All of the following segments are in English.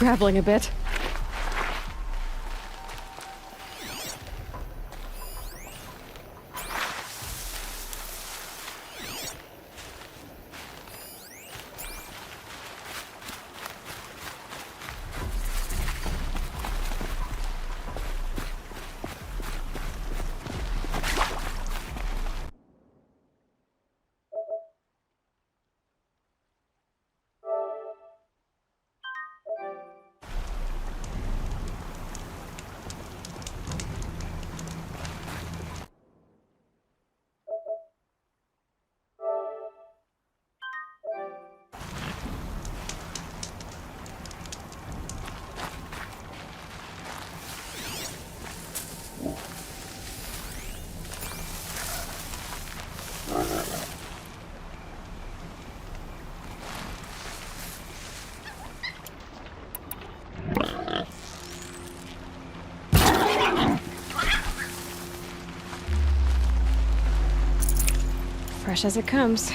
scrabbling a bit. Fresh as it comes.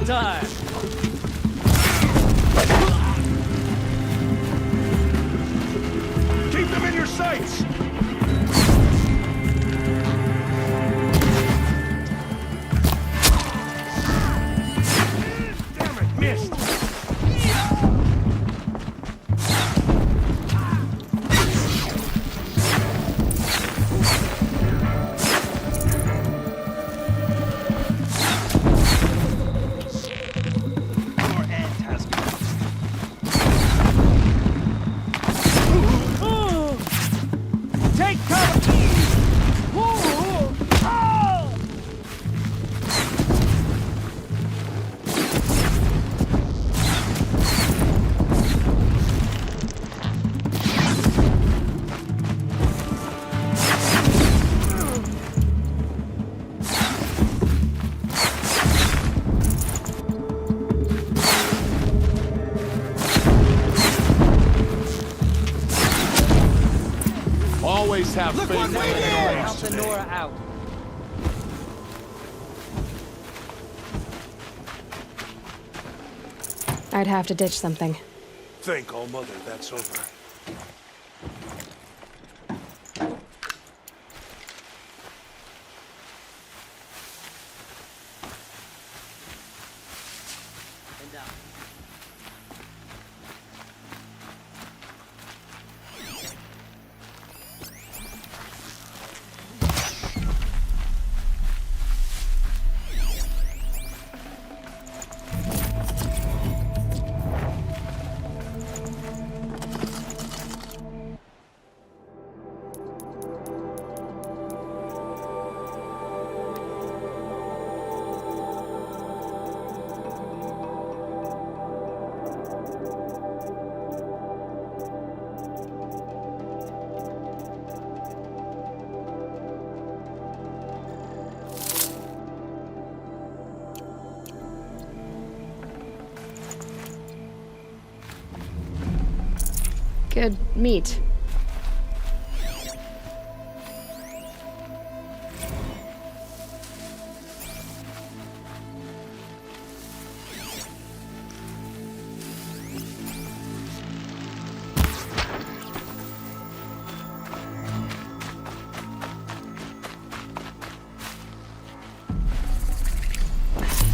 Time! Keep them in your sights! Damn it, missed! Always have Look faith what in we the did! North. Help the Nora out. I'd have to ditch something. Thank All Mother that's over. Good meat.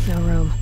No room.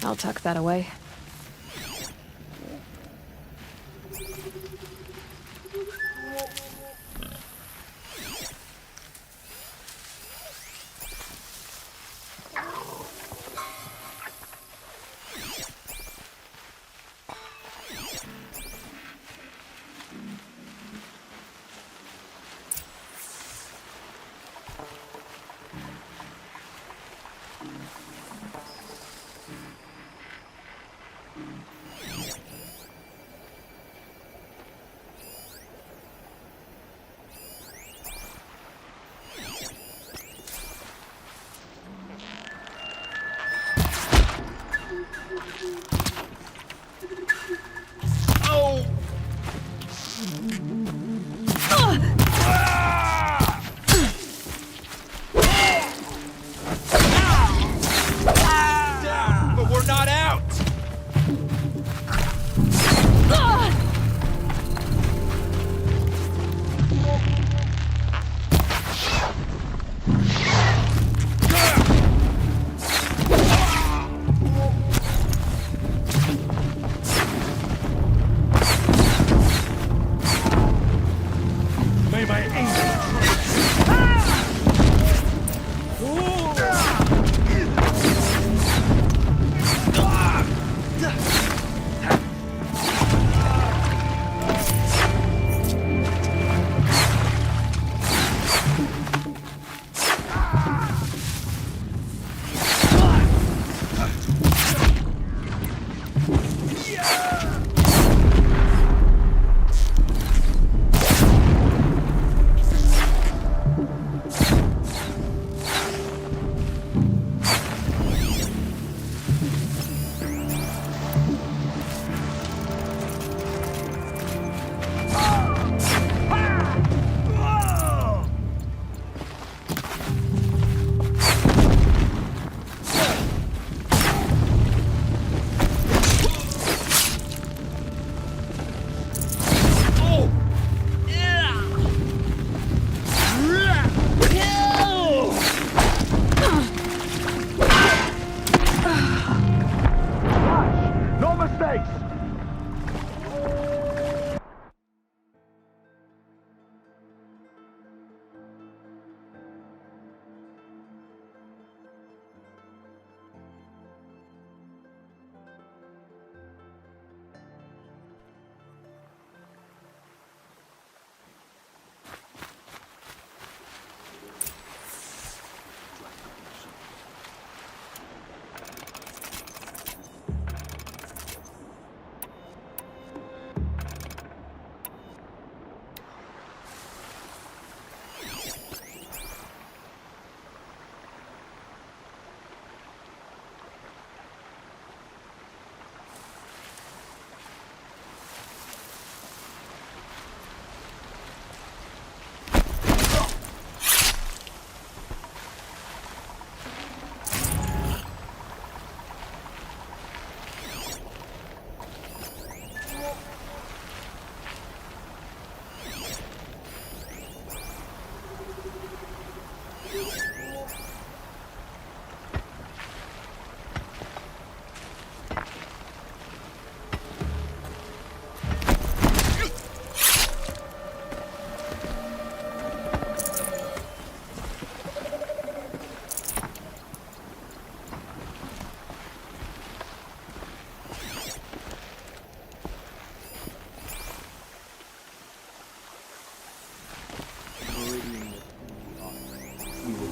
I'll tuck that away.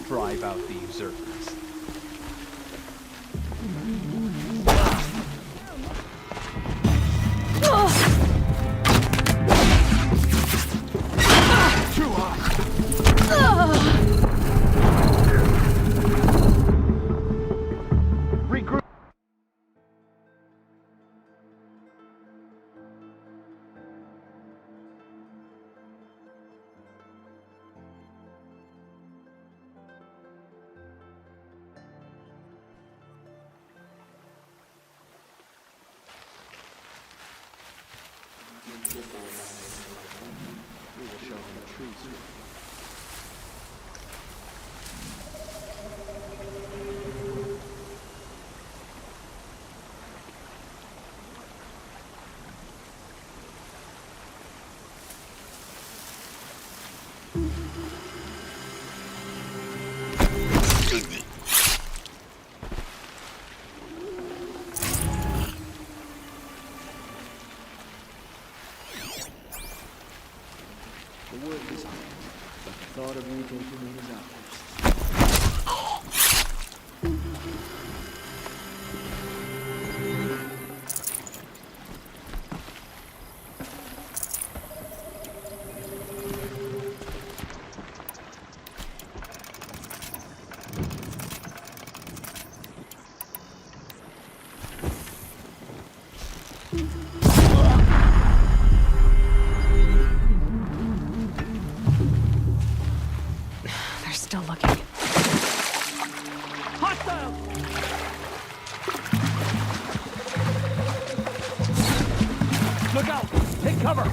drive out the usurpers. Too hot. Regroup. The word is out, but the thought of you taking me is out. They're still looking. Hostile! Look out! Take cover!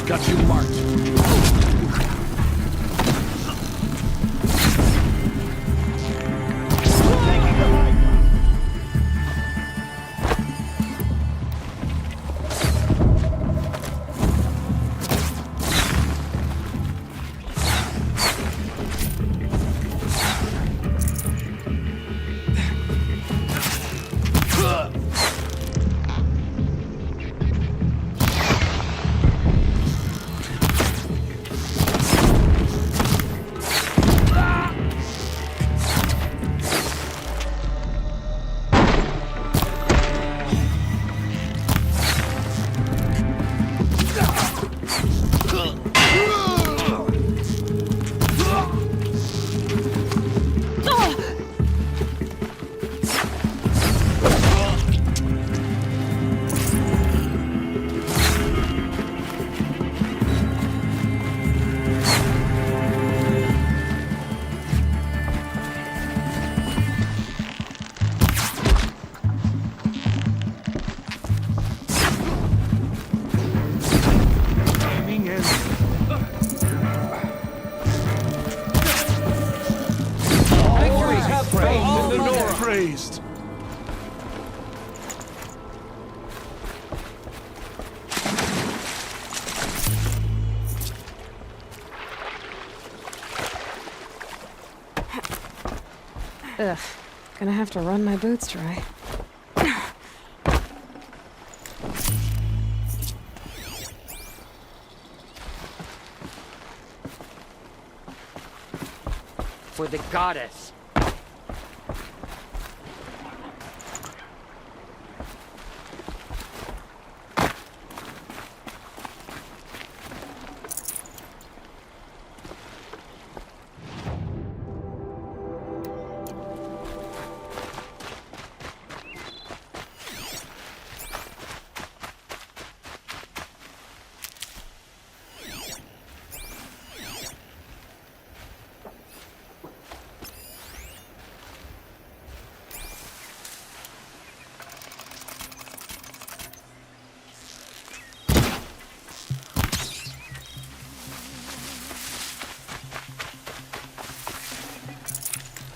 Got you marked. Praised. Ugh. Gonna have to run my boots dry. for the goddess.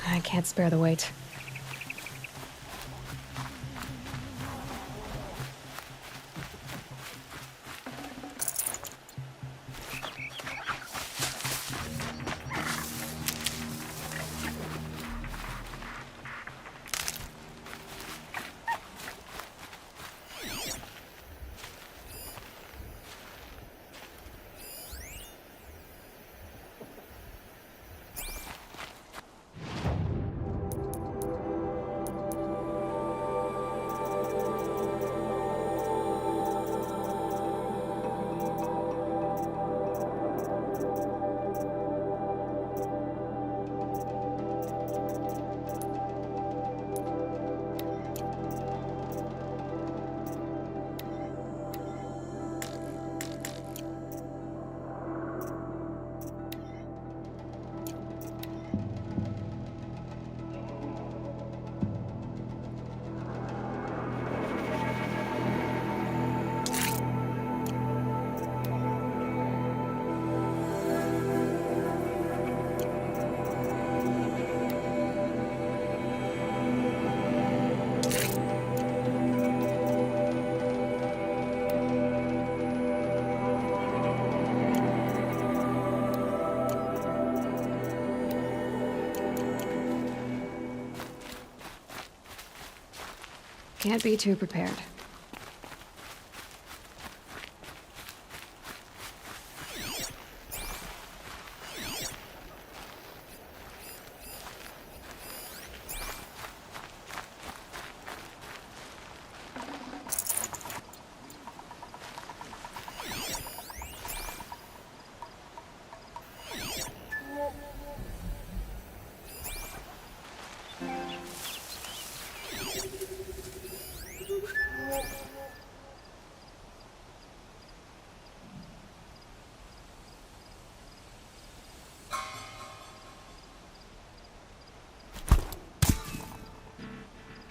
I can't spare the weight. Can't be too prepared.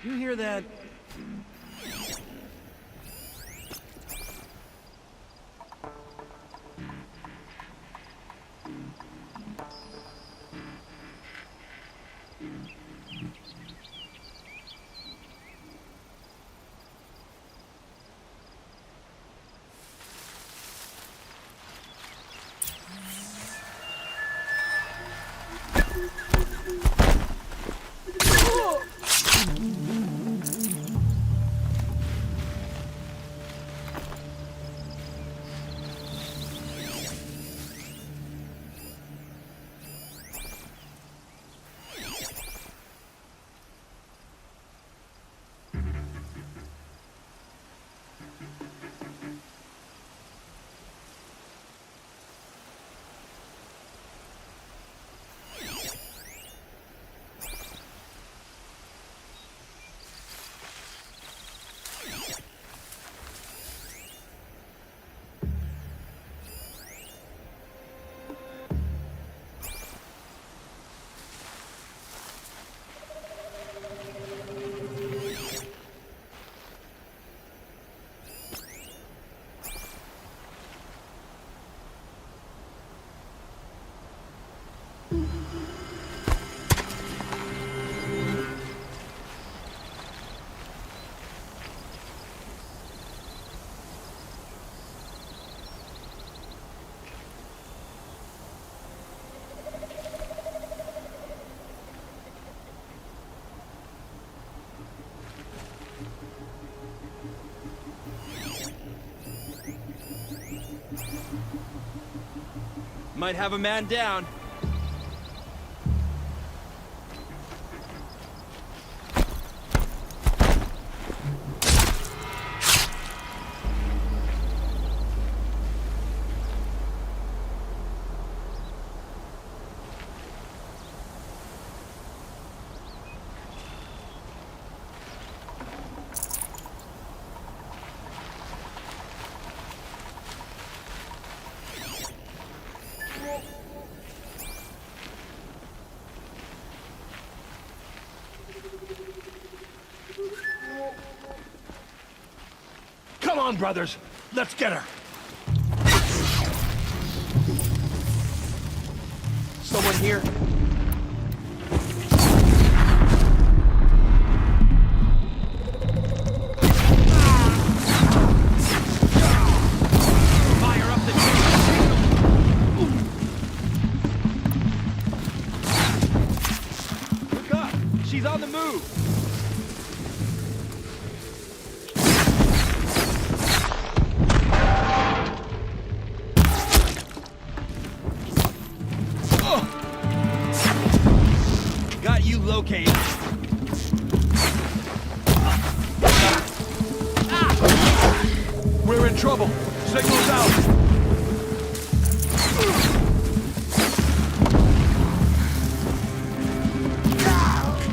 You hear that? Might have a man down. on, brothers. Let's get her. Someone here? Fire up the Look up! She's on the move! Got you located. We're in trouble. Signals out.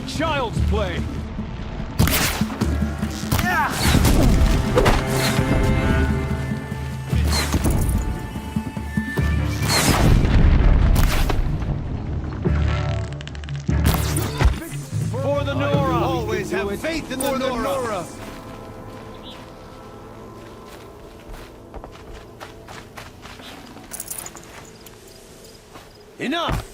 Child's play! For the Nora! Always have faith in the Nora. Enough!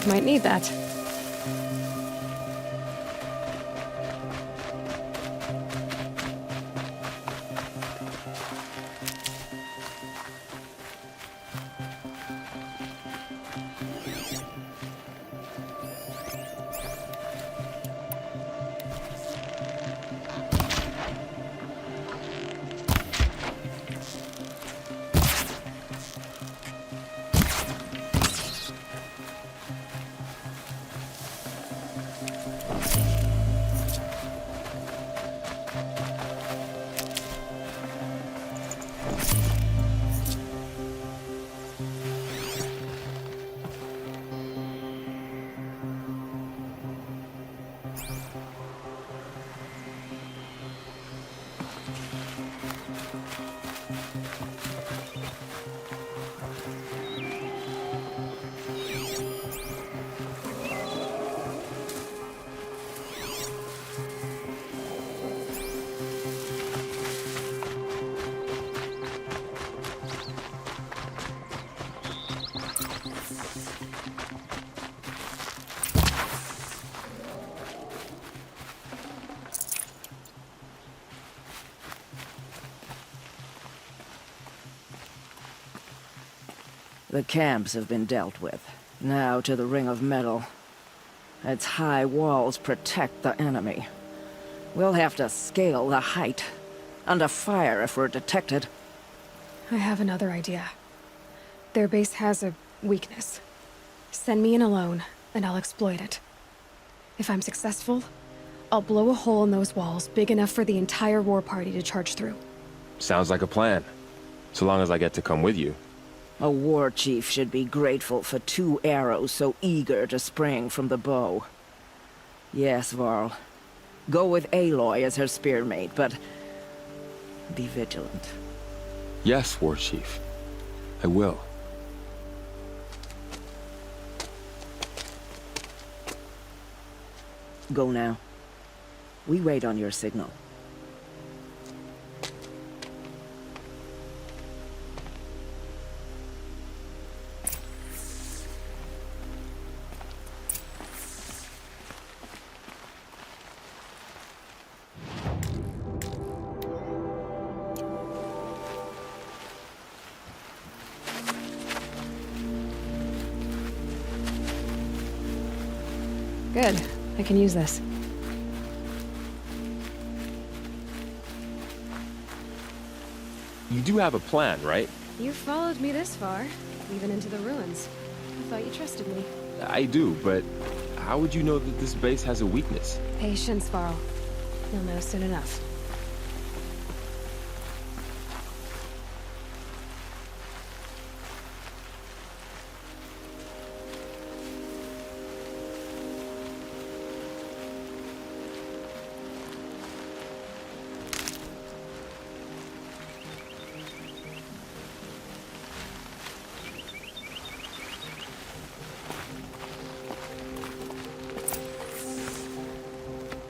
Might need that. The camps have been dealt with. Now to the ring of metal. Its high walls protect the enemy. We'll have to scale the height. Under fire if we're detected. I have another idea. Their base has a weakness. Send me in alone, and I'll exploit it. If I'm successful, I'll blow a hole in those walls big enough for the entire war party to charge through. Sounds like a plan. So long as I get to come with you. A war chief should be grateful for 2 arrows so eager to spring from the bow. Yes, Varl. Go with Aloy as her spearmate, but be vigilant. Yes, War Chief. I will. Go now. We wait on your signal. Good. I can use this. You do have a plan, right? You followed me this far, even into the ruins. I thought you trusted me. I do, but how would you know that this base has a weakness? Patience, Varl. You'll know soon enough.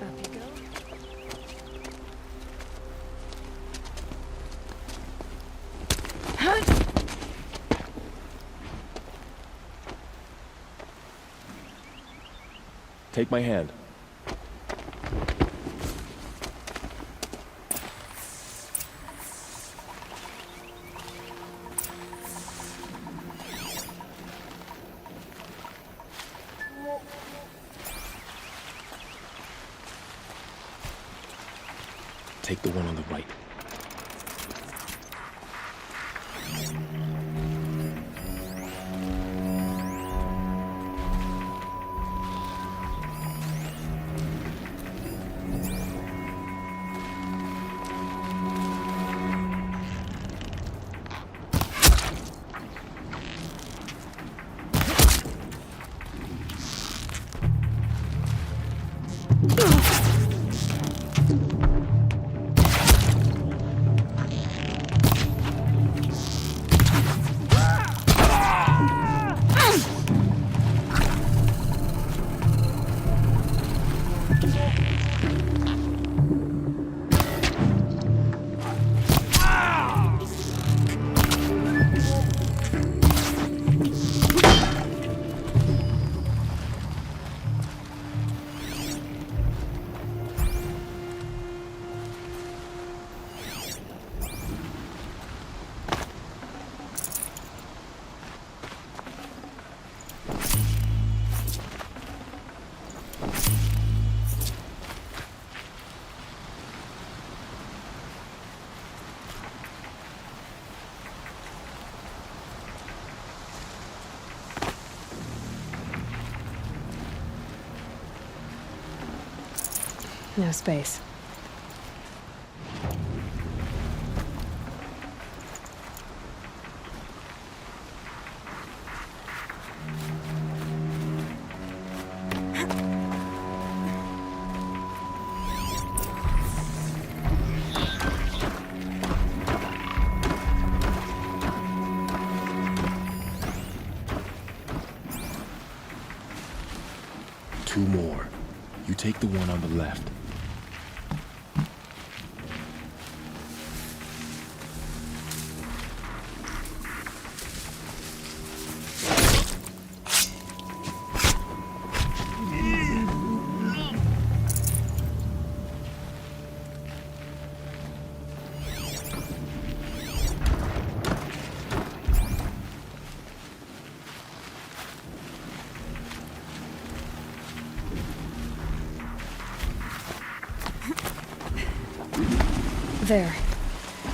Up you go. Take my hand. Take the one on the right. No space. Two more. You take the one on the left. There.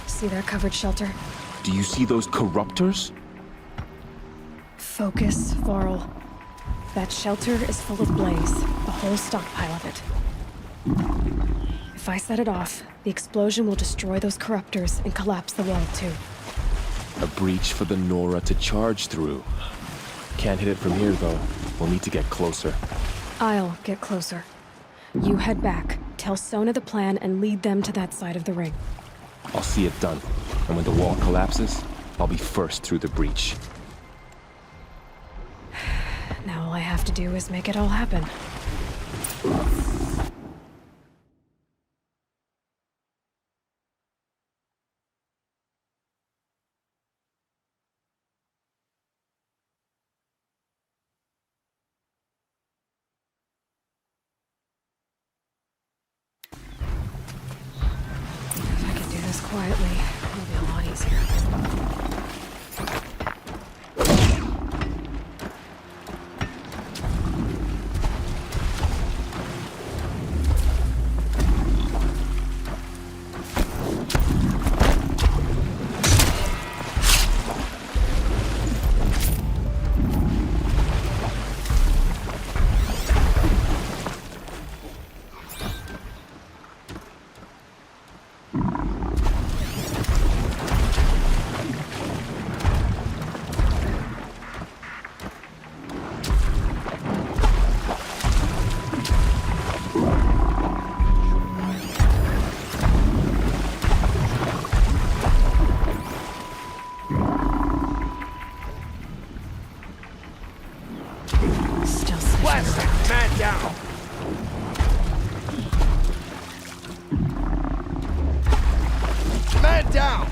See that covered shelter? Do you see those corruptors? Focus, Varl. That shelter is full of blaze, a whole stockpile of it. If I set it off, the explosion will destroy those corruptors and collapse the wall too. A breach for the Nora to charge through. Can't hit it from here, though. We'll need to get closer. I'll get closer. You head back, tell Sona the plan, and lead them to that side of the ring. I'll see it done. And when the wall collapses, I'll be first through the breach. Now all I have to do is make it all happen. If I can do this quietly, it'll be a lot easier. Still sniffing around. Man down! Man down!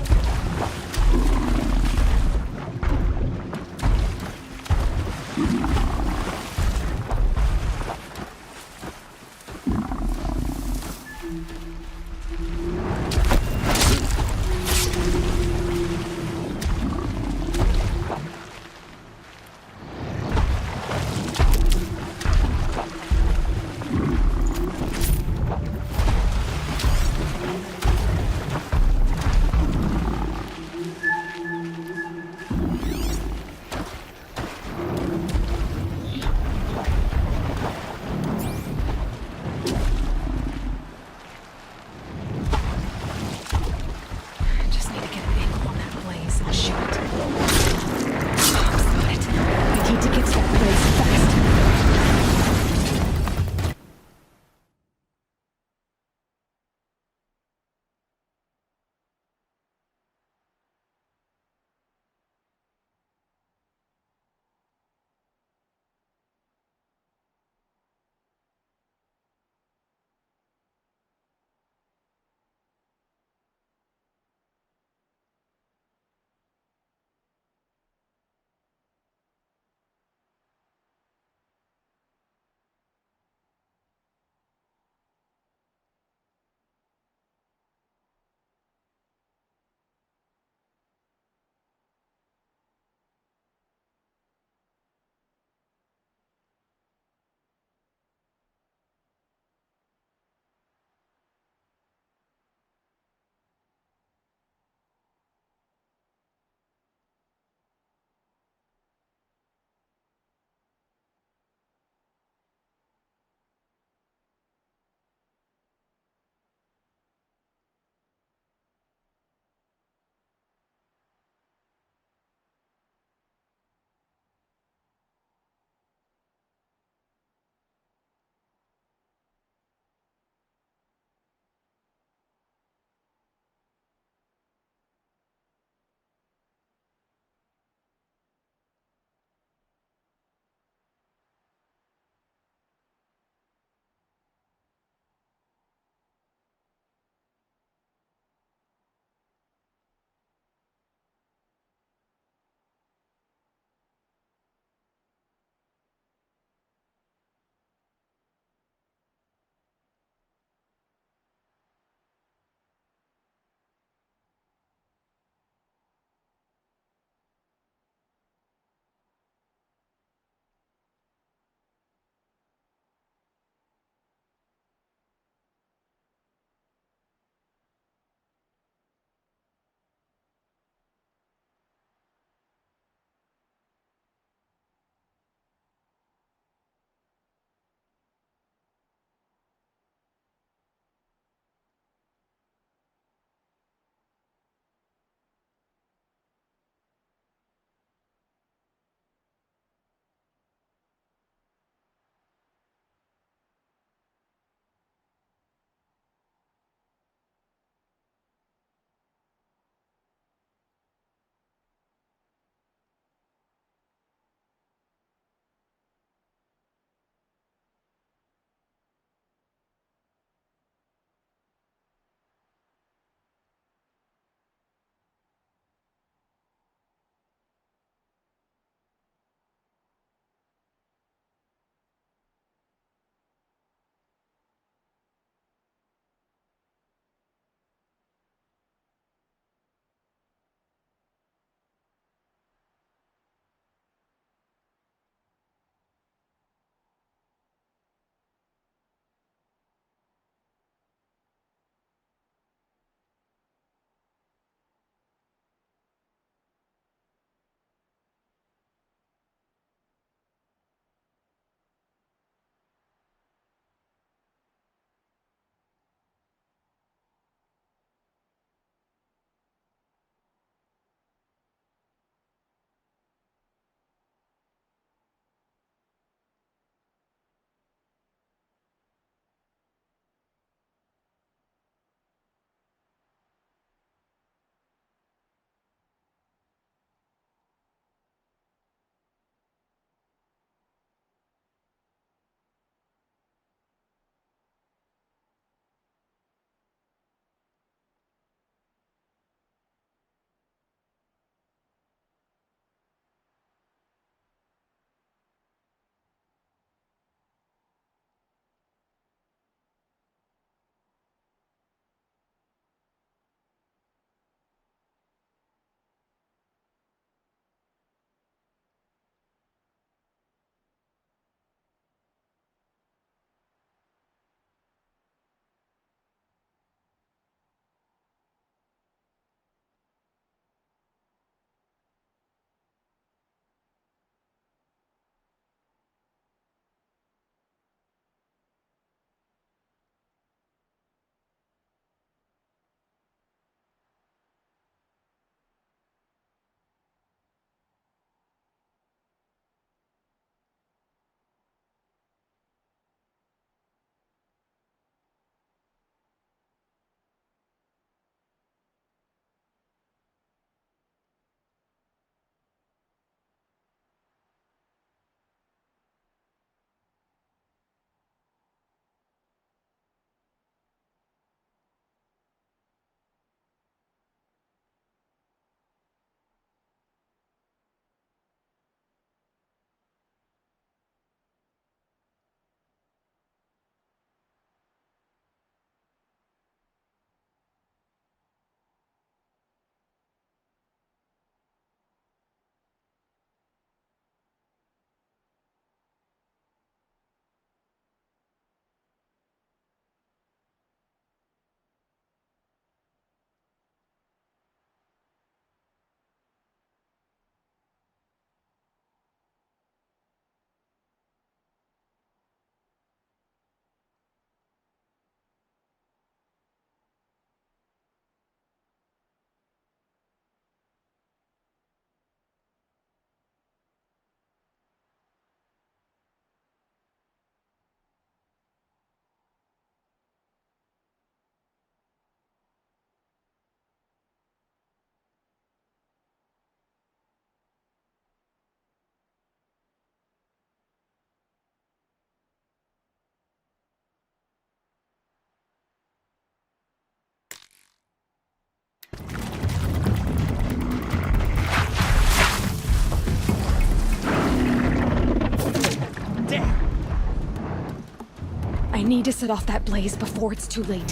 I need to set off that blaze before it's too late.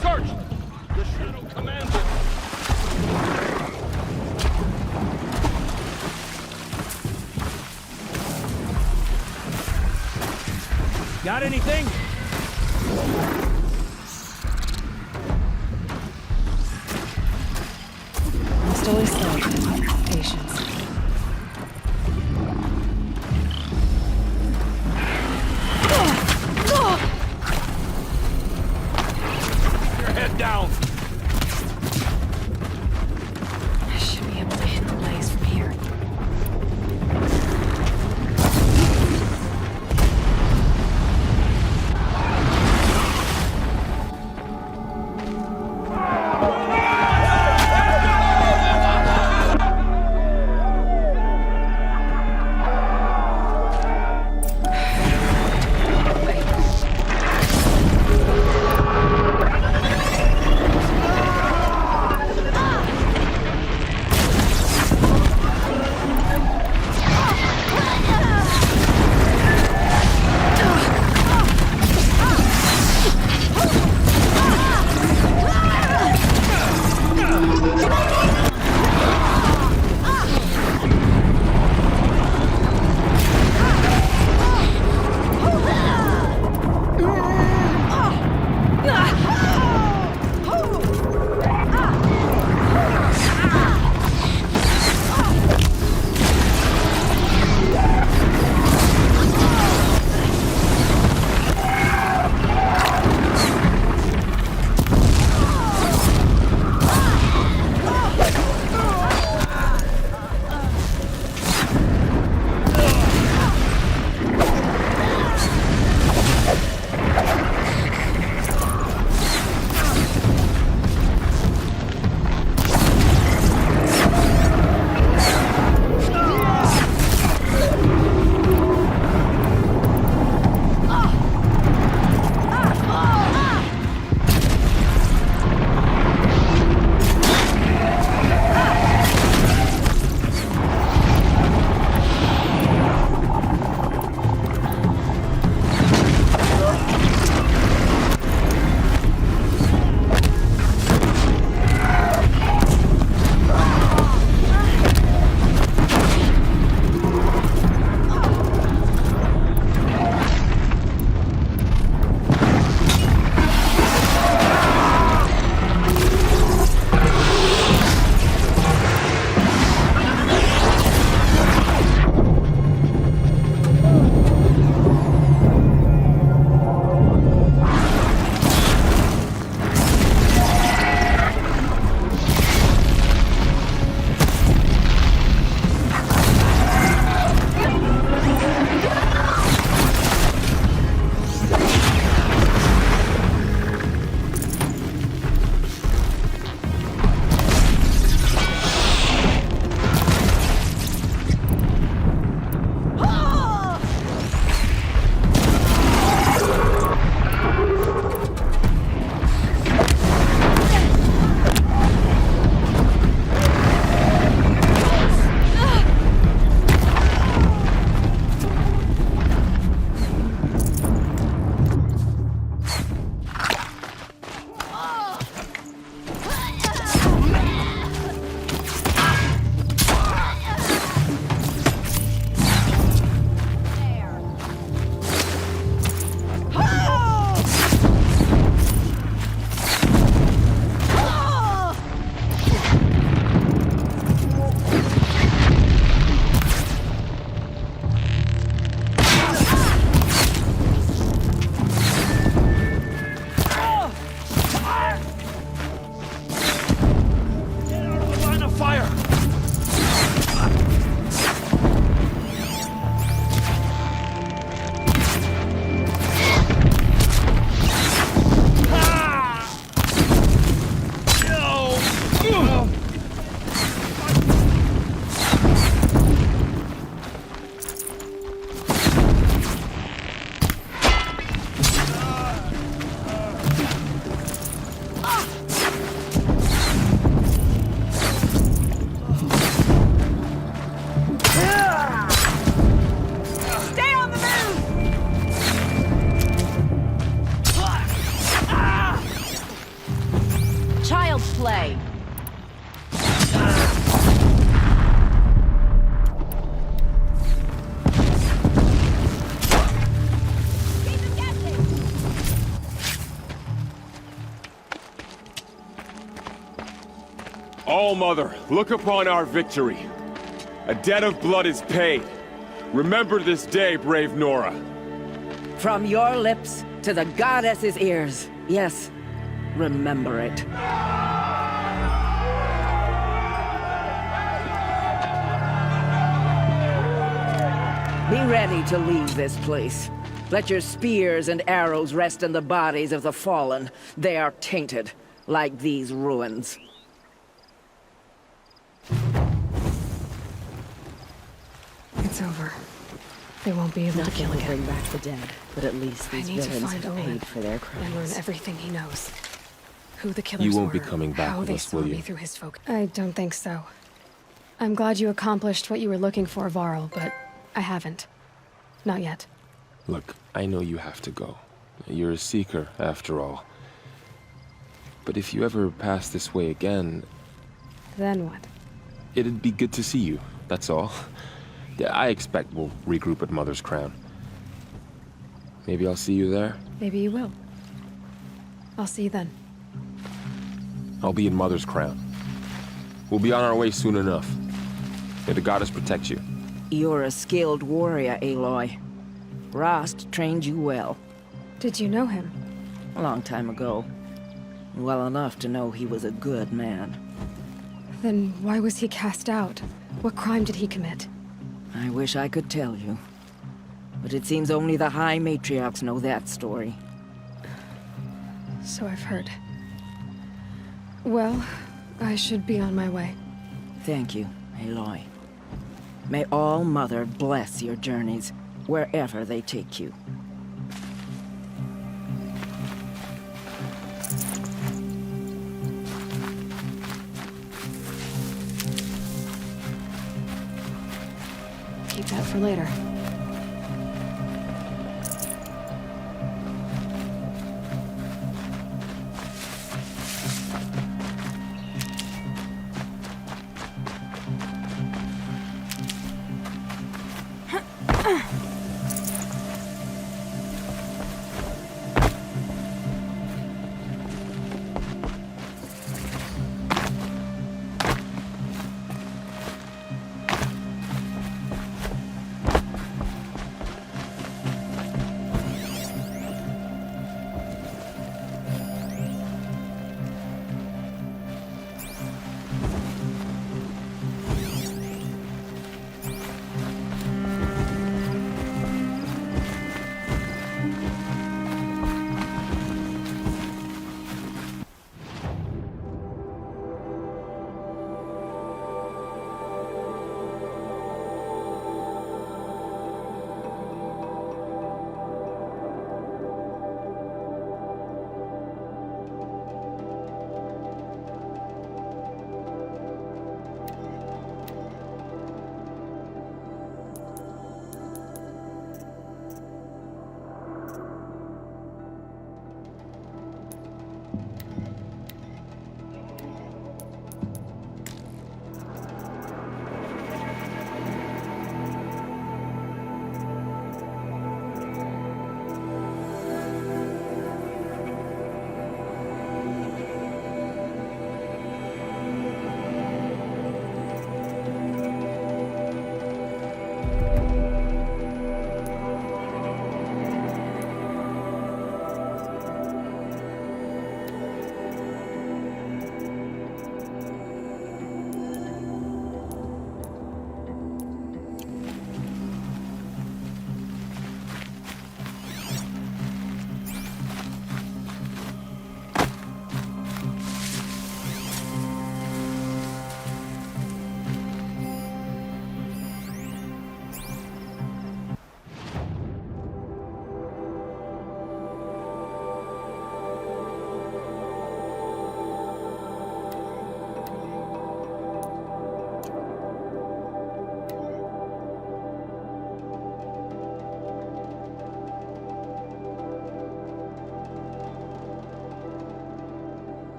Search! The Shadow commander! Got anything? Must always say, patience. Your head down! I should be able to hit the blaze from here. All-Mother, look upon our victory. A debt of blood is paid. Remember this day, brave Nora. From your lips to the goddess's ears. Yes, remember it. Be ready to leave this place. Let your spears and arrows rest in the bodies of the fallen. They are tainted, like these ruins. It's over. They won't be able to kill Nothing will again. bring back the dead, but at least I these need to villains find have Owen paid for their and learn crimes. everything he knows. Who the killers You won't were, be coming back how with they us, saw will me you? through his folk. I don't think so. I'm glad you accomplished what you were looking for, Varl, but I haven't. Not yet. Look, I know you have to go. You're a seeker, after all. But if you ever pass this way again, Then what? it'd be good to see you, that's all. Yeah, I expect we'll regroup at Mother's Crown. Maybe I'll see you there? Maybe you will. I'll see you then. I'll be in Mother's Crown. We'll be on our way soon enough. May the goddess protect you. You're a skilled warrior, Aloy. Rost trained you well. Did you know him? A long time ago. Well enough to know he was a good man. Then why was he cast out? What crime did he commit? I wish I could tell you. But it seems only the High Matriarchs know that story. So I've heard. Well, I should be on my way. Thank you, Aloy. May All-Mother bless your journeys, wherever they take you. Keep that for later.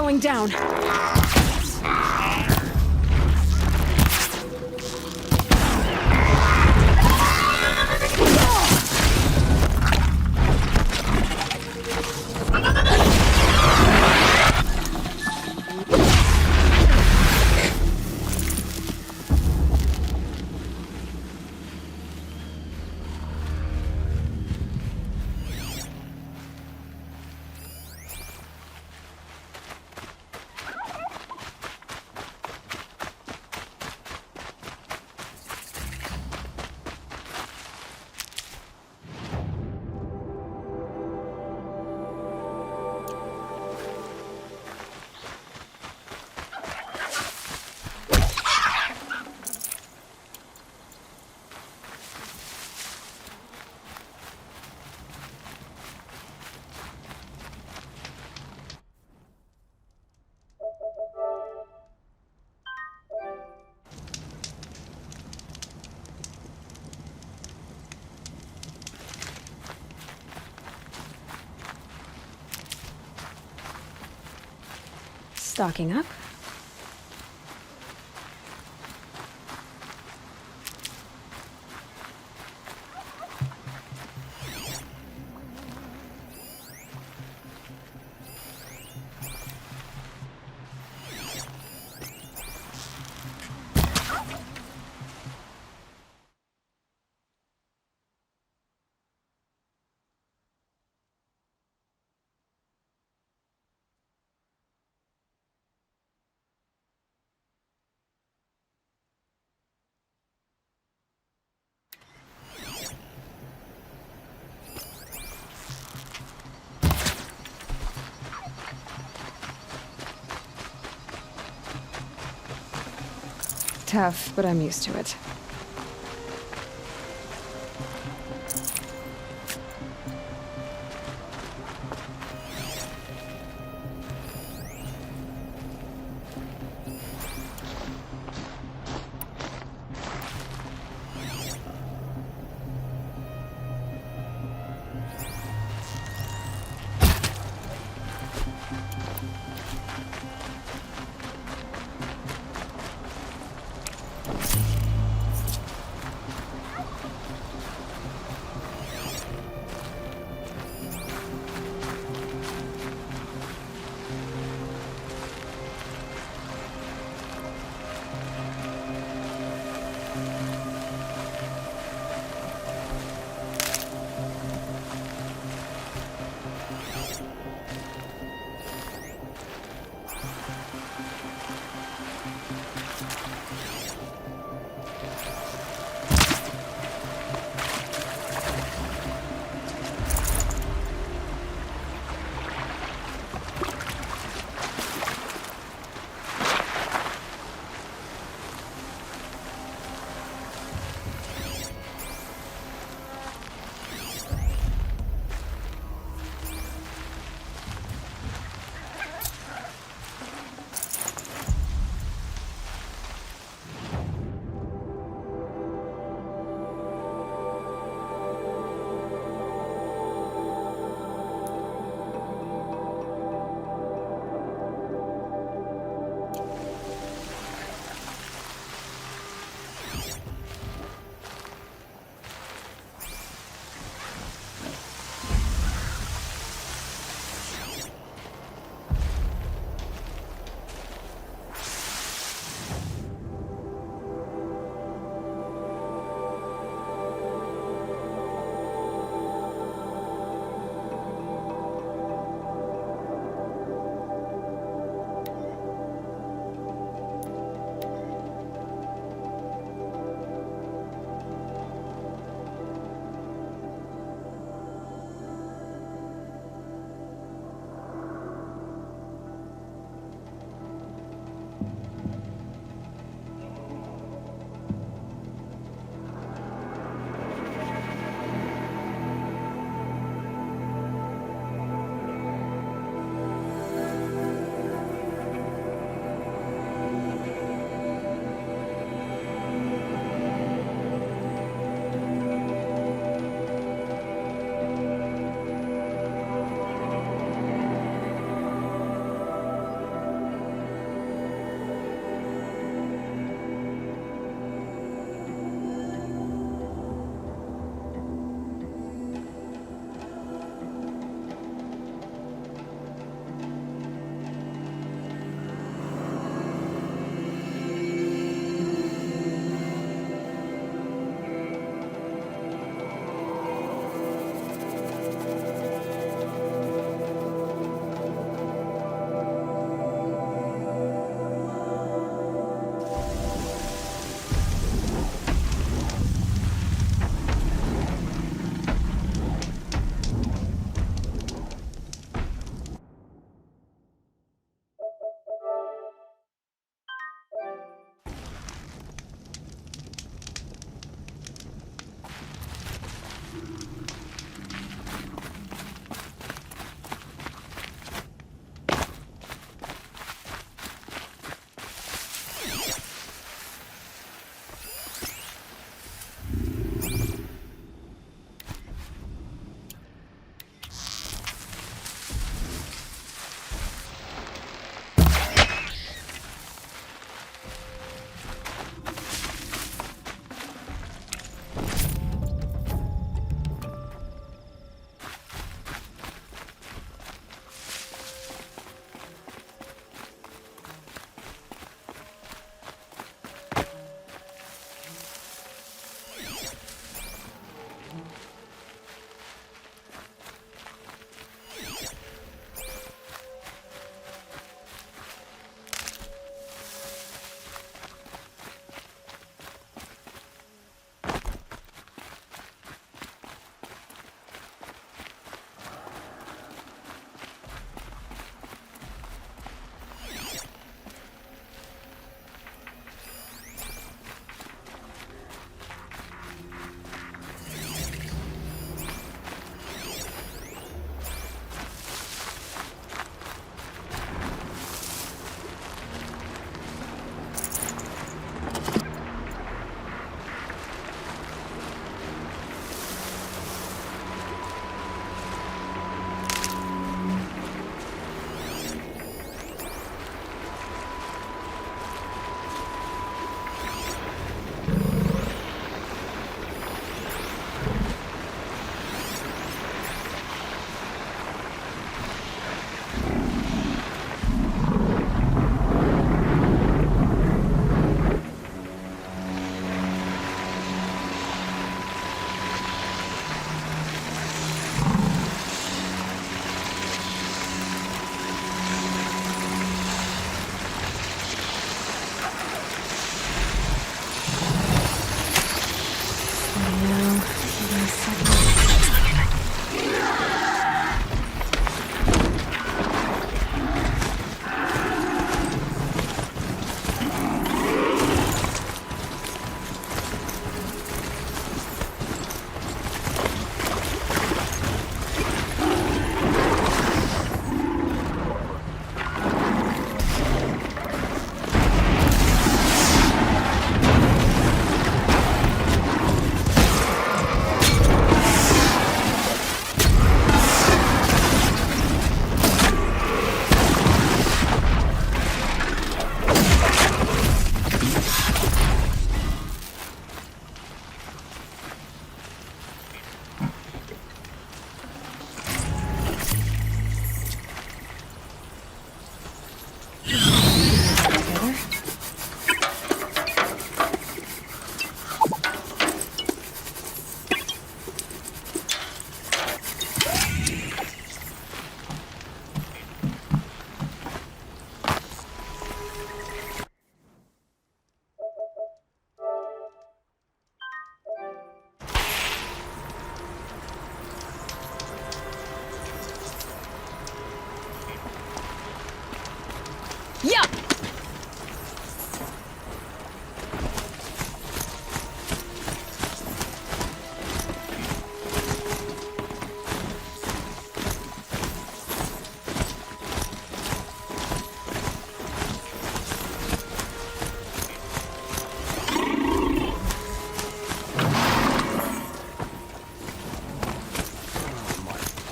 going down. Stocking up. Tough, but I'm used to it.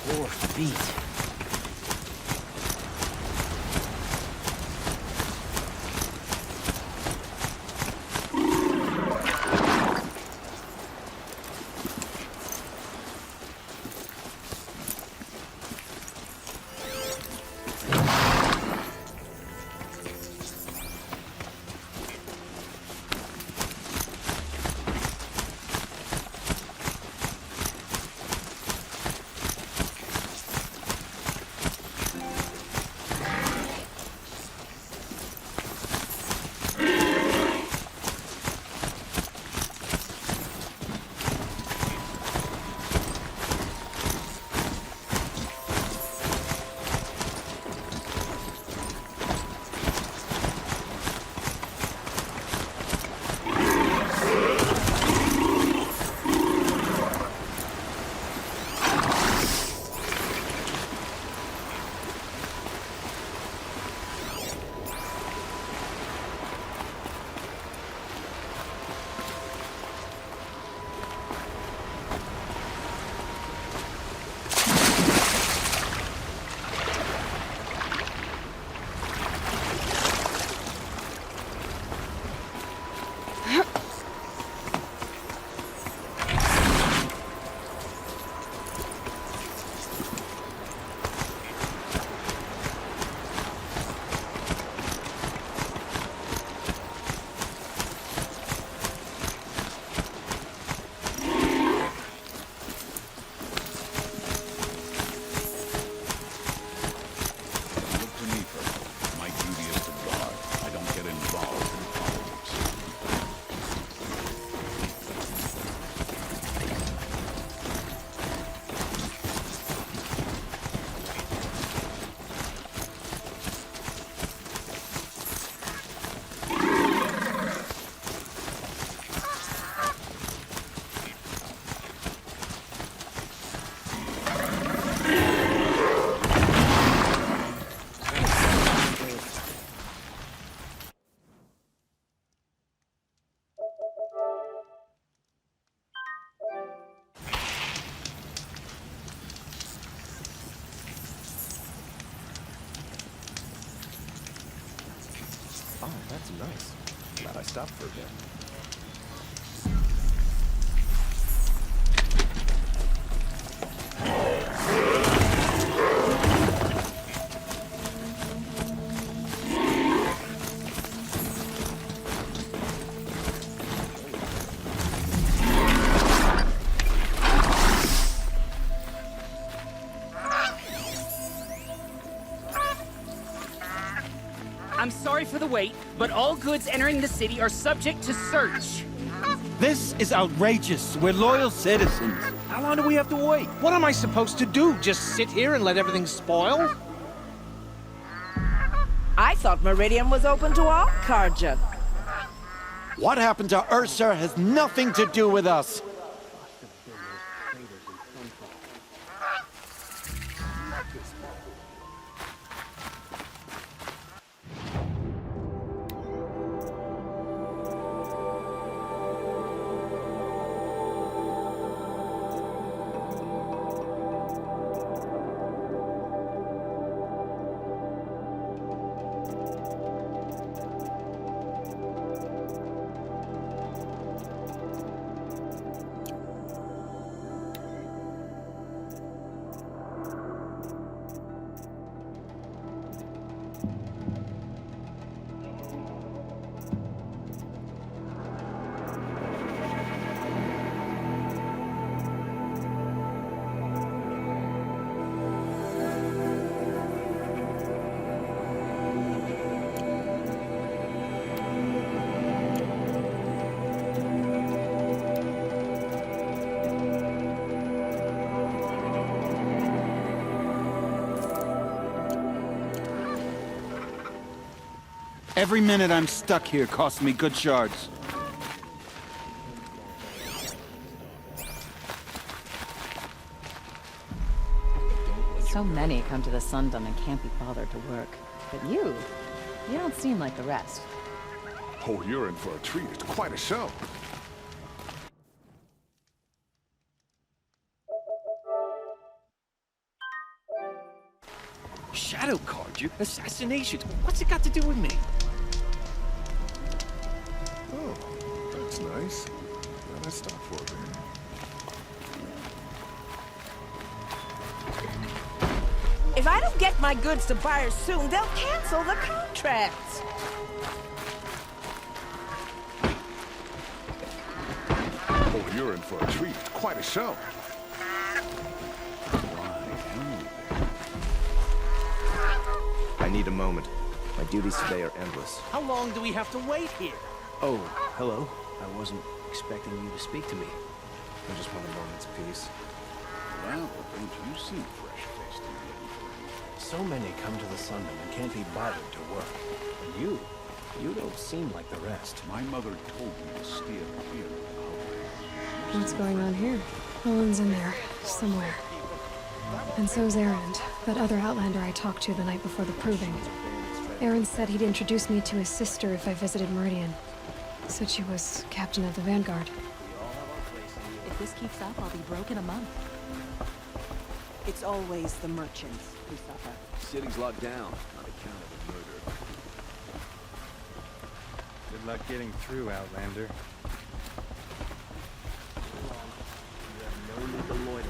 Poor feet. Oh, that's nice. Glad I stopped for a bit. I'm sorry for the wait, but all goods entering the city are subject to search. This is outrageous. We're loyal citizens. How long do we have to wait? What am I supposed to do? Just sit here and let everything spoil? I thought Meridian was open to all Carja. What happened to Ursa has nothing to do with us. Every minute I'm stuck here costs me good shards. So many come to the Sundom and can't be bothered to work. But you don't seem like the rest. Oh, you're in for a treat. It's quite a show. Shadow card you? Assassinations? What's it got to do with me? Oh, that's nice. Now let's stop for a minute. If I don't get my goods to buyers soon, they'll cancel the contracts. Oh, you're in for a treat. It's quite a show. I need a moment. My duties today are endless. How long do we have to wait here? Oh, hello. I wasn't expecting you to speak to me. I just want a moment's peace. Well, don't you seem fresh-faced to me. So many come to the Sundom and can't be bothered to work. And you don't seem like the rest. My mother told me to steer clear of the What's going on here? Owen's in there, somewhere. And so's Erend, that other Outlander I talked to the night before the proving. Erend said he'd introduce me to his sister if I visited Meridian. Said she was captain of the Vanguard. If this keeps up, I'll be broke in a month. It's always the merchants who suffer. City's locked down on account of a murder. Good luck getting through, Outlander. No need to loiter.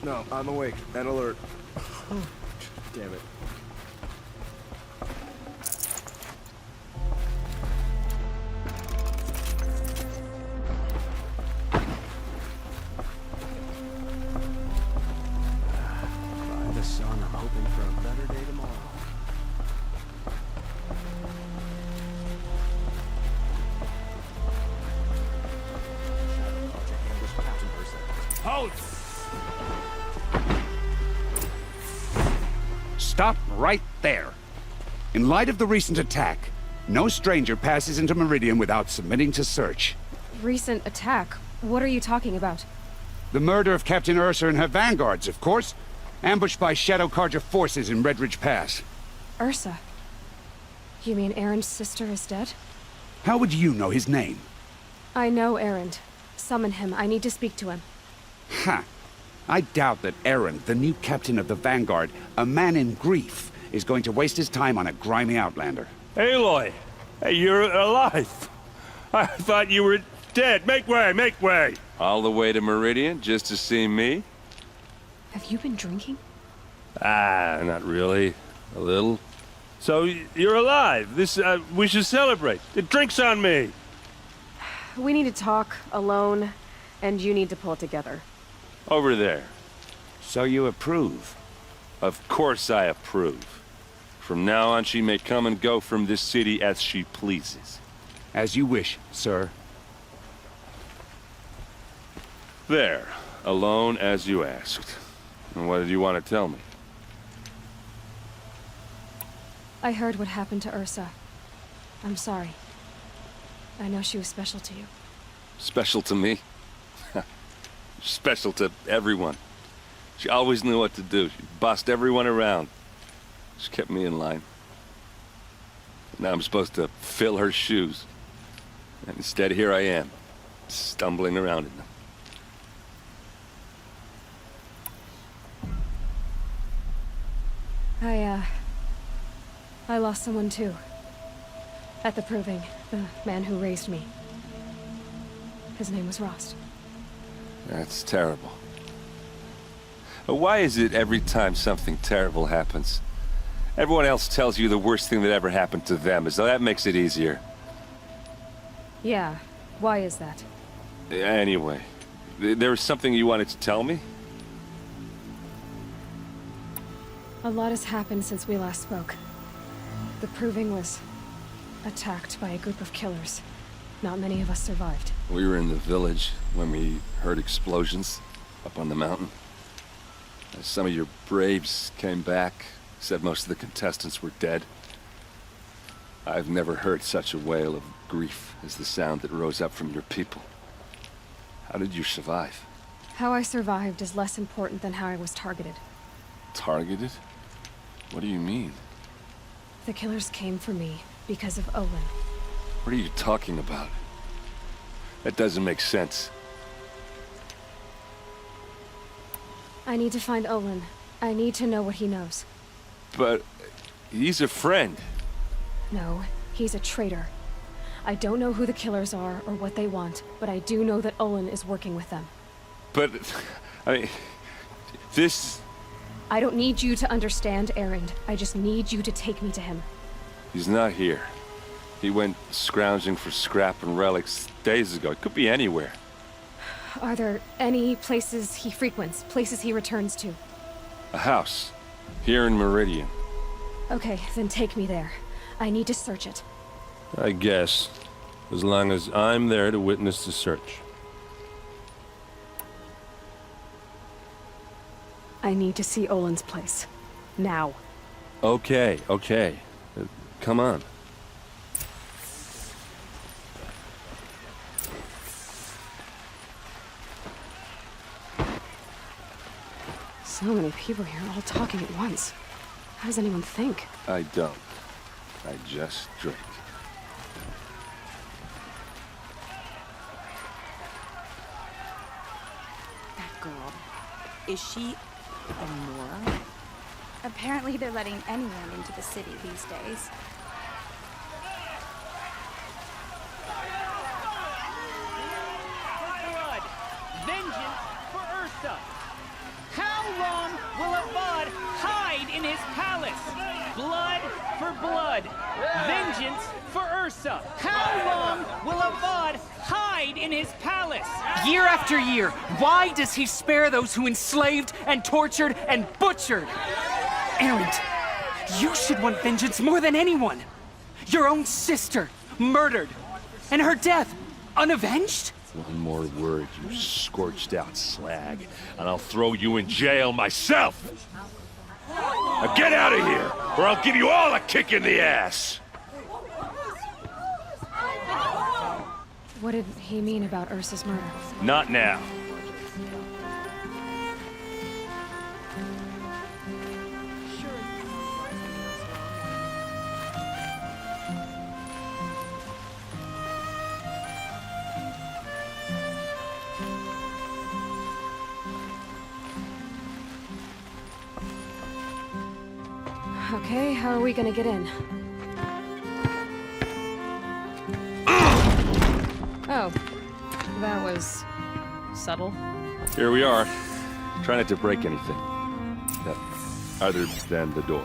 No, I'm awake and alert. Damn it. By the sun, I'm hoping for a better day tomorrow. Halt! Stop right there. In light of the recent attack, no stranger passes into Meridian without submitting to search. Recent attack? What are you talking about? The murder of Captain Ursa and her vanguards, of course. Ambushed by Shadow Carja forces in Redridge Pass. Ursa? You mean Erend's sister is dead? How would you know his name? I know Erend. Summon him. I need to speak to him. Ha! I doubt that Erend, the new captain of the Vanguard, a man in grief, is going to waste his time on a grimy Outlander. Aloy! Hey, you're alive! I thought you were dead. Make way, make way! All the way to Meridian just to see me? Have you been drinking? Ah, not really. A little. So, you're alive. We should celebrate. Drinks on me! We need to talk, alone, and you need to pull it together. Over there. So you approve? Of course I approve. From now on, she may come and go from this city as she pleases. As you wish, sir. There. Alone as you asked. And what did you want to tell me? I heard what happened to Ursa. I'm sorry. I know she was special to you. Special to me? Special to everyone. She always knew what to do. She bossed everyone around. She kept me in line. Now I'm supposed to fill her shoes. And instead, here I am, stumbling around in them. I lost someone too. At the proving, the man who raised me. His name was Rost. That's terrible. Why is it every time something terrible happens, everyone else tells you the worst thing that ever happened to them, as though that makes it easier? Yeah, why is that? Anyway, there was something you wanted to tell me? A lot has happened since we last spoke. The proving was attacked by a group of killers. Not many of us survived. We were in the village when we heard explosions up on the mountain. Some of your braves came back, said most of the contestants were dead. I've never heard such a wail of grief as the sound that rose up from your people. How did you survive? How I survived is less important than how I was targeted. Targeted? What do you mean? The killers came for me because of Owen. What are you talking about? That doesn't make sense. I need to find Olin. I need to know what he knows. But he's a friend. No, he's a traitor. I don't know who the killers are or what they want, but I do know that Olin is working with them. But, I mean, this... I don't need you to understand, Erend. I just need you to take me to him. He's not here. He went scrounging for scrap and relics days ago. It could be anywhere. Are there any places he frequents, places he returns to? A house. Here in Meridian. Okay, then take me there. I need to search it. I guess. As long as I'm there to witness the search. I need to see Olin's place. Now. Okay, okay. Come on. So many people here, all talking at once. How does anyone think? I don't. I just drink. That girl. Is she a moron? Apparently they're letting anyone into the city these days. Blood! Vengeance for Ursa! How long will Avad hide in his palace? Blood for blood! Vengeance for Ursa! How long will Avad hide in his palace? Year after year, why does he spare those who enslaved and tortured and butchered? Erend, you should want vengeance more than anyone. Your own sister, murdered, and her death, unavenged? One more word, you scorched out slag, and I'll throw you in jail myself! Now get out of here, or I'll give you all a kick in the ass! What did he mean about Ursa's murder? Not now. Okay, how are we gonna get in? Oh, that was subtle. Here we are. Try not to break anything. Other than the door.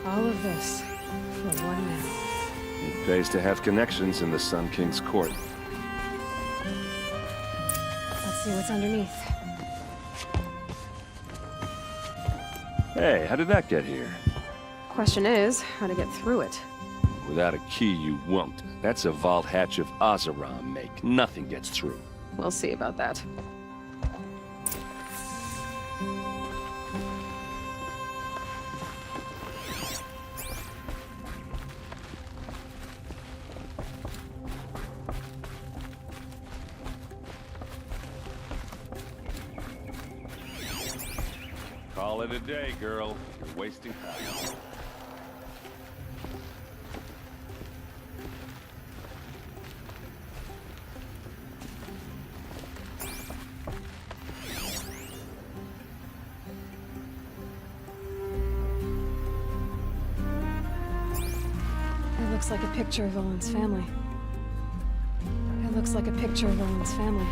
All of this for one man. It pays to have connections in the Sun King's court. Let's see what's underneath. Hey, how did that get here? Question is, how to get through it. Without a key, you won't. That's a vault hatch of Oseram make. Nothing gets through. We'll see about that. Call it a day, girl. You're wasting time. It looks like a picture of Olin's family. It looks like a picture of Olin's family.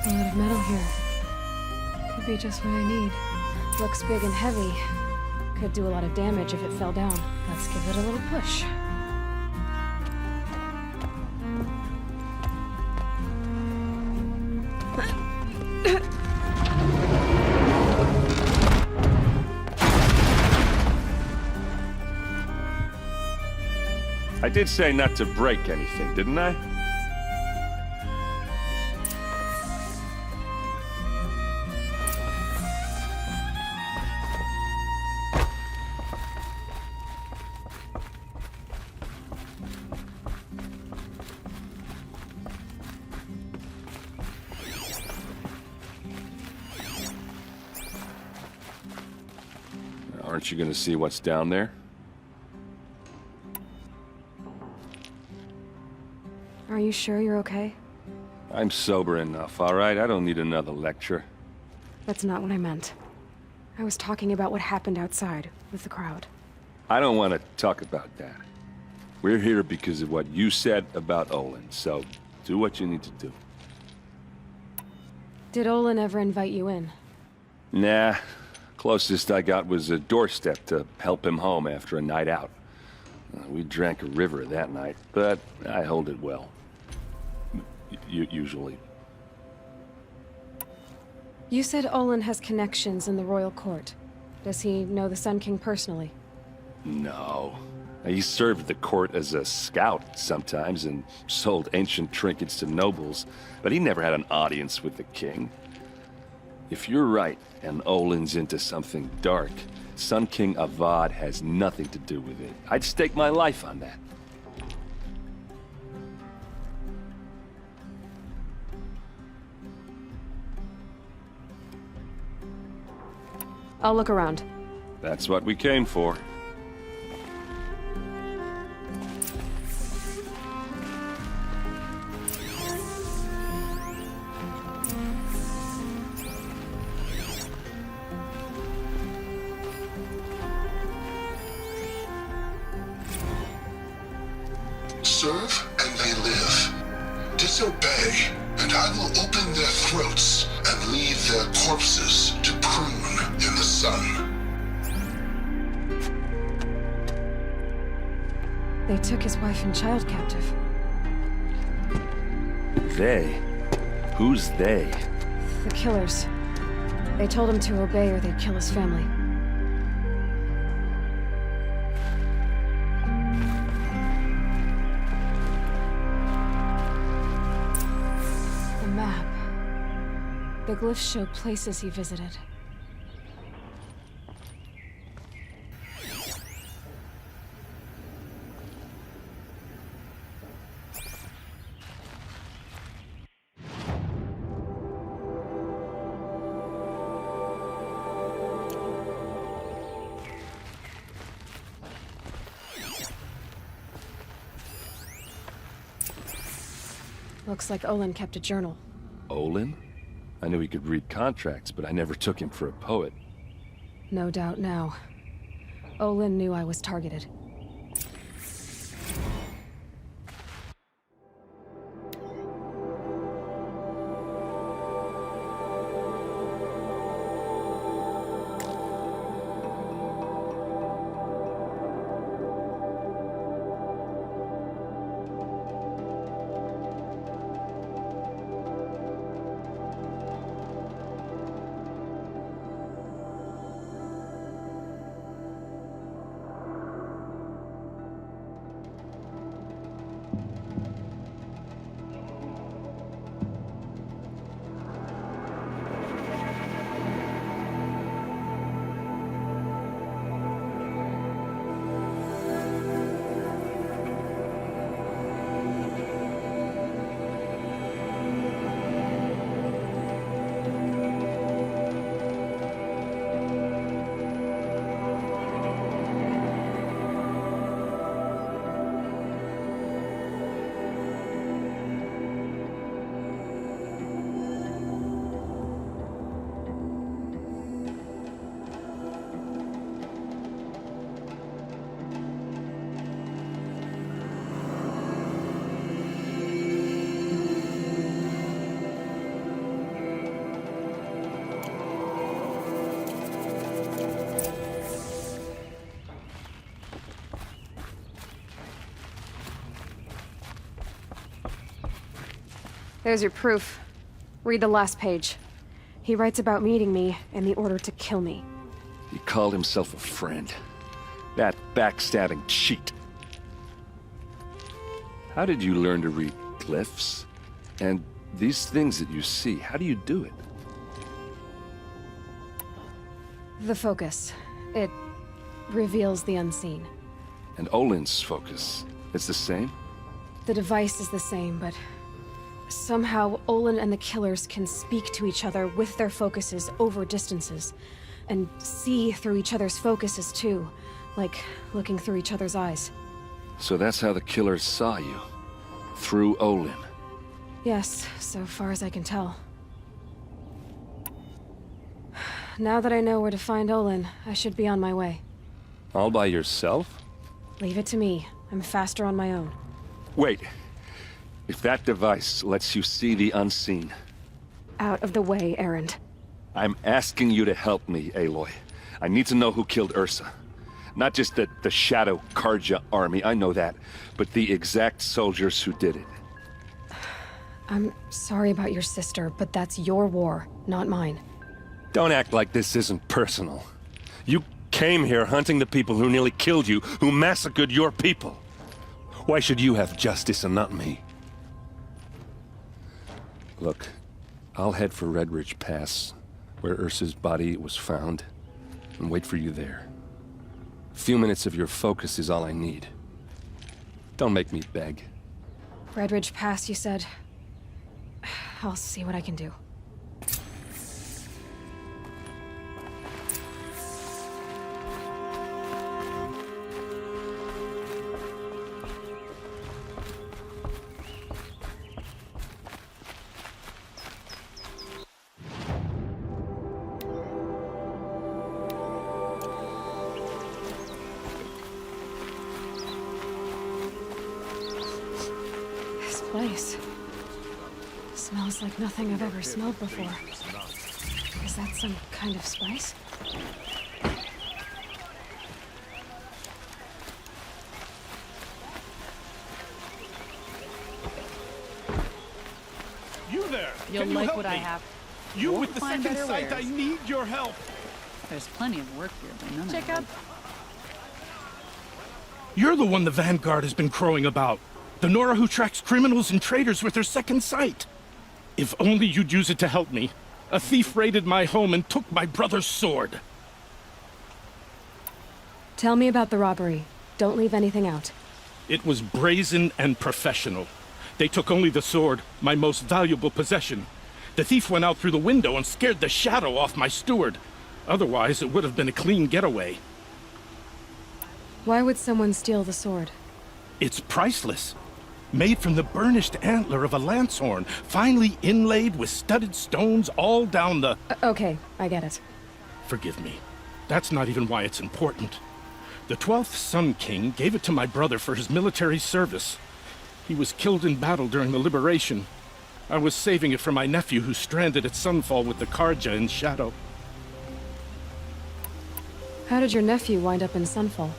A lot of metal here. Could be just what I need. Looks big and heavy. Could do a lot of damage if it fell down. Let's give it a little push. I did say not to break anything, didn't I? Aren't you gonna see what's down there? Are you sure you're okay? I'm sober enough, all right? I don't need another lecture. That's not what I meant. I was talking about what happened outside with the crowd. I don't want to talk about that. We're here because of what you said about Olin, so do what you need to do. Did Olin ever invite you in? Nah. Closest I got was a doorstep to help him home after a night out. We drank a river that night, but I hold it well. Usually. You said Olin has connections in the royal court. Does he know the Sun King personally? No. He served the court as a scout sometimes and sold ancient trinkets to nobles, but he never had an audience with the king. If you're right, and Olin's into something dark, Sun King Avad has nothing to do with it. I'd stake my life on that. I'll look around. That's what we came for. Serve and they live. Disobey, and I will open their throats and leave their corpses to prune in the sun. They took his wife and child captive. They? Who's they? The killers. They told him to obey or they'd kill his family. The map. The glyphs show places he visited. Looks like Olin kept a journal. Olin? I knew he could read contracts, but I never took him for a poet. No doubt now. Olin knew I was targeted. There's your proof. Read the last page. He writes about meeting me and the order to kill me. He called himself a friend. That backstabbing cheat. How did you learn to read glyphs? And these things that you see, how do you do it? The focus. It reveals the unseen. And Olin's focus, it's the same? The device is the same, but somehow Olin and the killers can speak to each other with their focuses over distances. and see through each other's focuses too. Like looking through each other's eyes. So that's how the killers saw you. Through Olin. Yes, so far as I can tell. Now that I know where to find Olin, I should be on my way. All by yourself? Leave it to me. I'm faster on my own. Wait. If that device lets you see the unseen... Out of the way, Erend. I'm asking you to help me, Aloy. I need to know who killed Ursa. Not just the Shadow Karja army, I know that, but the exact soldiers who did it. I'm sorry about your sister, but that's your war, not mine. Don't act like this isn't personal. You came here hunting the people who nearly killed you, who massacred your people. Why should you have justice and not me? Look, I'll head for Red Ridge Pass, where Ursa's body was found, and wait for you there. A few minutes of your focus is all I need. Don't make me beg. Red Ridge Pass, you said? I'll see what I can do. Place. Smells like nothing I've ever smelled before. Is that some kind of spice? You there! You'll Can you like help what me? I have. You Won't with the find second better sight, I wares. need your help! There's plenty of work here, but none Check of out. it. You're the one the Vanguard has been crowing about. The Nora who tracks criminals and traitors with her second sight. If only you'd use it to help me. A thief raided my home and took my brother's sword. Tell me about the robbery. Don't leave anything out. It was brazen and professional. They took only the sword, my most valuable possession. The thief went out through the window and scared the shadow off my steward. Otherwise, it would have been a clean getaway. Why would someone steal the sword? It's priceless. Made from the burnished antler of a lancehorn, finely inlaid with studded stones all down the... Okay, I get it. Forgive me. That's not even why it's important. The 12th Sun King gave it to my brother for his military service. He was killed in battle during the liberation. I was saving it for my nephew who's stranded at Sunfall with the Karja in Shadow. How did your nephew wind up in Sunfall?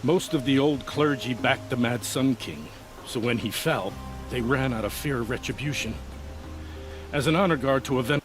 Most of the old clergy backed the Mad Sun King, so when he fell, they ran out of fear of retribution. As an honor guard to avenge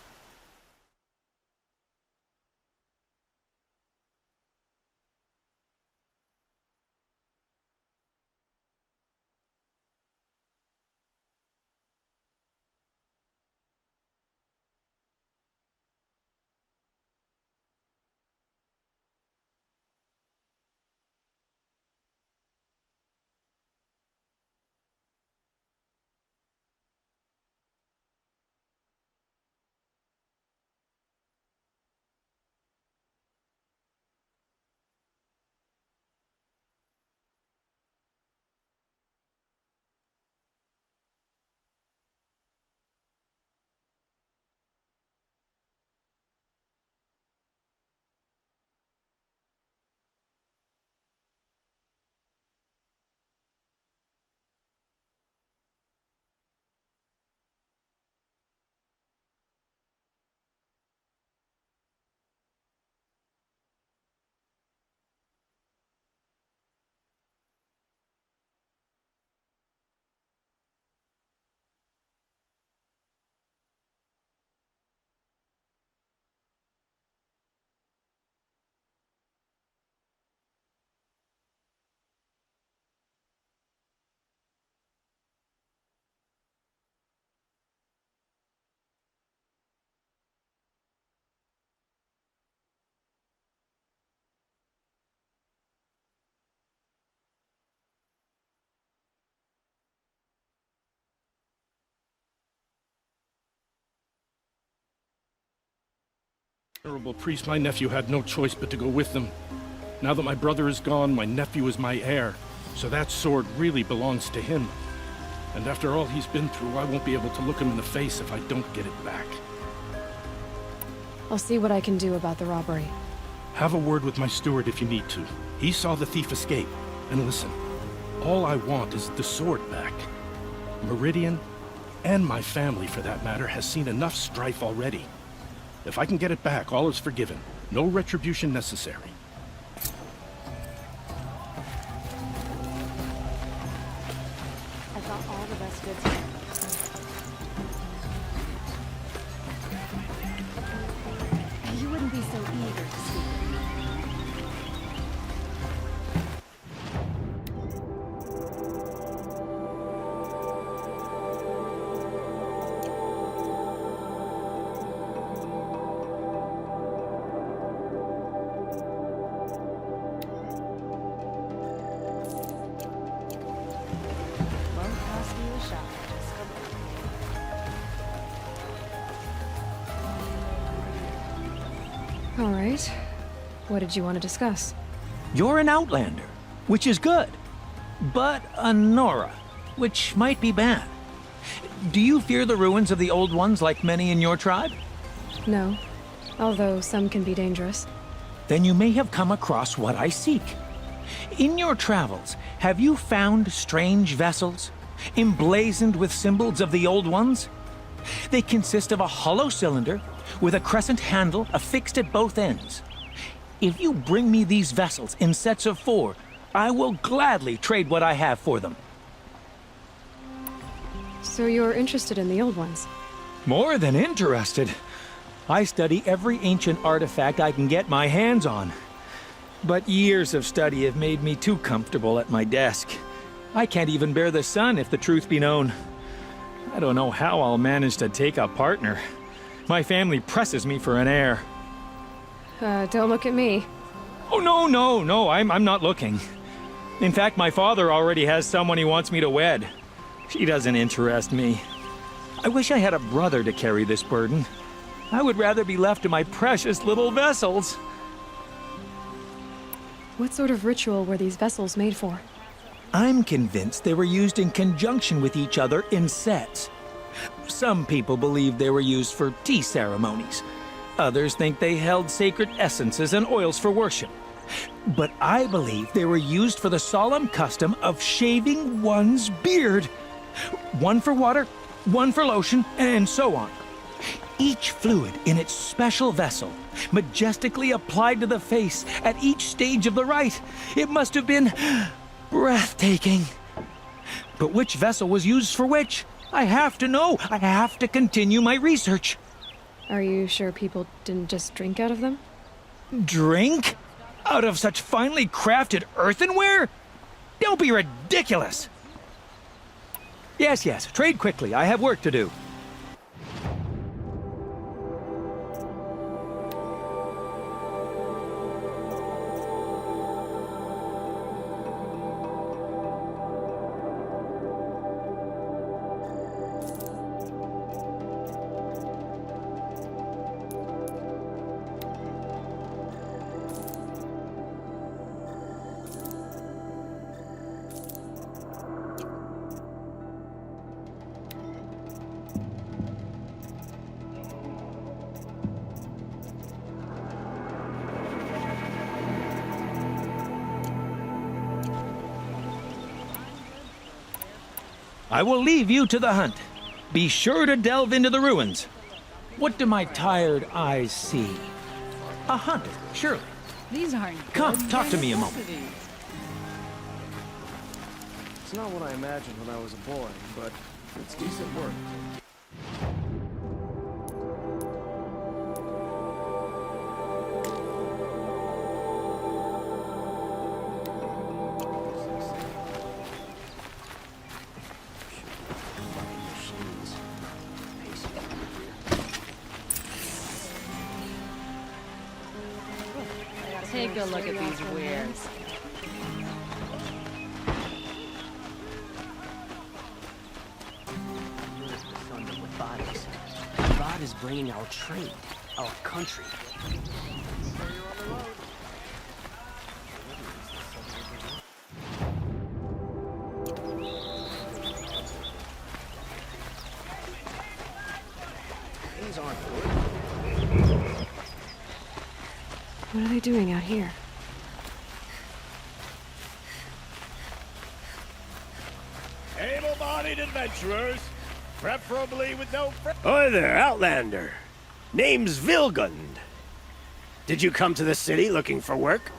Terrible priest, my nephew had no choice but to go with them. Now that my brother is gone, my nephew is my heir. So that sword really belongs to him. And after all he's been through, I won't be able to look him in the face if I don't get it back. I'll see what I can do about the robbery. Have a word with my steward if you need to. He saw the thief escape. And listen, all I want is the sword back. Meridian, and my family for that matter, has seen enough strife already. If I can get it back, all is forgiven. No retribution necessary. I thought all the best goods here. You wouldn't be so eager to speak with me. Won't cost you a shot, just a little. All right. What did you want to discuss? You're an outlander, which is good. But a Nora, which might be bad. Do you fear the ruins of the Old Ones like many in your tribe? No. Although some can be dangerous. Then you may have come across what I seek. In your travels, have you found strange vessels, emblazoned with symbols of the Old Ones? They consist of a hollow cylinder with a crescent handle affixed at both ends. If you bring me these vessels in sets of 4, I will gladly trade what I have for them. So you're interested in the old ones? More than interested. I study every ancient artifact I can get my hands on. But years of study have made me too comfortable at my desk. I can't even bear the sun, if the truth be known. I don't know how I'll manage to take a partner. My family presses me for an heir. Don't look at me. Oh, no, I'm not looking. In fact, my father already has someone he wants me to wed. She doesn't interest me. I wish I had a brother to carry this burden. I would rather be left to my precious little vessels. What sort of ritual were these vessels made for? I'm convinced they were used in conjunction with each other in sets. Some people believe they were used for tea ceremonies. Others think they held sacred essences and oils for worship. But I believe they were used for the solemn custom of shaving one's beard. One for water, one for lotion, and so on. Each fluid in its special vessel, majestically applied to the face at each stage of the rite. It must have been breathtaking. But which vessel was used for which? I have to know. I have to continue my research. Are you sure people didn't just drink out of them? Drink? Out of such finely crafted earthenware? Don't be ridiculous! Yes, trade quickly. I have work to do. I will leave you to the hunt. Be sure to delve into the ruins. What do my tired eyes see? A hunter, surely. These aren't Come, good talk to me a moment. necessities. It's not what I imagined when I was a boy, but it's decent work. Take a look at these wares. With bodies. God is bringing our trade, our country, These aren't What are they doing out here? Able-bodied adventurers, preferably with no Hi there, Outlander. Name's Vilgund. Did you come to the city looking for work?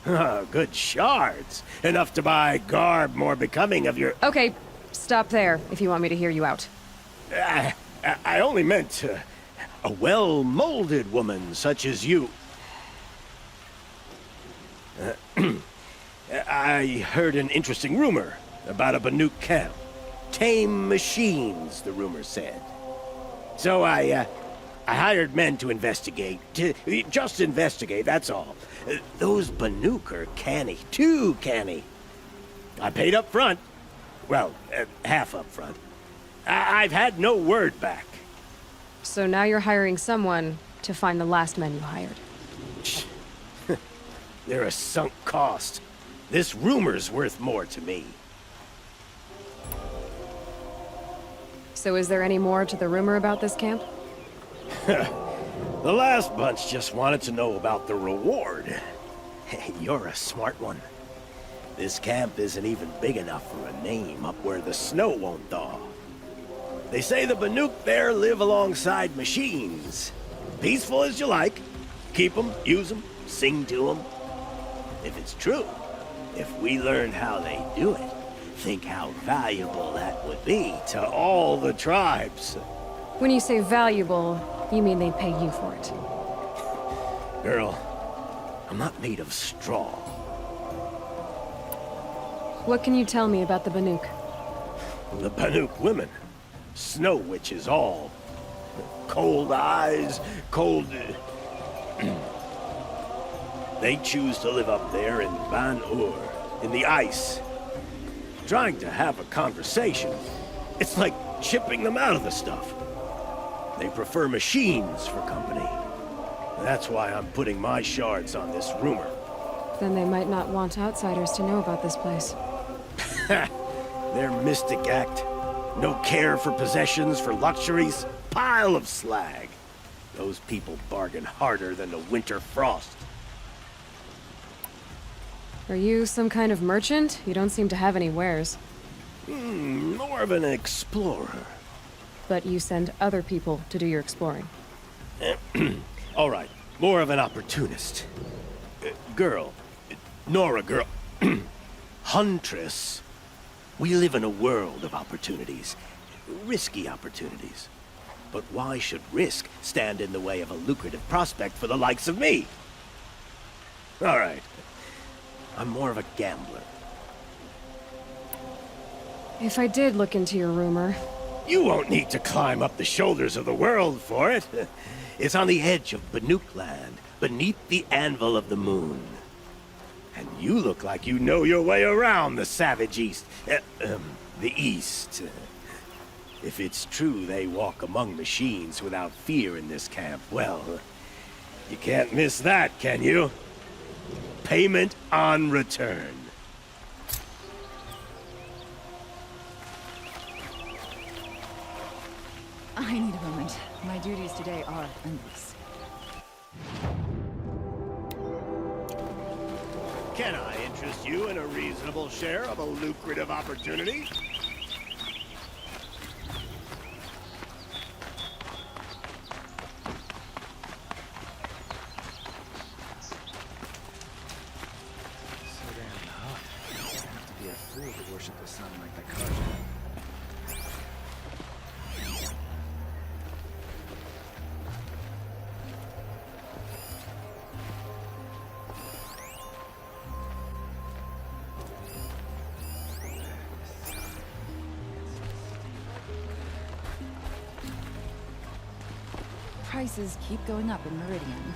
Ah, good shards. Enough to buy garb more becoming of your... Okay, stop there if you want me to hear you out. I only meant a well-molded woman such as you. I heard an interesting rumor about a Banuk camp. Tame machines, the rumor said. So I hired men to investigate. Just investigate, that's all. Those Banuk are canny, too canny. I paid up front. Well, half up front. I've had no word back. So now you're hiring someone to find the last men you hired. They're a sunk cost. This rumor's worth more to me. So is there any more to the rumor about this camp? The last bunch just wanted to know about the reward. Hey, you're a smart one. This camp isn't even big enough for a name up where the snow won't thaw. They say the Banuk there live alongside machines. Peaceful as you like. Keep them, use them, sing to them. If it's true, if we learn how they do it, think how valuable that would be to all the tribes. When you say valuable, you mean they'd pay you for it. Girl, I'm not made of straw. What can you tell me about the Banuk? The Banuk women. Snow witches all. Cold eyes, cold... They choose to live up there in Ban-Ur, in the ice. Trying to have a conversation. It's like chipping them out of the stuff. They prefer machines for company. That's why I'm putting my shards on this rumor. Then they might not want outsiders to know about this place. Their mystic act. No care for possessions, for luxuries. Pile of slag. Those people bargain harder than the winter frost. Are you some kind of merchant? You don't seem to have any wares. More of an explorer. But you send other people to do your exploring. All right, more of an opportunist. Girl. Nora girl. Huntress. We live in a world of opportunities. Risky opportunities. But why should risk stand in the way of a lucrative prospect for the likes of me? All right. I'm more of a gambler. If I did look into your rumor... You won't need to climb up the shoulders of the world for it. It's on the edge of Banuk land, beneath the anvil of the moon. And you look like you know your way around the savage east. The east. If it's true they walk among machines without fear in this camp, well, you can't miss that, can you? Payment on return. I need a moment. My duties today are endless. Can I interest you in a reasonable share of a lucrative opportunity? To worship the sun like the Kharja. Prices keep going up in Meridian.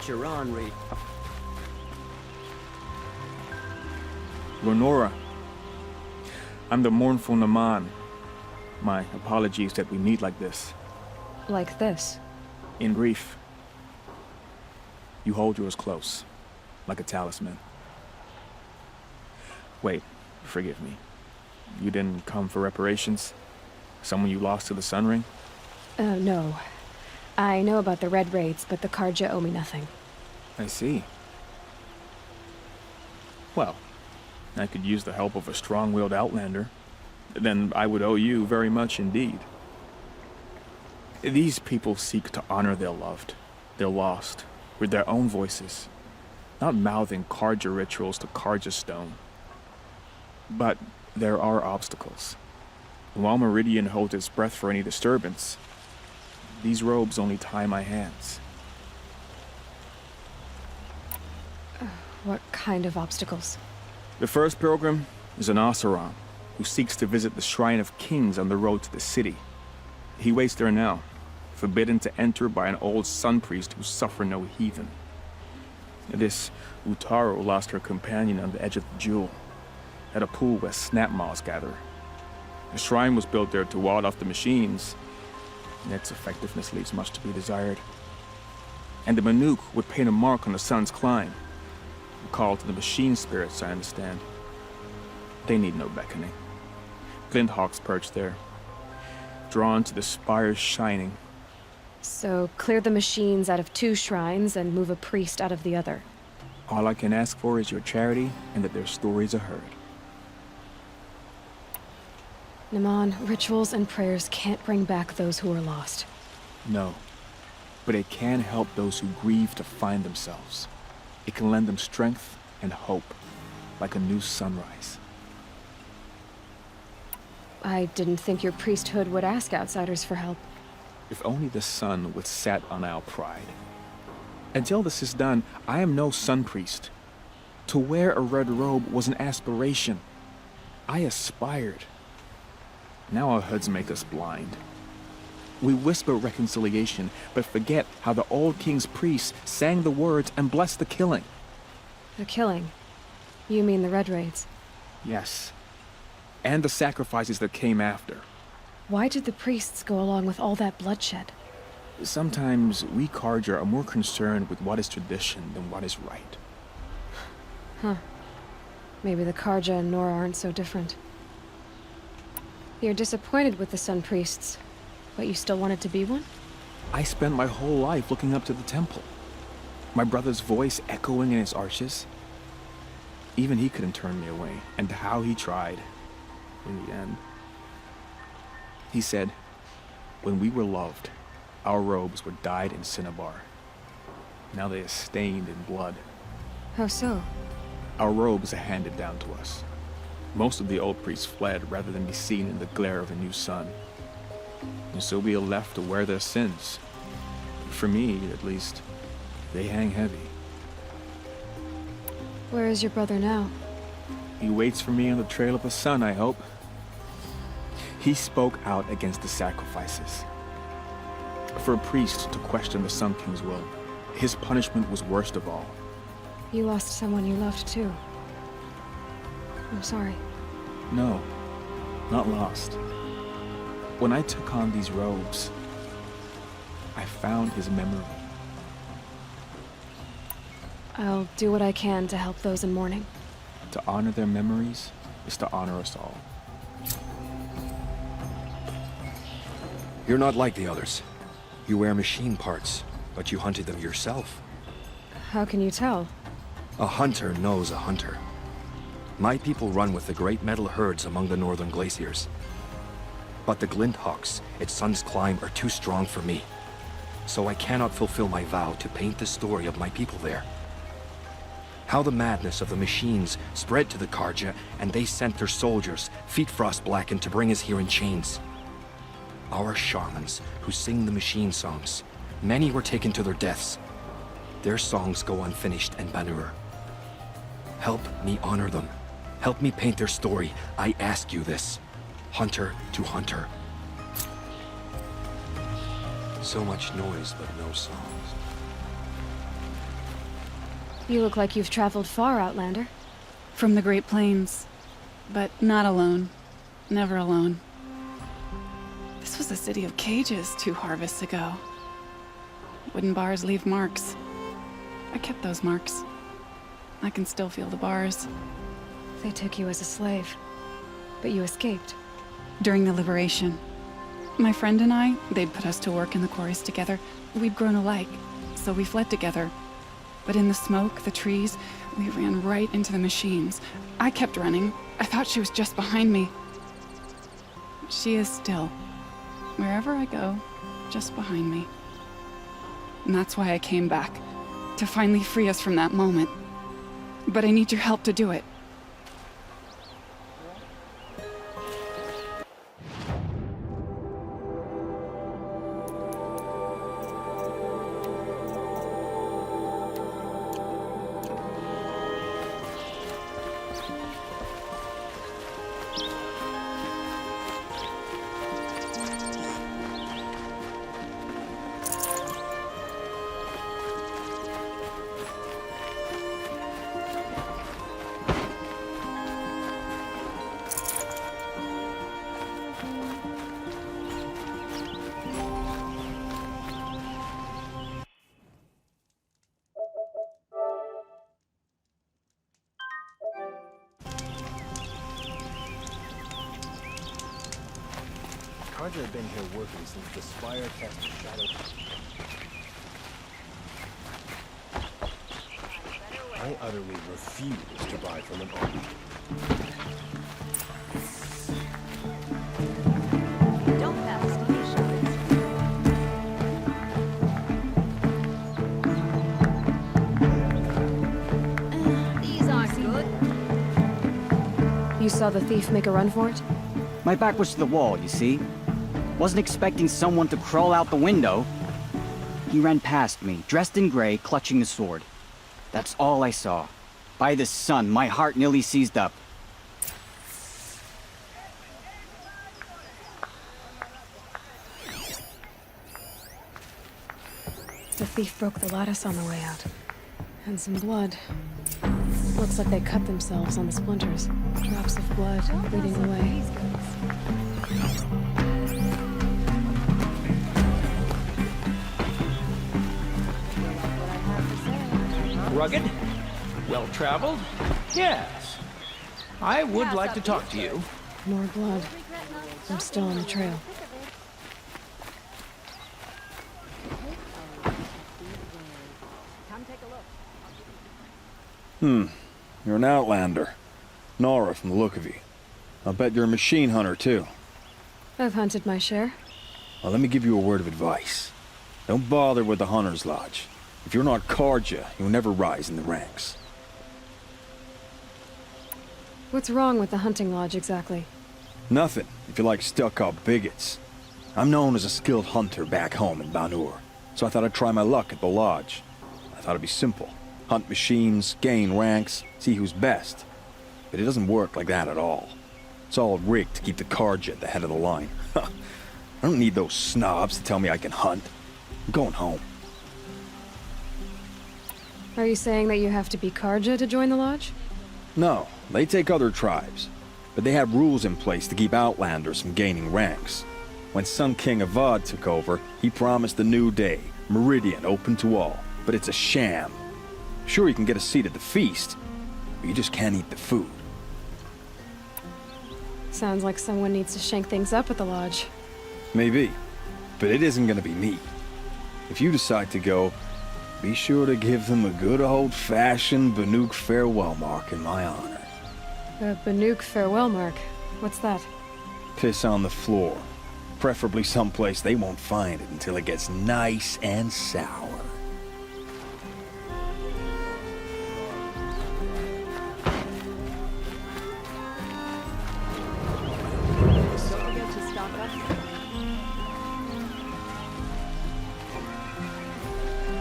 Chiron rate. Lenora, I'm the mournful Naman. My apologies that we meet like this. Like this? In grief. You hold yours close, like a talisman. Wait, forgive me. You didn't come for reparations? Someone you lost to the Sun Ring? No. I know about the Red Raids, but the Karja owe me nothing. I see. Well, I could use the help of a strong-willed outlander. Then I would owe you very much indeed. These people seek to honor their loved, their lost, with their own voices, not mouthing Karja rituals to Karja stone. But there are obstacles. While Meridian holds its breath for any disturbance, these robes only tie my hands. What kind of obstacles? The first pilgrim is an Oseram, who seeks to visit the Shrine of Kings on the road to the city. He waits there now, forbidden to enter by an old sun priest who suffer no heathen. This Utaru lost her companion on the edge of the jewel, at a pool where snap moths gather. The shrine was built there to ward off the machines, and its effectiveness leaves much to be desired. And the Manuk would paint a mark on the sun's climb, a call to the machine spirits, I understand. They need no beckoning. Glinthawks perch there, drawn to the spires shining. So clear the machines out of 2 shrines and move a priest out of the other. All I can ask for is your charity and that their stories are heard. Naman, rituals and prayers can't bring back those who are lost. No, but it can help those who grieve to find themselves. It can lend them strength and hope, like a new sunrise. I didn't think your priesthood would ask outsiders for help. If only the sun would set on our pride. Until this is done, I am no sun priest. To wear a red robe was an aspiration. I aspired. Now our hoods make us blind. We whisper reconciliation, but forget how the old king's priests sang the words and blessed the killing. The killing? You mean the Red Raids? Yes. And the sacrifices that came after. Why did the priests go along with all that bloodshed? Sometimes we Karja are more concerned with what is tradition than what is right. Huh. Maybe the Karja and Nora aren't so different. You're disappointed with the Sun Priests, but you still wanted to be one? I spent my whole life looking up to the temple. My brother's voice echoing in its arches. Even he couldn't turn me away, and how he tried, in the end. He said, when we were loved, our robes were dyed in cinnabar. Now they are stained in blood. How so? Our robes are handed down to us. Most of the old priests fled rather than be seen in the glare of a new sun. And so we are left to wear their sins. For me, at least, they hang heavy. Where is your brother now? He waits for me on the trail of the sun, I hope. He spoke out against the sacrifices. For a priest to question the Sun King's will, his punishment was worst of all. You lost someone you loved too. I'm sorry. No, not lost. When I took on these robes, I found his memory. I'll do what I can to help those in mourning. To honor their memories is to honor us all. You're not like the others. You wear machine parts, but you hunted them yourself. How can you tell? A hunter knows a hunter. My people run with the great metal herds among the northern glaciers. But the Glinthawks at Sun's Climb are too strong for me. So I cannot fulfill my vow to paint the story of my people there. How the madness of the machines spread to the Karja, and they sent their soldiers, feet frost-blackened, to bring us here in chains. Our shamans, who sing the machine songs, many were taken to their deaths. Their songs go unfinished in Banur. Help me honor them. Help me paint their story. I ask you this. Hunter to hunter. So much noise, but no songs. You look like you've traveled far, Outlander. From the Great Plains, but not alone. never alone. This was a city of cages 2 harvests ago. Wooden bars leave marks. I kept those marks. I can still feel the bars. They took you as a slave, but you escaped. During the liberation, my friend and I, they'd put us to work in the quarries together. We'd grown alike, so we fled together. But in the smoke, the trees, we ran right into the machines. I kept running. I thought she was just behind me. She is still. Wherever I go, just behind me. And that's why I came back, to finally free us from that moment. But I need your help to do it. Carter had been here working since the spire cast a shadow. I utterly refuse to buy from an army. Don't pass These aren't good. You saw the thief make a run for it? My back was to the wall, you see? Wasn't expecting someone to crawl out the window. He ran past me, dressed in gray, clutching the sword. That's all I saw. By the sun, my heart nearly seized up. The thief broke the lattice on the way out. And some blood. Looks like they cut themselves on the splinters. Drops of blood leading the way. Rugged? Well-traveled? Yes. I would like to talk to you. More blood. I'm still on the trail. You're an outlander. Nora from the look of you. I'll bet you're a machine hunter, too. I've hunted my share. Well, let me give you a word of advice. Don't bother with the Hunter's Lodge. If you're not Karja, you'll never rise in the ranks. What's wrong with the hunting lodge, exactly? Nothing, if you like stuck-up bigots. I'm known as a skilled hunter back home in Banur, so I thought I'd try my luck at the lodge. I thought it'd be simple. Hunt machines, gain ranks, see who's best. But it doesn't work like that at all. It's all rigged to keep the Karja at the head of the line. I don't need those snobs to tell me I can hunt. I'm going home. Are you saying that you have to be Karja to join the lodge? No, they take other tribes. But they have rules in place to keep outlanders from gaining ranks. When Sun King Avad took over, he promised a new day, Meridian open to all. But it's a sham. Sure, you can get a seat at the feast, but you just can't eat the food. Sounds like someone needs to shank things up at the lodge. Maybe, but it isn't gonna be me. If you decide to go, be sure to give them a good old-fashioned Banuk farewell mark in my honor. A Banuk farewell mark? What's that? Piss on the floor. Preferably someplace they won't find it until it gets nice and sour.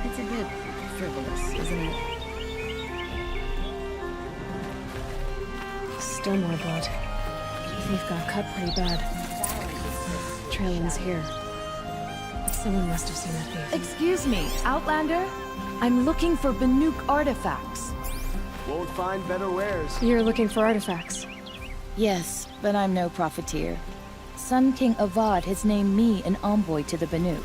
It's a bit frivolous, isn't it? Still more blood. Thief got cut pretty bad. Trail ends here. Someone must have seen that thief. Excuse me, Outlander? I'm looking for Banuk artifacts. Won't find better wares. You're looking for artifacts? Yes, but I'm no profiteer. Sun King Avad has named me an envoy to the Banuk.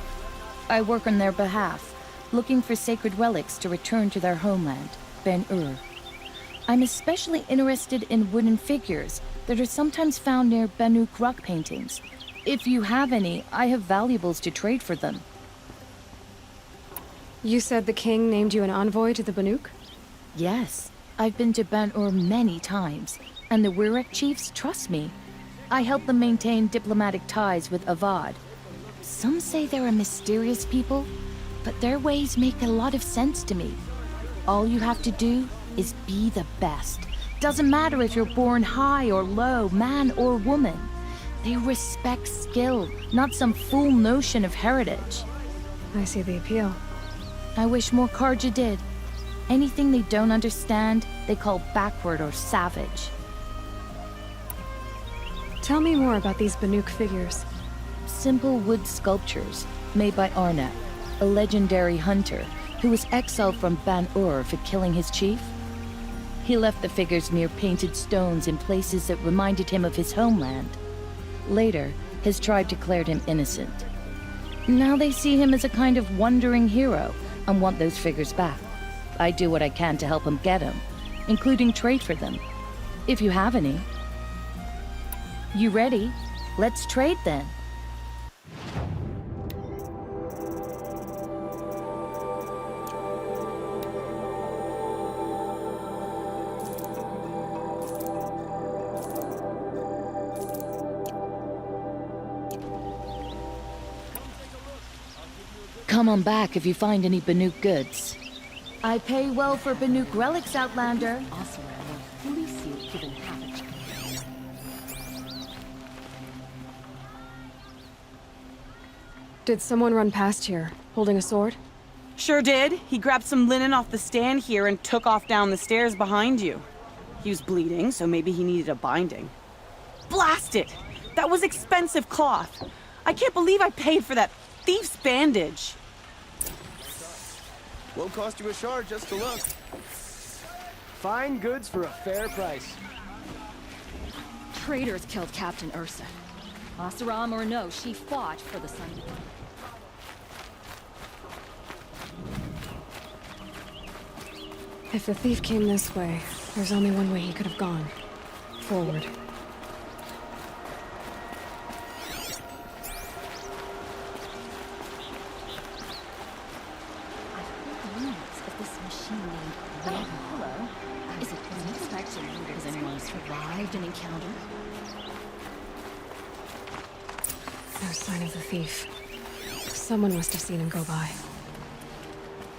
I work on their behalf, looking for sacred relics to return to their homeland, Ben-Ur. I'm especially interested in wooden figures that are sometimes found near Banuk rock paintings. If you have any, I have valuables to trade for them. You said the king named you an envoy to the Banuk? Yes. I've been to Ben-Ur many times, and the Wirek chiefs trust me. I help them maintain diplomatic ties with Avad. Some say they're a mysterious people, but their ways make a lot of sense to me. All you have to do is be the best. Doesn't matter if you're born high or low, man or woman. They respect skill, not some fool notion of heritage. I see the appeal. I wish more Karja did. Anything they don't understand, they call backward or savage. Tell me more about these Banuk figures. Simple wood sculptures made by Arnett, a legendary hunter who was exiled from Ban-Ur for killing his chief. He left the figures near painted stones in places that reminded him of his homeland. Later, his tribe declared him innocent. Now they see him as a kind of wandering hero and want those figures back. I do what I can to help him get them, including trade for them, if you have any. You ready? Let's trade then. Come on back if you find any Banuk goods. I pay well for Banuk relics, Outlander. Did someone run past here, holding a sword? Sure did. He grabbed some linen off the stand here and took off down the stairs behind you. He was bleeding, so maybe he needed a binding. Blast it! That was expensive cloth. I can't believe I paid for that thief's bandage. Won't cost you a shard just to look. Fine goods for a fair price. Traitors killed Captain Ursa. Oseram or no, she fought for the Sun. If the thief came this way, there's only one way he could have gone. Forward. An encounter. No sign of the thief. Someone must have seen him go by.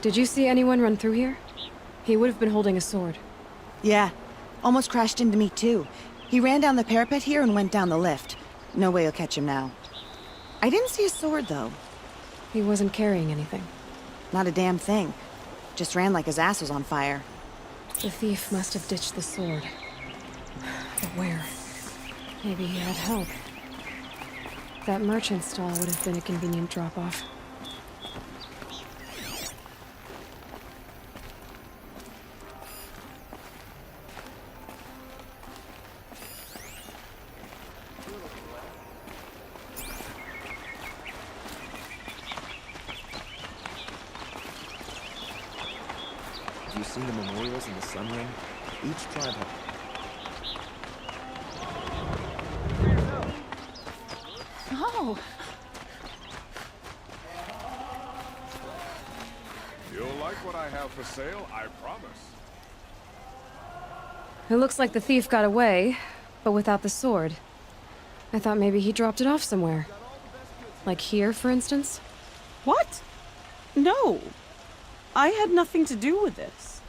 Did you see anyone run through here? He would have been holding a sword. Yeah. Almost crashed into me too. He ran down the parapet here and went down the lift. No way you'll catch him now. I didn't see a sword though. He wasn't carrying anything. Not a damn thing. Just ran like his ass was on fire. The thief must have ditched the sword. But where? Maybe he had help. That merchant stall would have been a convenient drop-off. Have you seen the memorials in the Sun Ring? Each tribe had... Oh! You'll like what I have for sale, I promise. It looks like the thief got away, but without the sword. I thought maybe he dropped it off somewhere. Like here, for instance? What? No. I had nothing to do with this.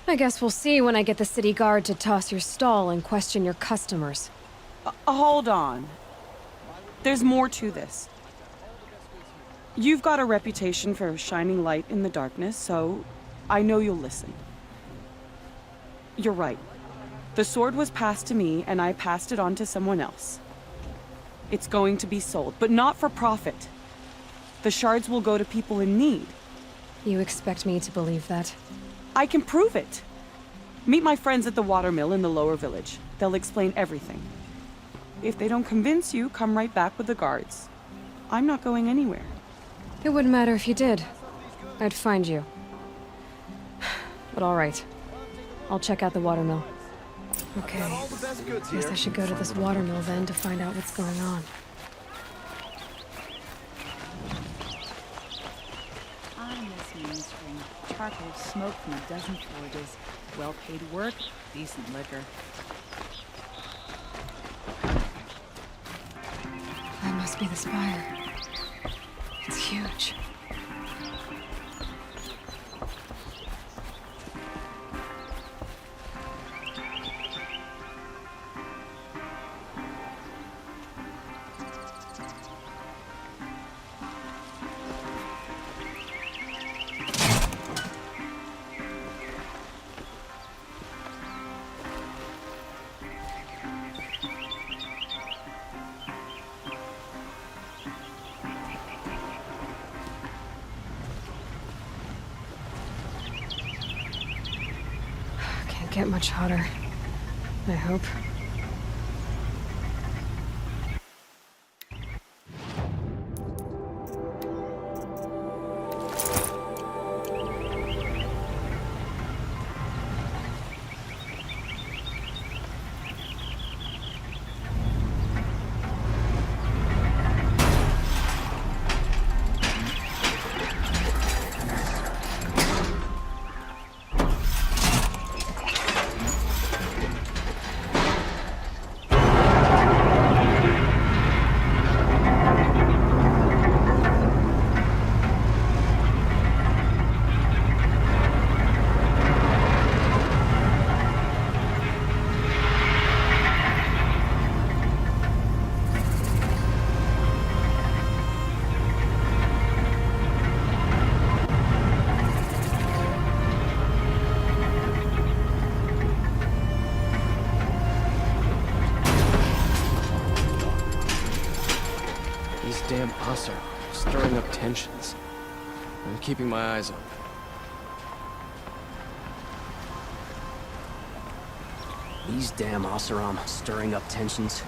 I guess we'll see when I get the city guard to toss your stall and question your customers. Hold on. There's more to this. You've got a reputation for shining light in the darkness, so I know you'll listen. You're right. The sword was passed to me, and I passed it on to someone else. It's going to be sold, but not for profit. The shards will go to people in need. You expect me to believe that? I can prove it. Meet my friends at the watermill in the lower village. They'll explain everything. If they don't convince you, come right back with the guards. I'm not going anywhere. It wouldn't matter if you did. I'd find you. But all right. I'll check out the watermill. Okay. Guess I should go to this watermill then to find out what's going on. On this mainstream, charcoal smoke from a dozen forges. Well-paid work, decent liquor. That must be the spire. It's huge. Get much hotter, I hope. Damn us are stirring up tensions. I'm keeping my eyes open. These damn Oseram stirring up tensions.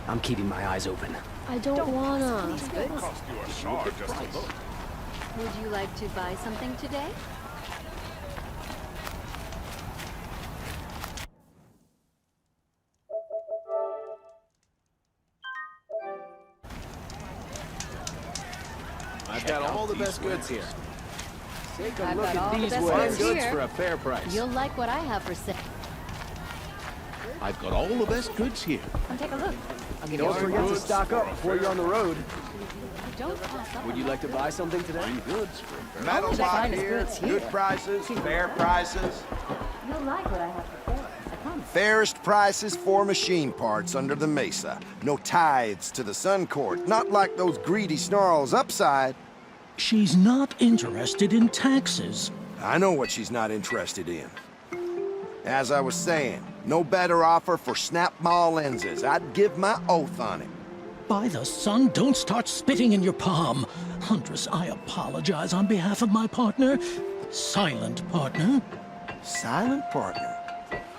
I'm keeping my eyes open. I don't wanna. Cost you a shard just to look. Would you like to buy something today? I've got all the best goods here. Take a I've look got at all the these best goods goods here. for a fair price. You'll like what I have for sale. I've got all the best goods here. Come take a look. I'll give Don't you forget to stock up before you're on the road. Don't pass up. Would you like to buy something today? Goods for a fair Metal price. box here, Good prices, fair prices. You'll like what I have for sale. I promise. Fairest prices for machine parts under the mesa. No tithes to the Sun Court, not like those greedy snarls upside. She's not interested in taxes. I know what she's not interested in. As I was saying, no better offer for snap-maw lenses. I'd give my oath on it. By the sun, don't start spitting in your palm. Huntress, I apologize on behalf of my partner. Silent partner. Silent partner?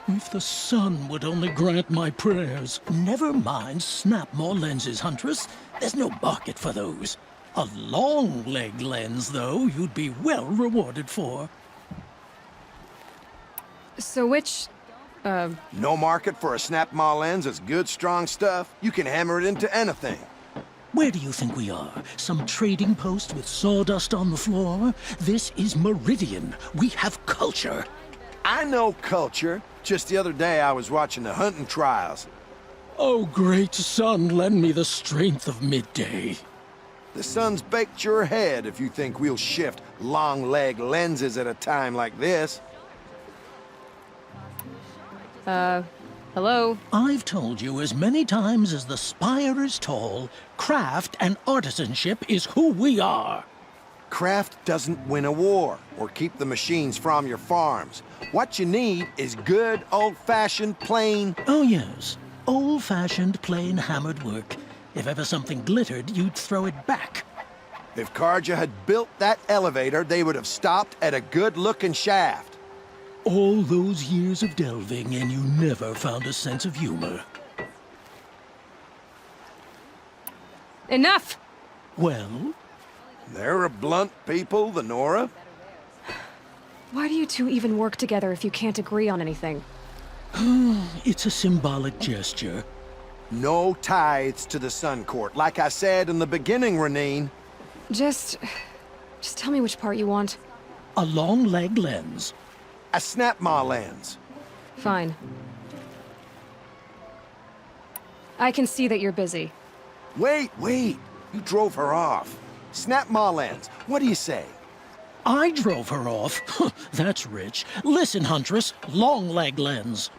If the sun would only grant my prayers. Never mind snap-maw lenses, Huntress. There's no market for those. A long leg lens, though, you'd be well rewarded for. So which, No market for a snap-maw lens is good, strong stuff. You can hammer it into anything. Where do you think we are? Some trading post with sawdust on the floor? This is Meridian. We have culture. I know culture. Just the other day I was watching the hunting trials. Oh, great sun, lend me the strength of midday. The sun's baked your head if you think we'll shift long-leg lenses at a time like this. hello? I've told you as many times as the spire is tall, craft and artisanship is who we are. Craft doesn't win a war or keep the machines from your farms. What you need is good, old-fashioned, plain... Oh, yes. Old-fashioned, plain hammered work. If ever something glittered, you'd throw it back. If Karja had built that elevator, they would have stopped at a good-looking shaft. All those years of delving, and you never found a sense of humor. Enough! Well? They're a blunt people, the Nora. Why do you two even work together if you can't agree on anything? It's a symbolic gesture. No tithes to the Sun Court, like I said in the beginning, Renine. Just tell me which part you want. A long leg lens. A snap maw lens. Fine. I can see that you're busy. Wait! You drove her off. Snap maw lens. What do you say? I drove her off? That's rich. Listen, Huntress, long leg lens.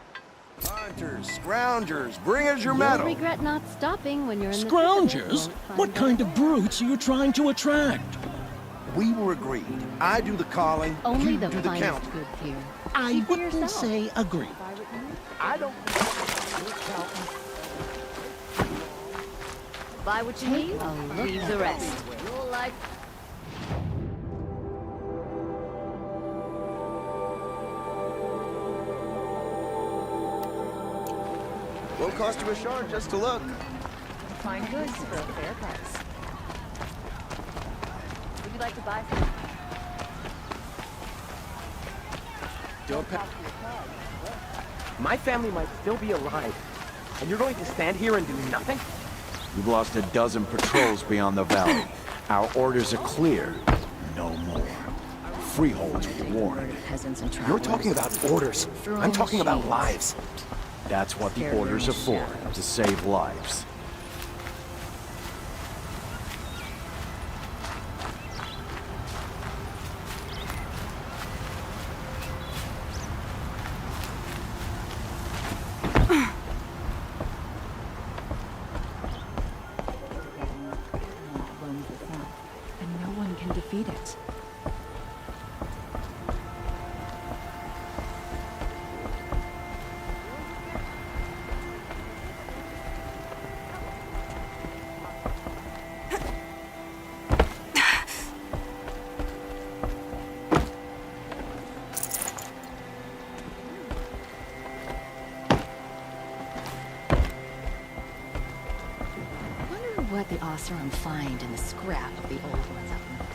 Hunters, scroungers, bring us your medal. You'll regret not stopping when you're in the Scroungers? What kind of brutes are you trying to attract? We were agreed. I do the calling, Only you the do the finest counting. goods here. I wouldn't say agree. I don't... Buy what you need, leave the rest. You'll like... Won't cost you a shard just to look. Fine goods for a fair price. Would you like to buy some? Don't My family might still be alive. And you're going to stand here and do nothing? We've lost a dozen patrols beyond the valley. Our orders are clear. No more. Freeholds were warned. You're talking about orders. I'm talking about lives. That's what the orders are for, to save lives. And no one can defeat it. What the Oseram find in the scrap of the old ones up north.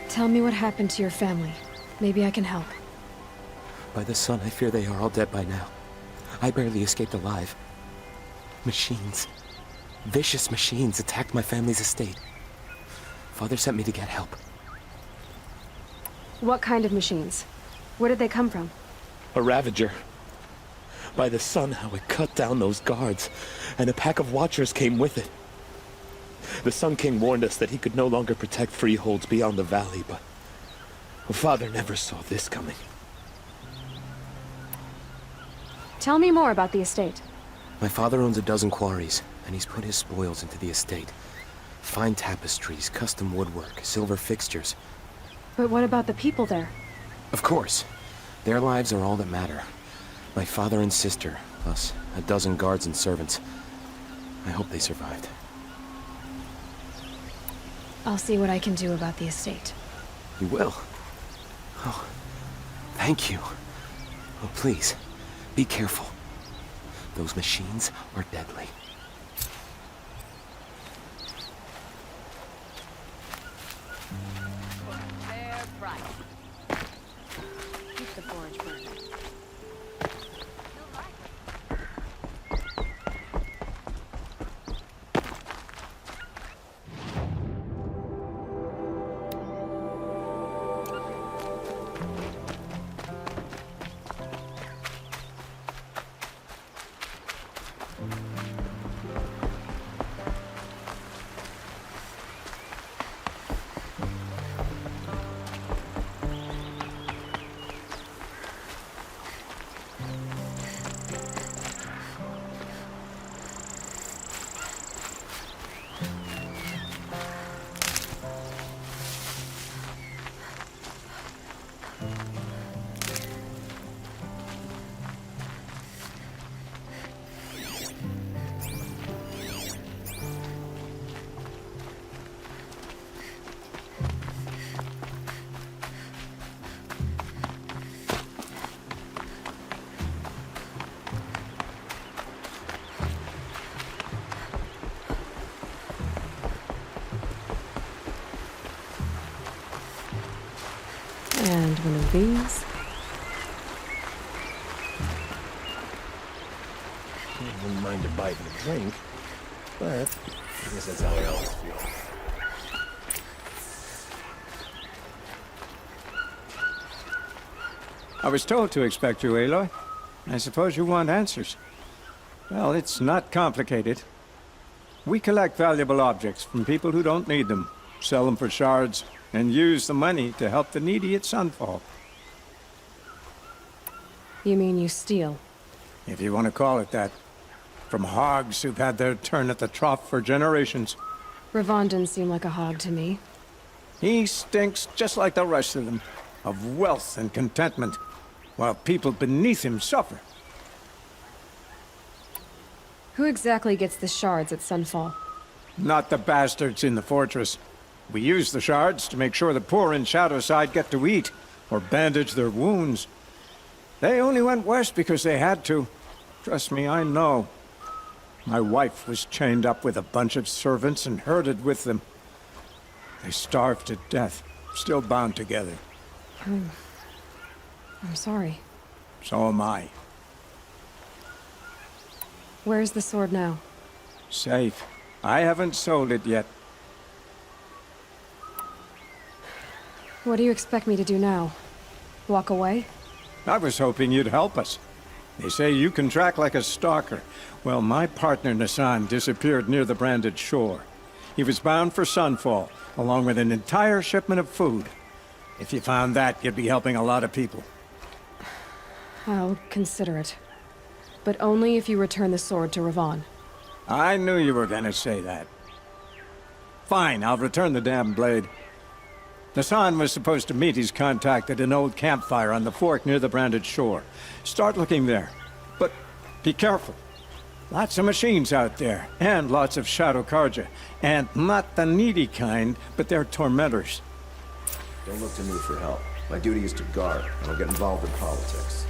Tell me what happened to your family. Maybe I can help. By the sun, I fear they are all dead by now. I barely escaped alive. Machines. Vicious machines attacked my family's estate. Father sent me to get help. What kind of machines? Where did they come from? A Ravager. By the sun, how it cut down those guards, and a pack of watchers came with it. The Sun King warned us that he could no longer protect freeholds beyond the valley, but Father never saw this coming. Tell me more about the estate. My father owns a dozen quarries, and he's put his spoils into the estate. Fine tapestries, custom woodwork, silver fixtures. But what about the people there? Of course. Their lives are all that matter. My father and sister, plus a dozen guards and servants. I hope they survived. I'll see what I can do about the estate. You will? Oh, thank you. Oh, please, be careful. Those machines are deadly. Fair price. Keep the forge burning. And one of these. I wouldn't mind a bite and a drink, but I guess that's how I always feel. I was told to expect you, Aloy. I suppose you want answers. Well, it's not complicated. We collect valuable objects from people who don't need them, sell them for shards, and use the money to help the needy at Sunfall. You mean you steal? If you want to call it that. From hogs who've had their turn at the trough for generations. Ravon didn't seem like a hog to me. He stinks just like the rest of them, of wealth and contentment, while people beneath him suffer. Who exactly gets the shards at Sunfall? Not the bastards in the fortress. We use the shards to make sure the poor in Shadowside get to eat, or bandage their wounds. They only went west because they had to. Trust me, I know. My wife was chained up with a bunch of servants and herded with them. They starved to death, still bound together. I'm sorry. So am I. Where's the sword now? Safe. I haven't sold it yet. What do you expect me to do now? Walk away? I was hoping you'd help us. They say you can track like a stalker. Well, my partner Nassan disappeared near the branded shore. He was bound for Sunfall, along with an entire shipment of food. If you found that, you'd be helping a lot of people. I'll consider it. But only if you return the sword to Ravon. I knew you were gonna say that. Fine, I'll return the damn blade. Nassan was supposed to meet his contact at an old campfire on the fork near the branded shore. Start looking there. But be careful. Lots of machines out there, and lots of Shadow Karja. And not the needy kind, but they're tormentors. Don't look to me for help. My duty is to guard. I don't get involved in politics.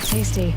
Tasty.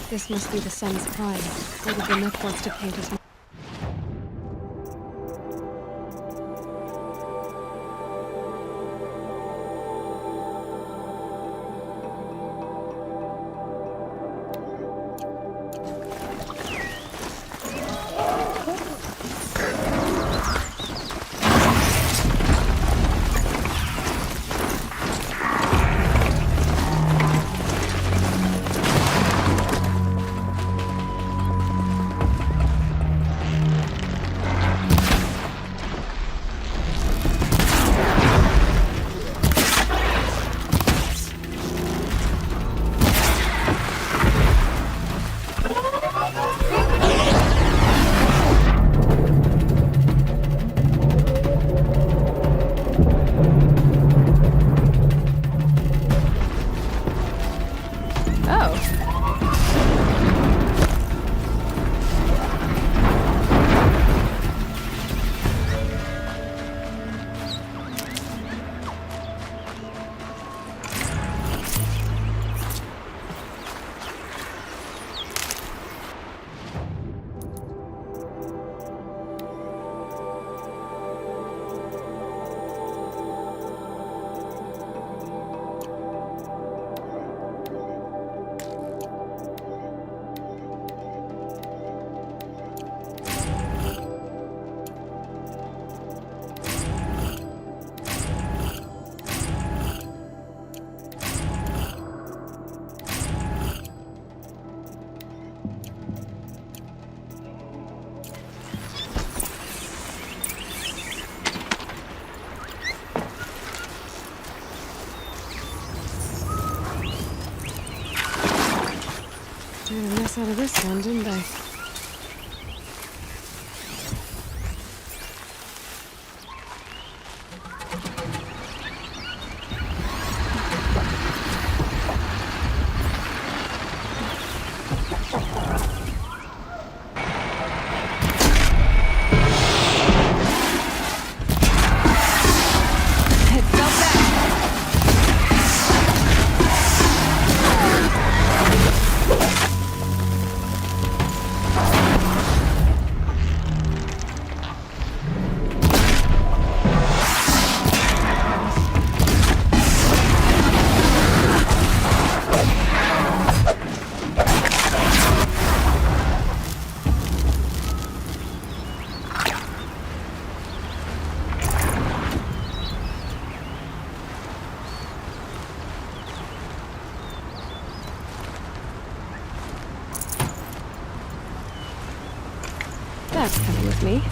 This must be the sun's pride, or the myth wants to paint as made a mess out of this one, didn't I? That's coming with me.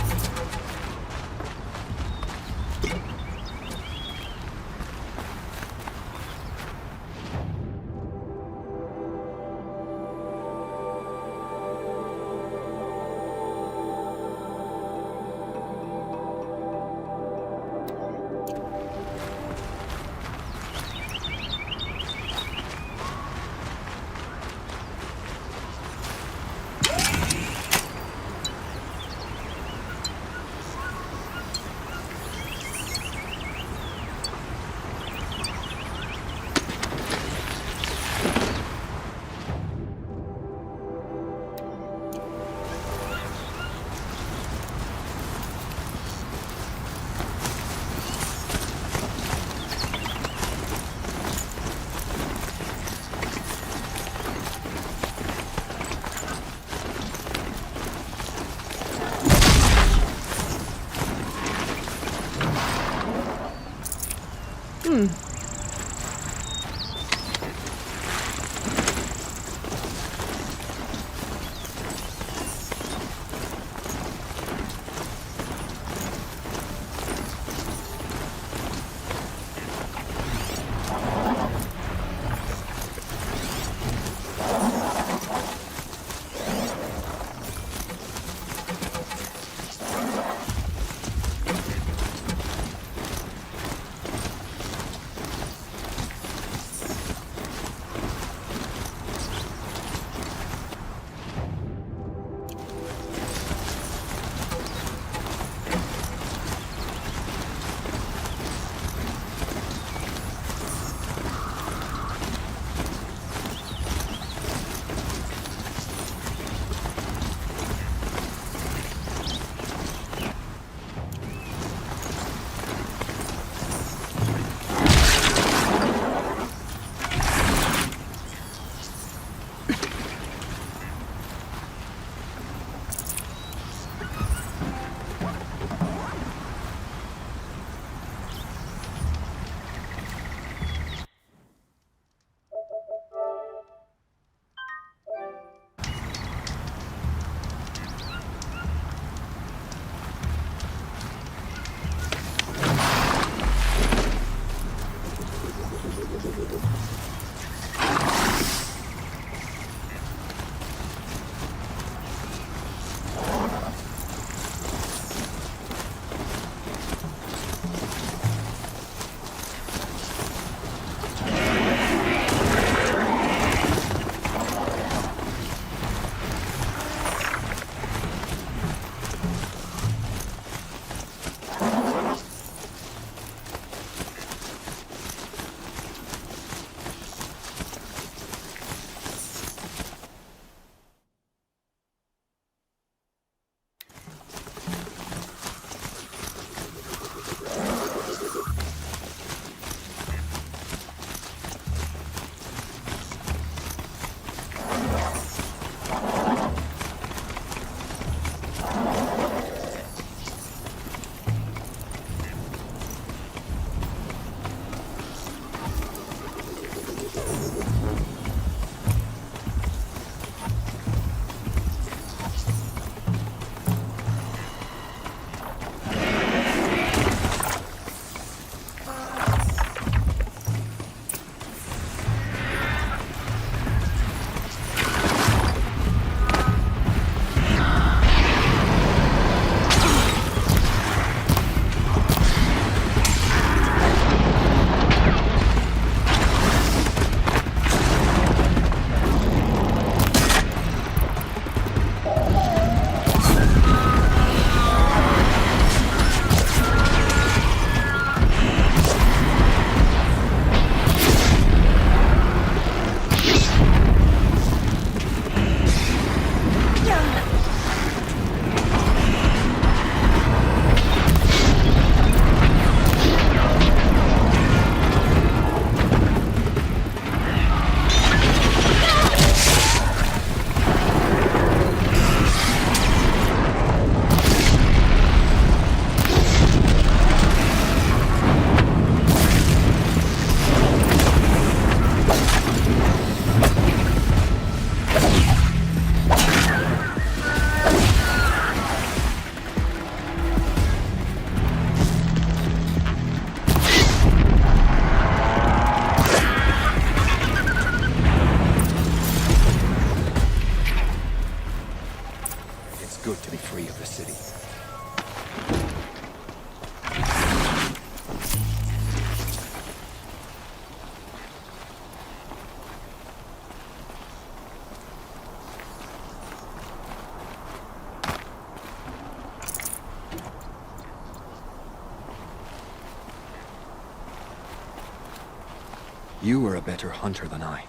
You are a better hunter than I.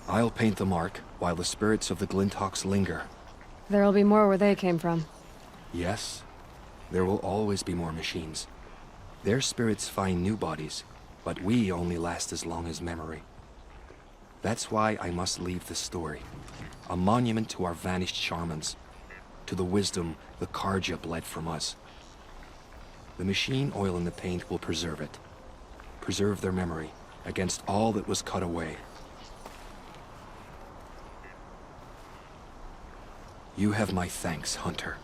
I'll paint the mark while the spirits of the Glinthawks linger. There'll be more where they came from. Yes, there will always be more machines. Their spirits find new bodies, but we only last as long as memory. That's why I must leave this story. A monument to our vanished shamans, to the wisdom the Karja bled from us. The machine oil in the paint will preserve it. Preserve their memory against all that was cut away. You have my thanks, Hunter.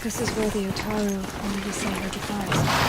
This is where the Otaru wanted to say their goodbyes.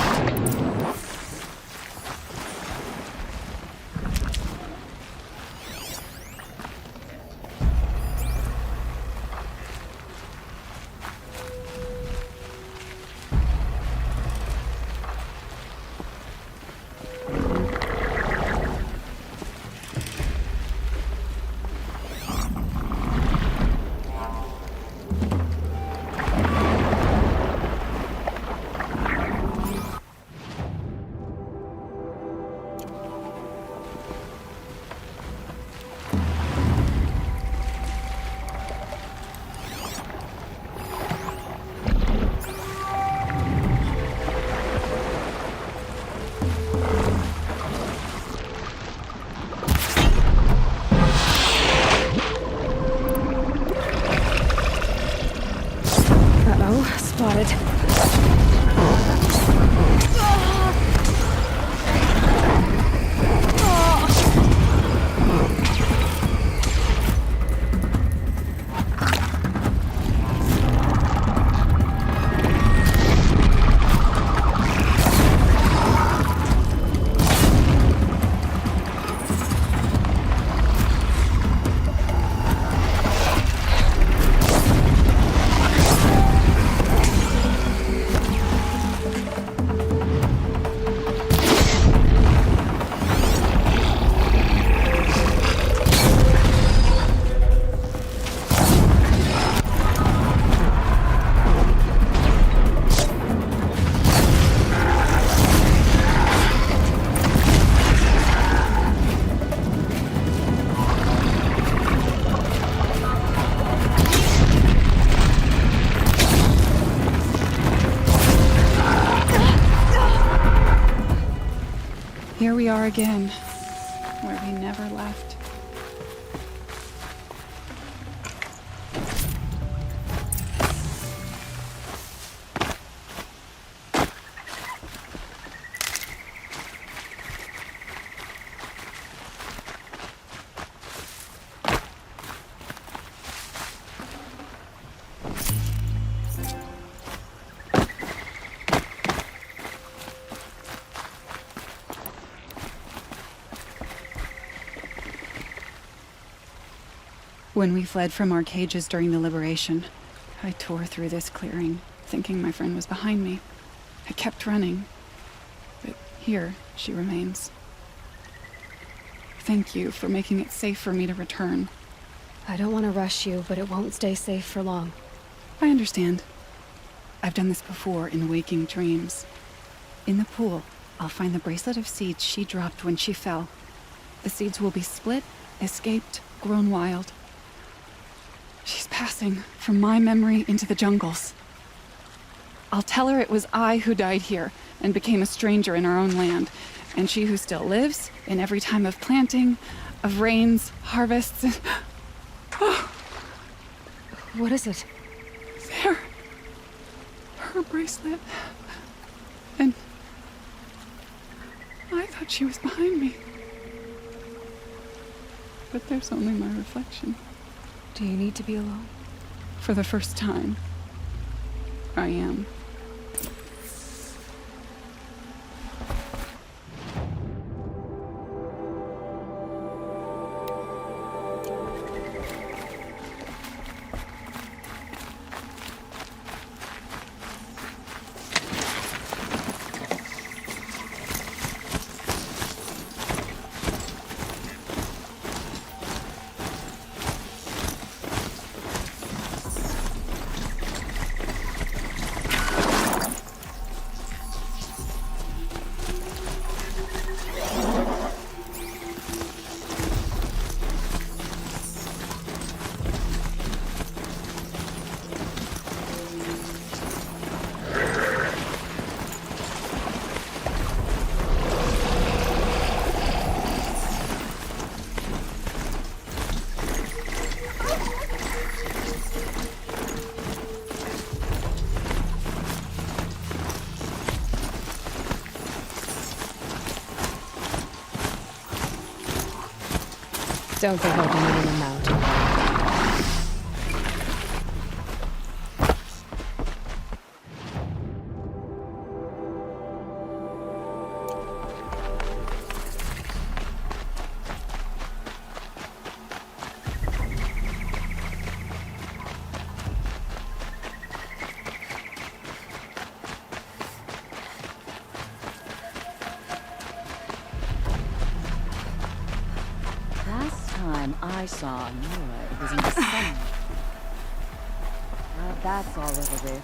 here we are again, where we never left. When we fled from our cages during the liberation, I tore through this clearing, thinking my friend was behind me. I kept running, but here she remains. Thank you for making it safe for me to return. I don't want to rush you, but it won't stay safe for long. I understand. I've done this before in waking dreams. In the pool, I'll find the bracelet of seeds she dropped when she fell. The seeds will be split, escaped, grown wild. She's passing from my memory into the jungles. I'll tell her it was I who died here and became a stranger in our own land, and she who still lives in every time of planting, of rains, harvests, and... Oh. What is it? There. Her bracelet. And... I thought she was behind me. But there's only my reflection. Do you need to be alone? For the first time, I am. Don't think I'll be needing a mountain. I saw Nora, it was in the summer. Well, that's all it'll do.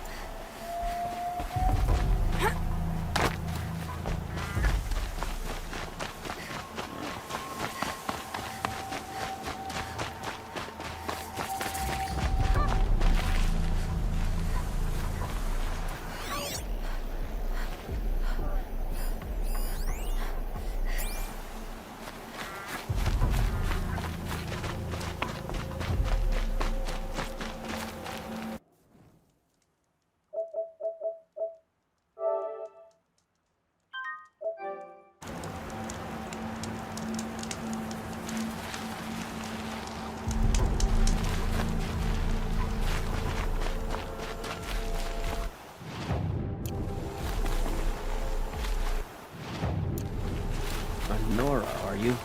Nora, are you?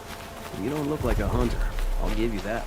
You don't look like a hunter. I'll give you that.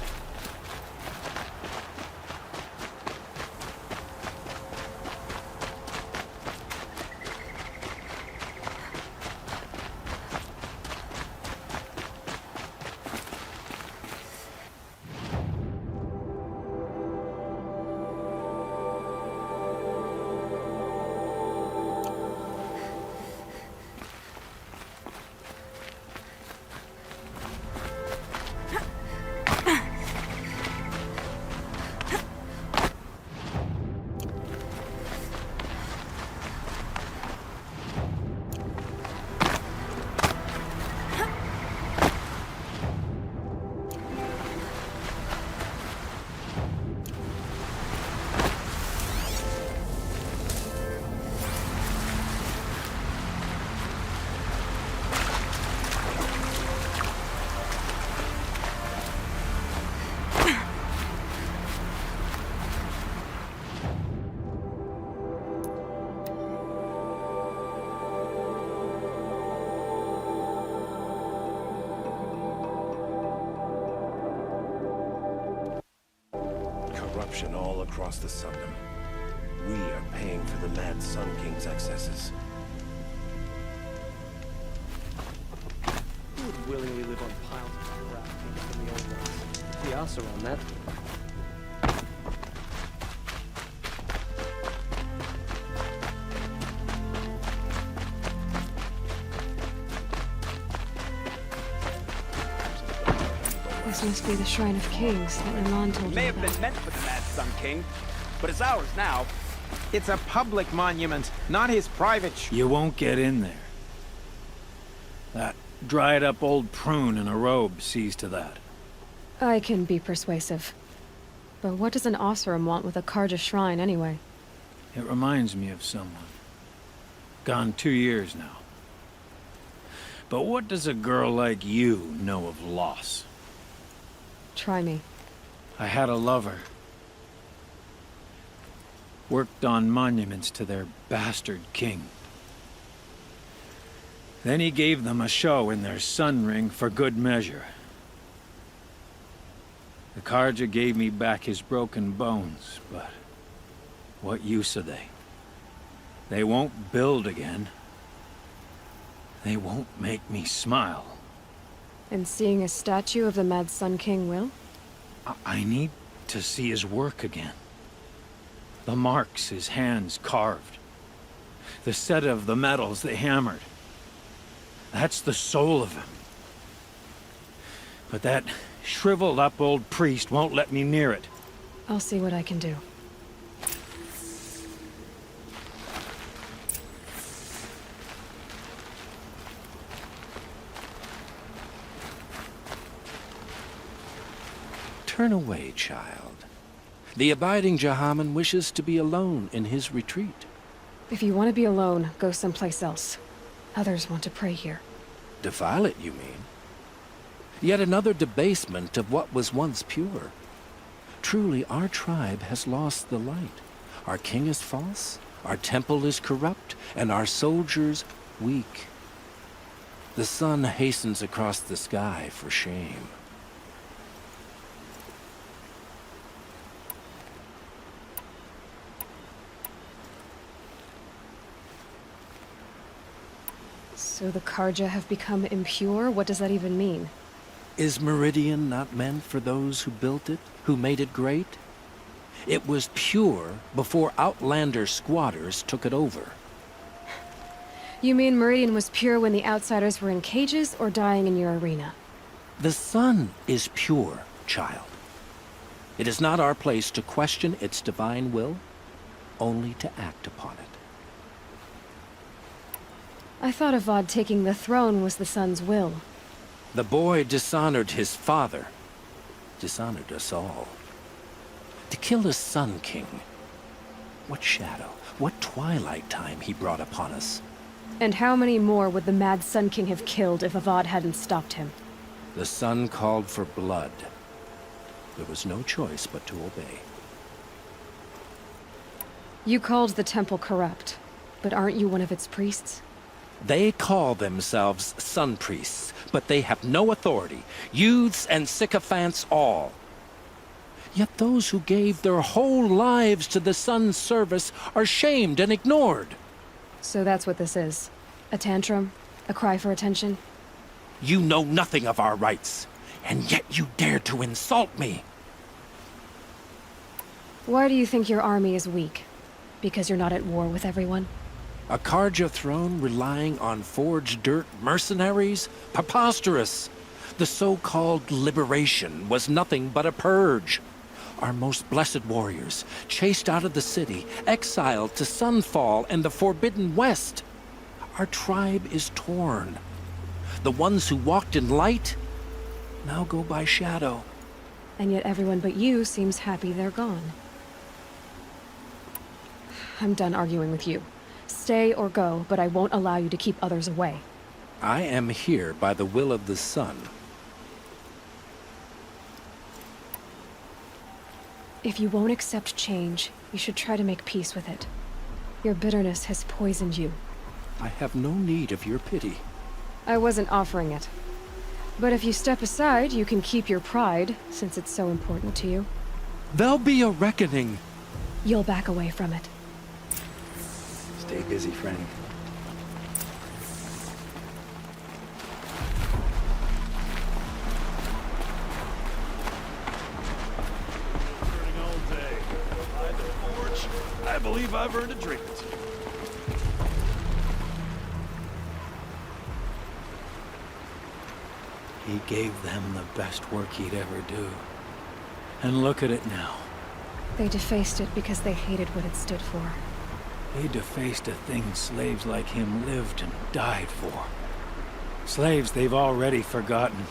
corruption all across the Sundom. We are paying for the Mad Sun King's excesses. Who would willingly live on piles of crap taken from the old ones? The answer on that. This must be the Shrine of Kings that Milan told me May have about. been meant for the Mad Sun King, but it's ours now. It's a public monument, not his private. You won't get in there. That dried-up old prune in a robe sees to that. I can be persuasive. But what does an Oseram want with a Karja shrine, anyway? It reminds me of someone. Gone 2 years now. But what does a girl like you know of loss? Try me. I had a lover. Worked on monuments to their bastard king. Then he gave them a show in their sun ring for good measure. The Karja gave me back his broken bones, but what use are they? They won't build again. They won't make me smile. And seeing a statue of the Mad Sun King will? I need to see his work again. The marks his hands carved. The set of the metals they hammered. That's the soul of him. But that shriveled up old priest won't let me near it. I'll see what I can do. Turn away, child. The abiding Jahaman wishes to be alone in his retreat. If you want to be alone, go someplace else. Others want to pray here. Defile it, you mean? Yet another debasement of what was once pure. Truly, our tribe has lost the light. Our king is false, our temple is corrupt, and our soldiers weak. The sun hastens across the sky for shame. So the Karja have become impure? What does that even mean? Is Meridian not meant for those who built it, who made it great? It was pure before outlander squatters took it over. You mean Meridian was pure when the outsiders were in cages or dying in your arena? The sun is pure, child. It is not our place to question its divine will, only to act upon it. I thought Avad taking the throne was the sun's will. The boy dishonored his father, dishonored us all. To kill a Sun King, what shadow, what twilight time he brought upon us. And how many more would the Mad Sun King have killed if Avad hadn't stopped him? The sun called for blood. There was no choice but to obey. You called the temple corrupt, but aren't you one of its priests? They call themselves sun priests, but they have no authority. Youths and sycophants all. Yet those who gave their whole lives to the sun's service are shamed and ignored. So that's what this is. A tantrum? A cry for attention? You know nothing of our rights, and yet you dare to insult me. Why do you think your army is weak? Because you're not at war with everyone? A Karja throne relying on forged dirt mercenaries? Preposterous! The so-called liberation was nothing but a purge. Our most blessed warriors, chased out of the city, exiled to Sunfall and the Forbidden West. Our tribe is torn. The ones who walked in light now go by shadow. And yet everyone but you seems happy they're gone. I'm done arguing with you. Stay or go, but I won't allow you to keep others away. I am here by the will of the sun. If you won't accept change, you should try to make peace with it. Your bitterness has poisoned you. I have no need of your pity. I wasn't offering it. But if you step aside, you can keep your pride, since it's so important to you. There'll be a reckoning. You'll back away from it. Stay busy, friend. Burning all day. By the forge, I believe I've earned a drink or two. He gave them the best work he'd ever do. And look at it now. They defaced it because they hated what it stood for. They defaced a thing slaves like him lived and died for. Slaves they've already forgotten.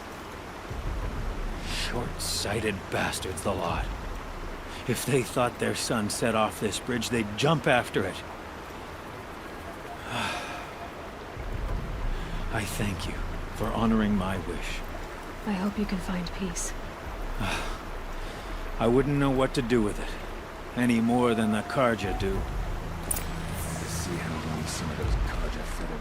Short-sighted bastards, the lot. If they thought their son set off this bridge, they'd jump after it. I thank you for honoring my wish. I hope you can find peace. I wouldn't know what to do with it, any more than the Karja do. Let's see how long some of those Karja fiddle.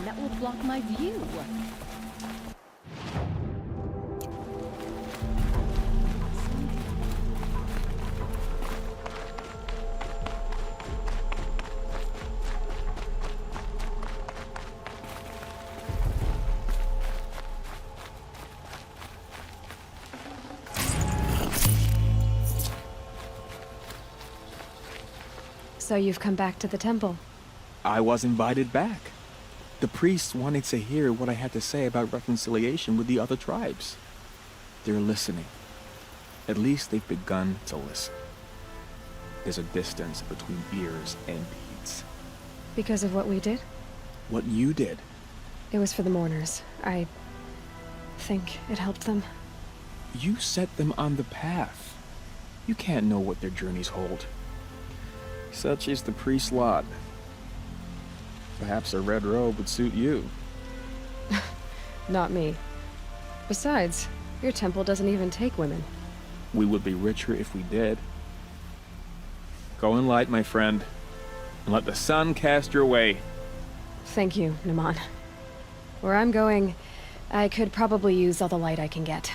That will block my view. So you've come back to the temple. I was invited back. The priests wanted to hear what I had to say about reconciliation with the other tribes. They're listening. At least they've begun to listen. There's a distance between ears and beads. Because of what we did? What you did. It was for the mourners. I think it helped them. You set them on the path. You can't know what their journeys hold. Such is the priest's lot. Perhaps a red robe would suit you. Not me. Besides, your temple doesn't even take women. We would be richer if we did. Go in light, my friend, and let the sun cast your way. Thank you, Naman. Where I'm going, I could probably use all the light I can get.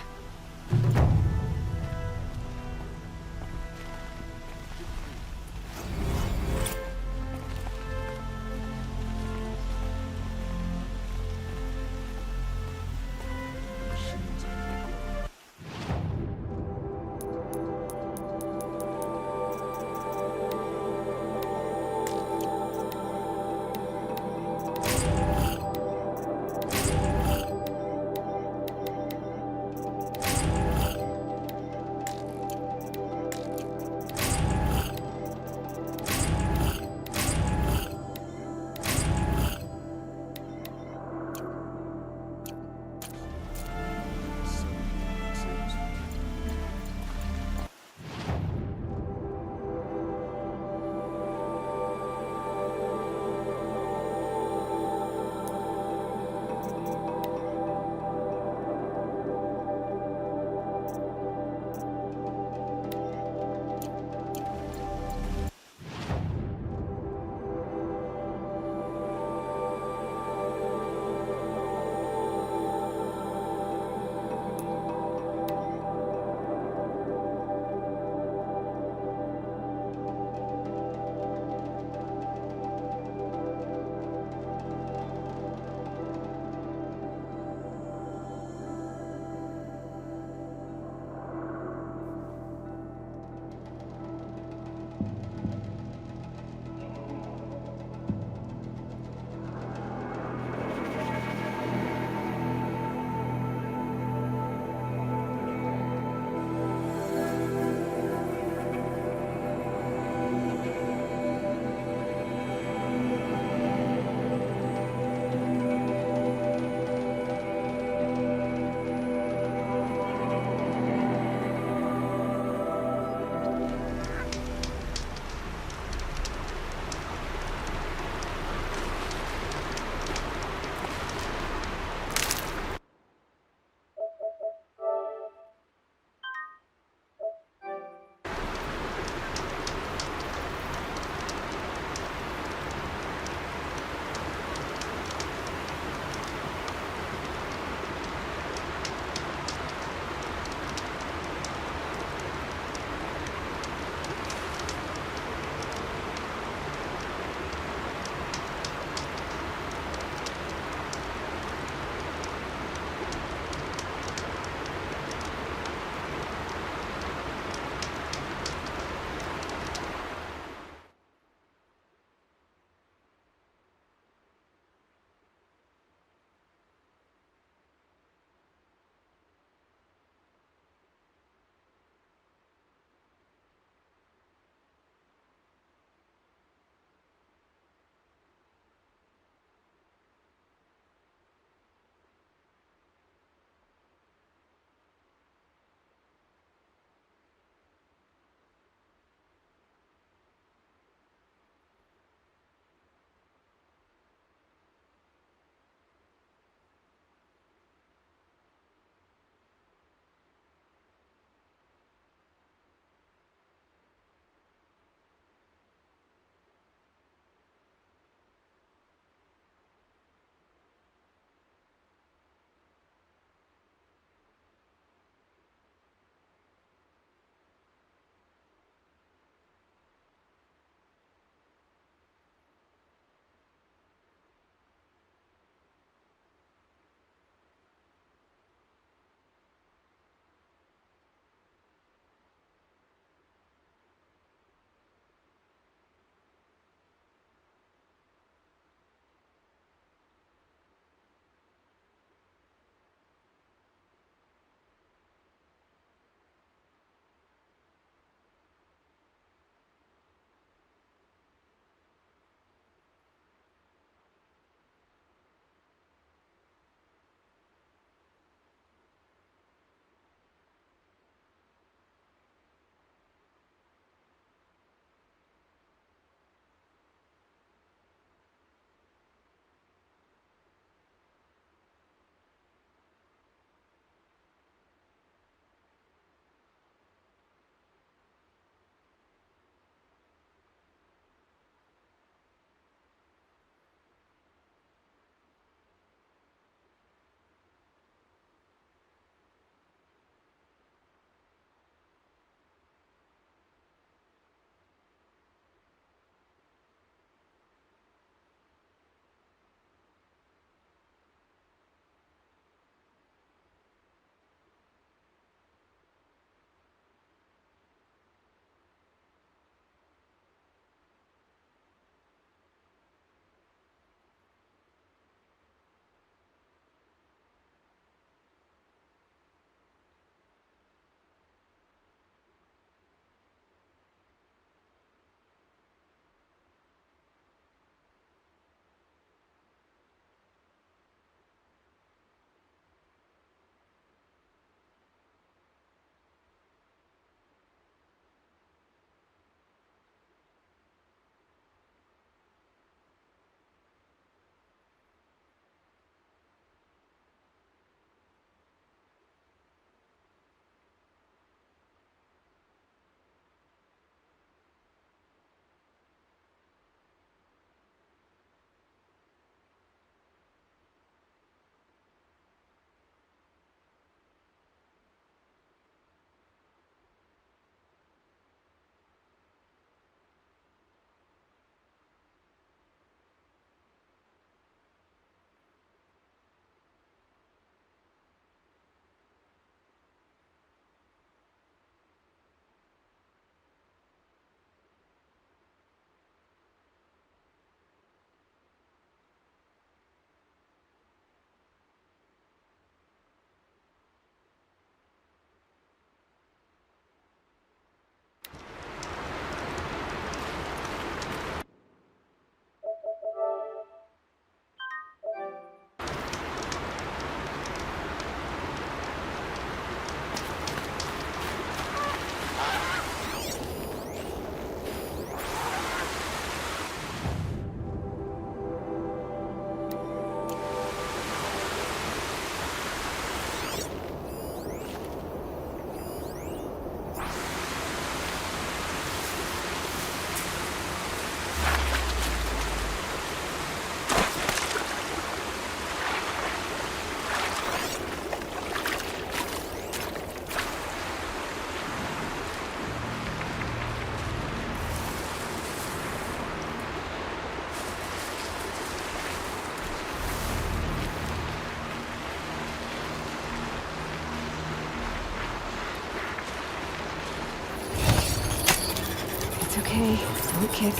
Okay, don't kick.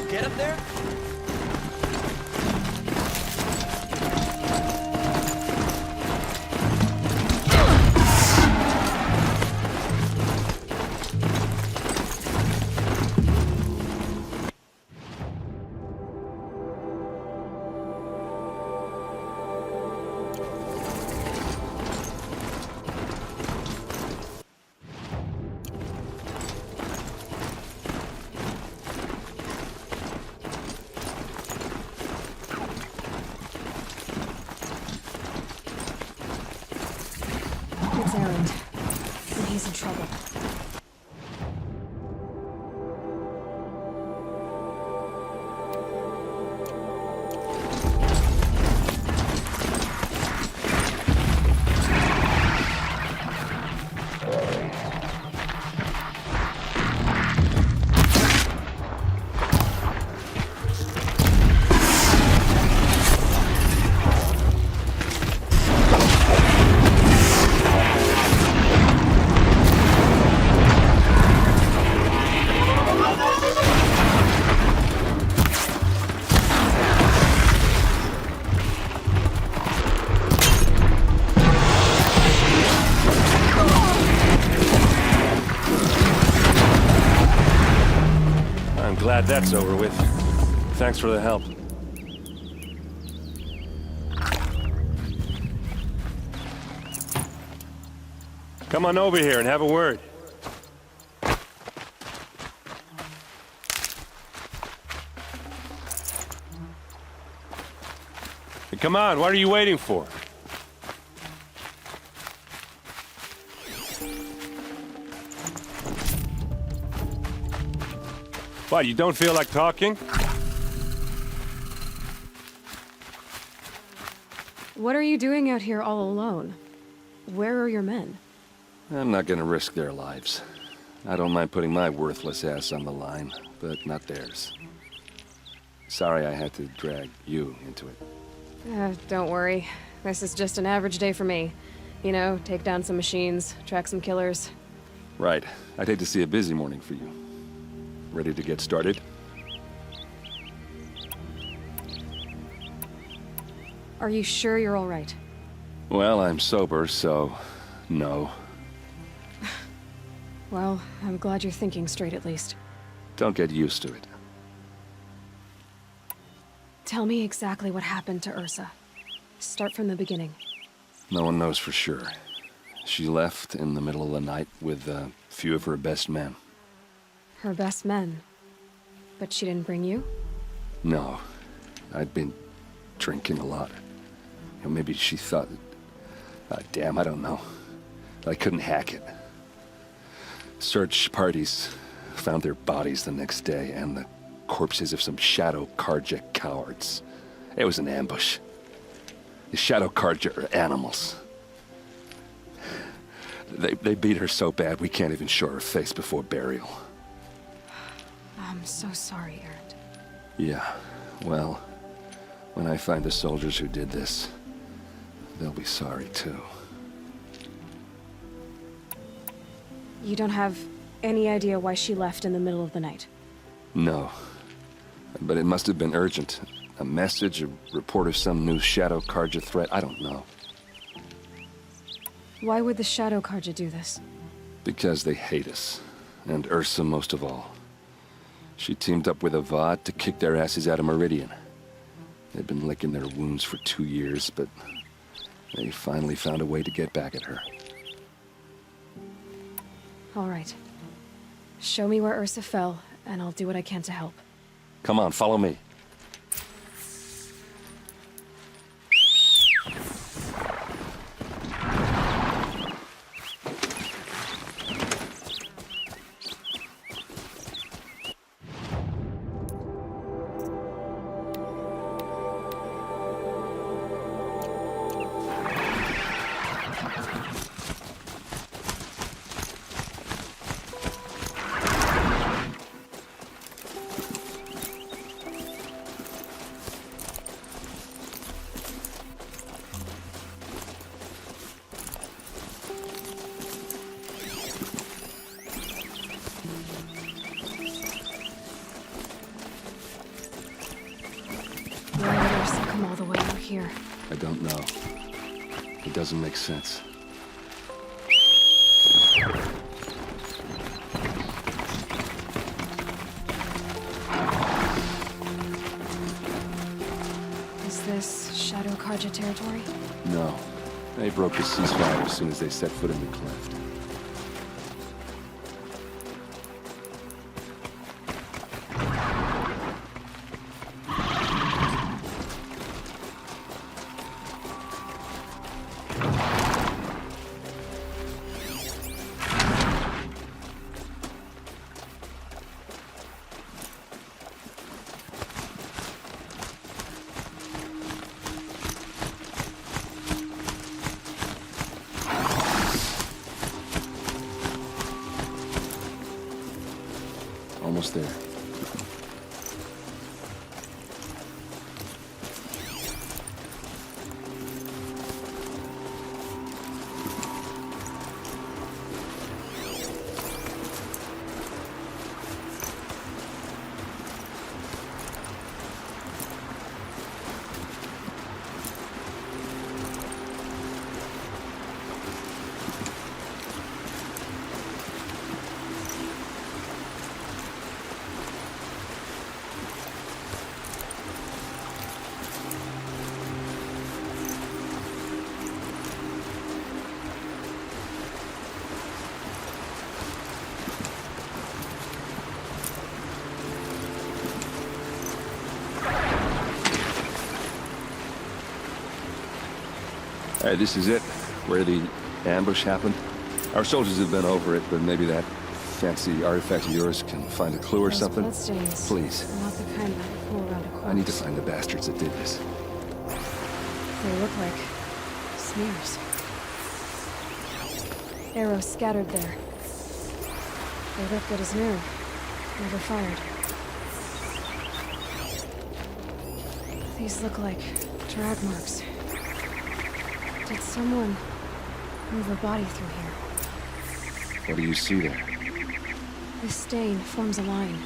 Get up there? Errand. And he's in trouble. Glad that's over with. Thanks for the help. Come on over here and have a word. Hey, come on, what are you waiting for? What, you don't feel like talking? What are you doing out here all alone? Where are your men? I'm not gonna risk their lives. I don't mind putting my worthless ass on the line, but not theirs. Sorry I had to drag you into it. Don't worry. This is just an average day for me. You know, take down some machines, track some killers. Right. I'd hate to see a busy morning for you. Ready to get started? Are you sure you're all right? Well, I'm sober, so no. Well, I'm glad you're thinking straight at least. Don't get used to it. Tell me exactly what happened to Ursa. Start from the beginning. No one knows for sure. She left in the middle of the night with a few of her best men. Her best men? But she didn't bring you? No. I'd been drinking a lot. You know, maybe she thought... damn, I don't know. I couldn't hack it. Search parties found their bodies the next day, and the corpses of some Shadow Karja cowards. It was an ambush. The Shadow Karja are animals. They beat her so bad we can't even show her face before burial. I'm so sorry, Erend. Yeah, well, when I find the soldiers who did this, they'll be sorry too. You don't have any idea why she left in the middle of the night? No. But it must have been urgent. A message, a report of some new Shadow Karja threat, I don't know. Why would the Shadow Karja do this? Because they hate us. And Ursa most of all. She teamed up with Avad to kick their asses out of Meridian. They've been licking their wounds for 2 years, but they finally found a way to get back at her. All right. Show me where Ursa fell, and I'll do what I can to help. Come on, follow me. Here. I don't know. It doesn't make sense. Is this Shadow Karja territory? No. They broke the ceasefire as soon as they set foot in the cleft. Almost there. All right, this is it, where the ambush happened. Our soldiers have been over it, but maybe that fancy artifact of yours can find a clue or something. Bloodstains. Please. Not the kind that would pull around a corpse. I need to find the bastards that did this. They look like smears. Arrows scattered there. They look good as new. Never fired. These look like drag marks. Did someone move a body through here? What do you see there? This stain forms a line,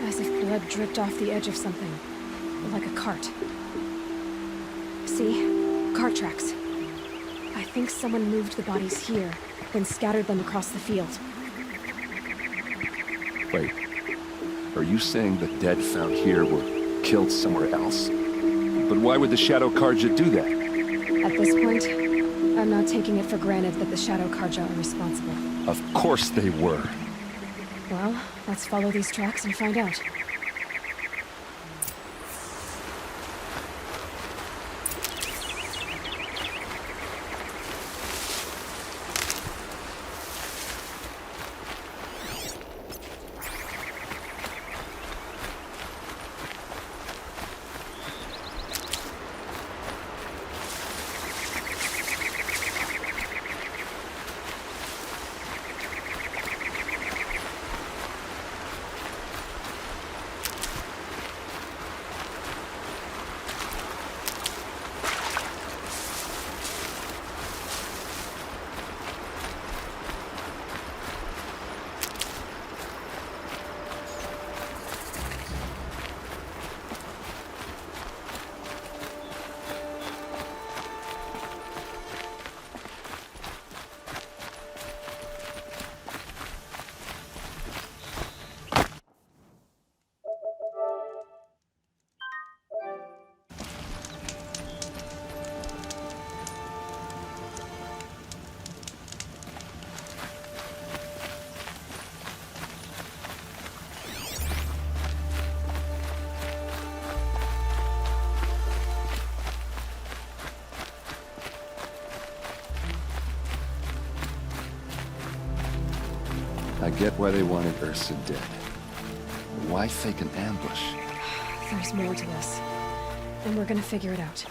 as if blood dripped off the edge of something, like a cart. See? Cart tracks. I think someone moved the bodies here, then scattered them across the field. Wait. Are you saying the dead found here were killed somewhere else? But why would the Shadow Karja do that? At this point, I'm not taking it for granted that the Shadow Karja are responsible. Of course they were. Well, let's follow these tracks and find out. I get why they wanted Ursa dead. Why fake an ambush? There's more to this. And we're gonna figure it out.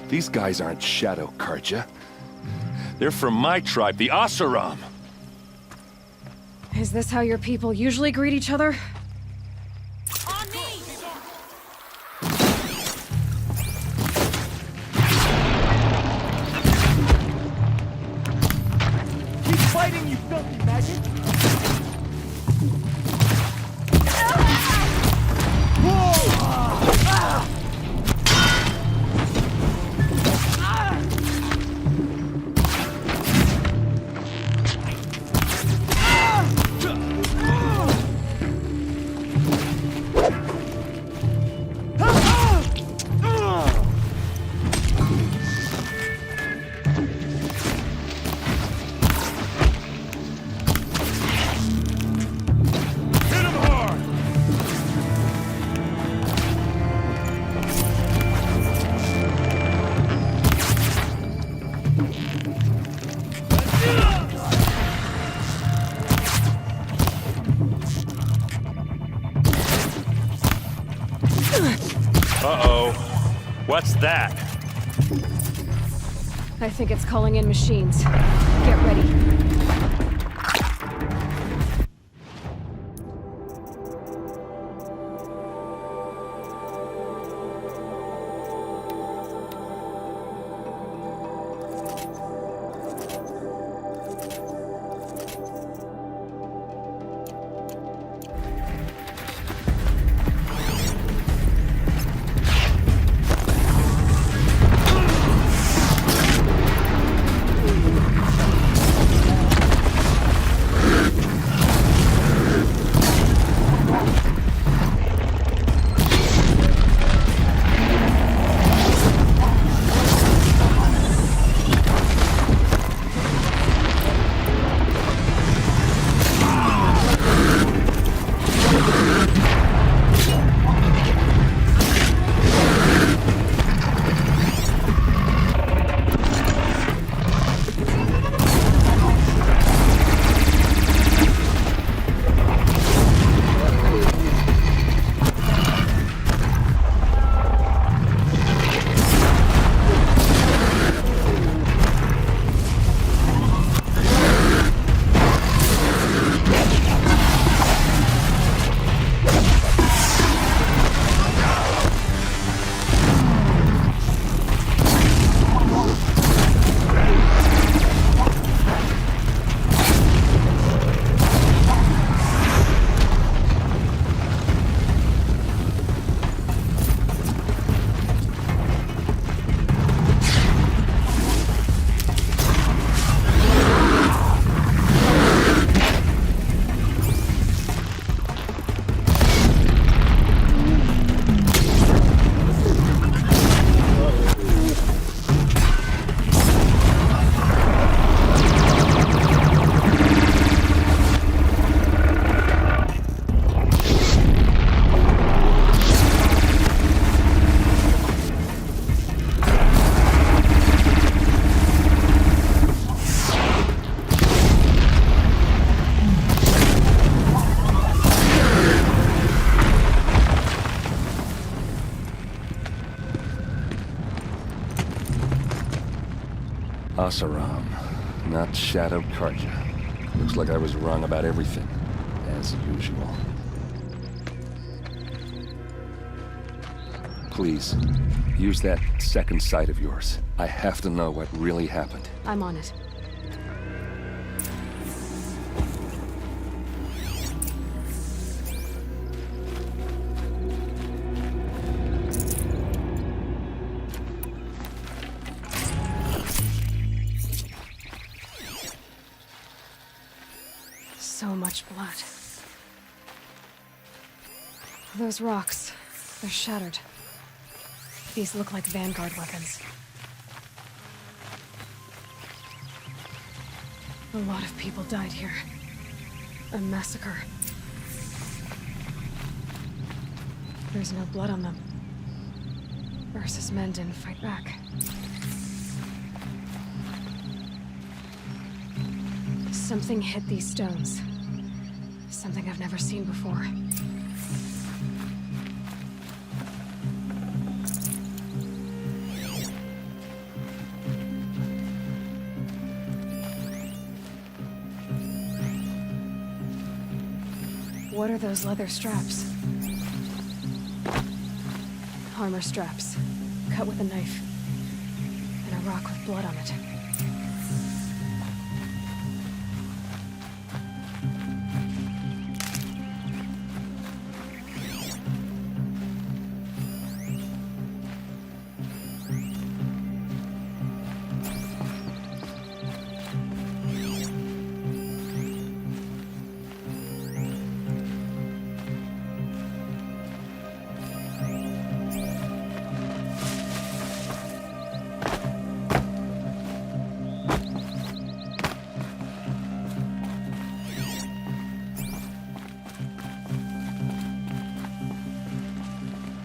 These guys aren't Shadow Karja. They're from my tribe, the Oseram. Is this how your people usually greet each other? Keep fighting, you filthy maggot! Uh-oh. What's that? I think it's calling in machines. Get ready. Oseram, not Shadow Karja. Looks like I was wrong about everything, as usual. Please, use that second sight of yours. I have to know what really happened. I'm on it. much blood. Those rocks, they're shattered. These look like vanguard weapons. A lot of people died here. A massacre. There's no blood on them. Ursa's men didn't fight back. Something hit these stones. Something I've never seen before. What are those leather straps? Armor straps, cut with a knife, and a rock with blood on it.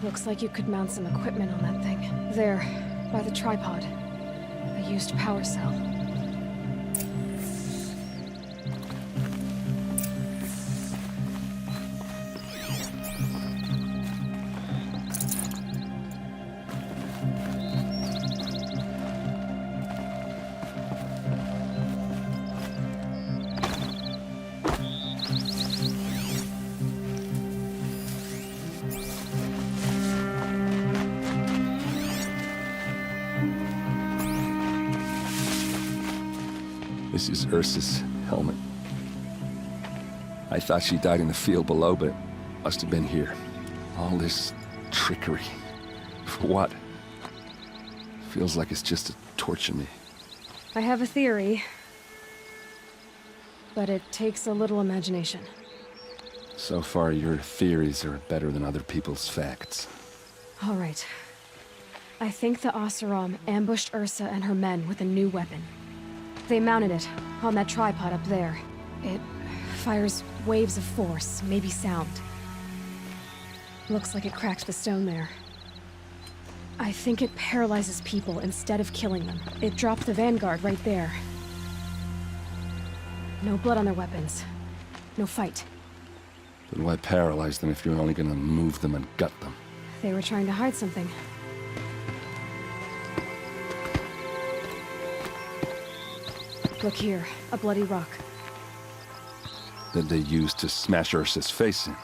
Looks like you could mount some equipment on that thing. There, by the tripod. A used power cell. This is Ursa's helmet. I thought she died in the field below, but it must have been here. All this trickery. For what? Feels like it's just to torture me. I have a theory, but it takes a little imagination. So far, your theories are better than other people's facts. All right. I think the Oseram ambushed Ursa and her men with a new weapon. They mounted it on that tripod up there. It fires waves of force, maybe sound. Looks like it cracked the stone there. I think it paralyzes people instead of killing them. It dropped the vanguard right there. No blood on their weapons. No fight. Then why paralyze them if you're only gonna move them and gut them? They were trying to hide something. Look here, a bloody rock. That they used to smash Ursa's face in.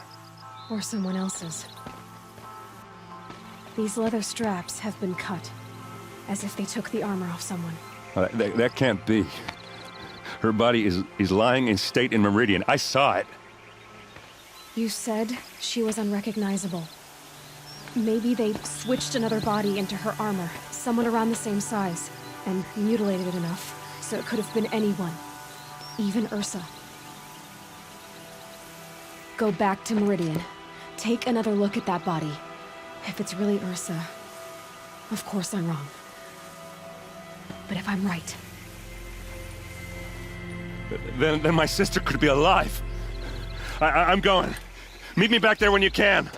Or someone else's. These leather straps have been cut, as if they took the armor off someone. That can't be. Her body is lying in state in Meridian. I saw it. You said she was unrecognizable. Maybe they switched another body into her armor, someone around the same size, and mutilated it enough. So it could have been anyone. Even Ursa. Go back to Meridian. Take another look at that body. If it's really Ursa, of course I'm wrong. But if I'm right... Then my sister could be alive. I'm going. Meet me back there when you can.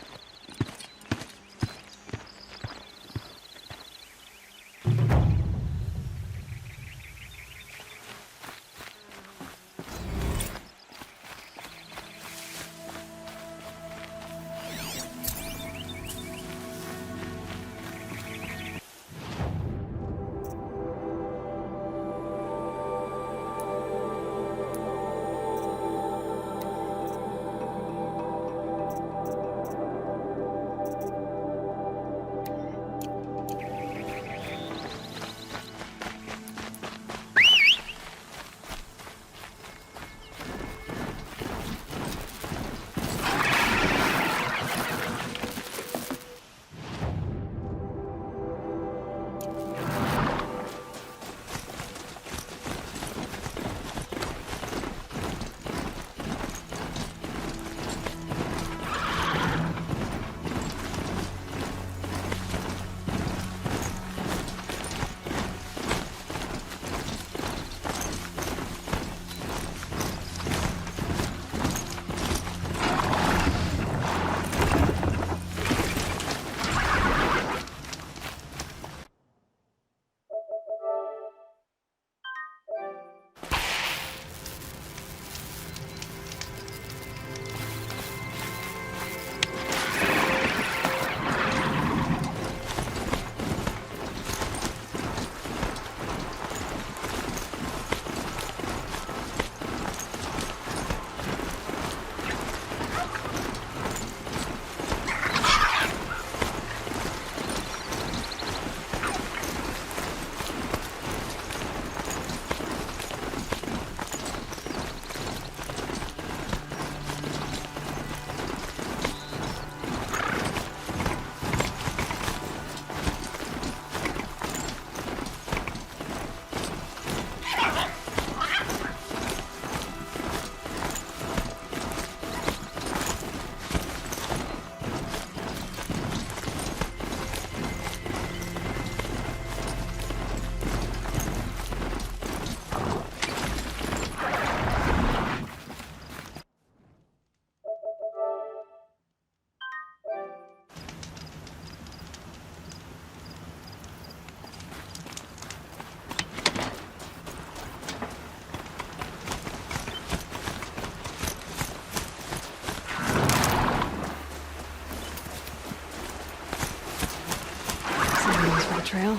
trail.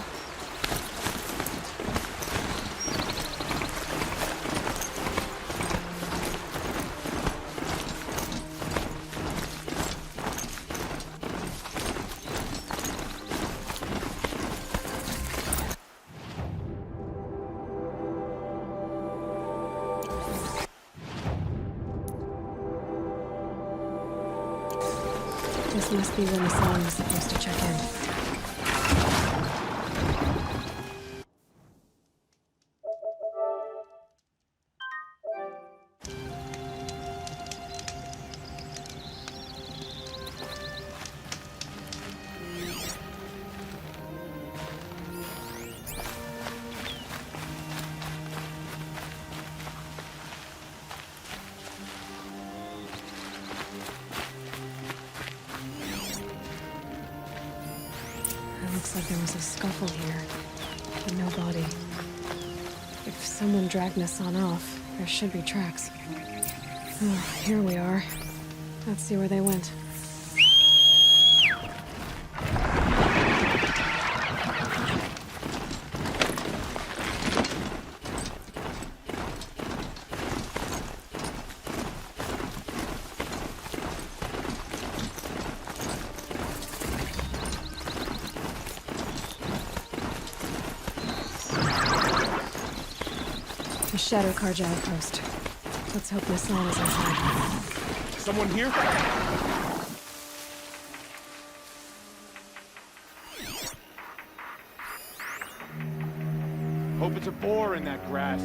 This must be when the sun was supposed to check in. Looks like there was a scuffle here, but no body. If someone dragged Nassan off, there should be tracks. Oh, here we are. Let's see where they went. The Shadow Karja outpost. Let's hope Nassan is inside. Someone here? Hope it's a boar in that grass.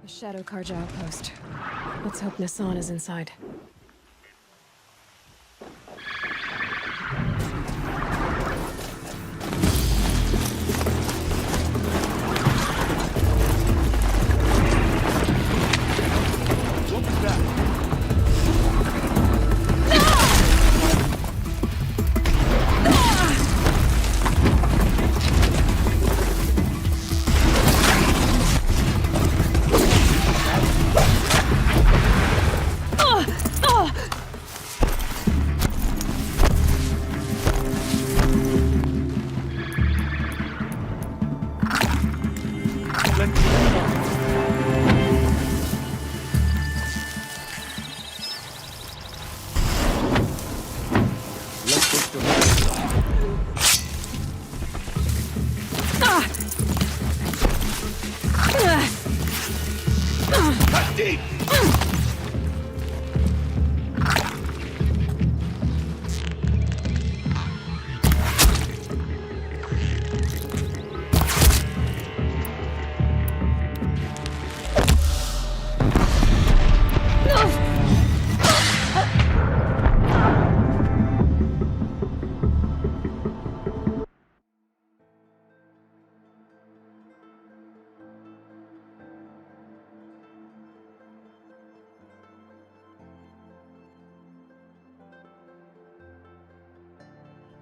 The Shadow Karja outpost. Let's hope Nassan is inside. What was that?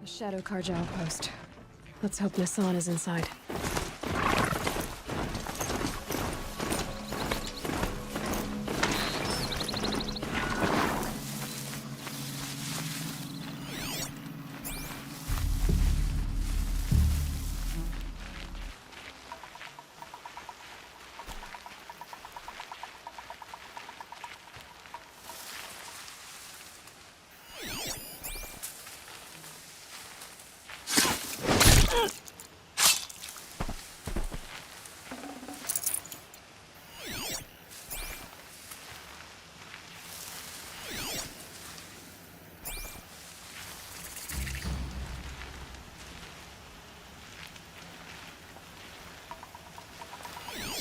The Shadow Karja outpost. Let's hope Nassan is inside.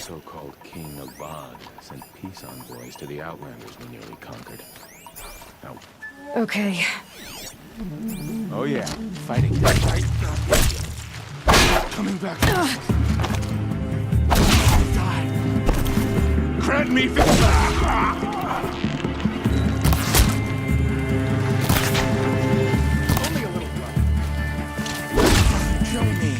so-called king of Vod sent peace envoys to the Outlanders we nearly conquered. Now... Okay. Oh yeah, fighting. Coming back. Die. Grant me only a little blood. Kill me.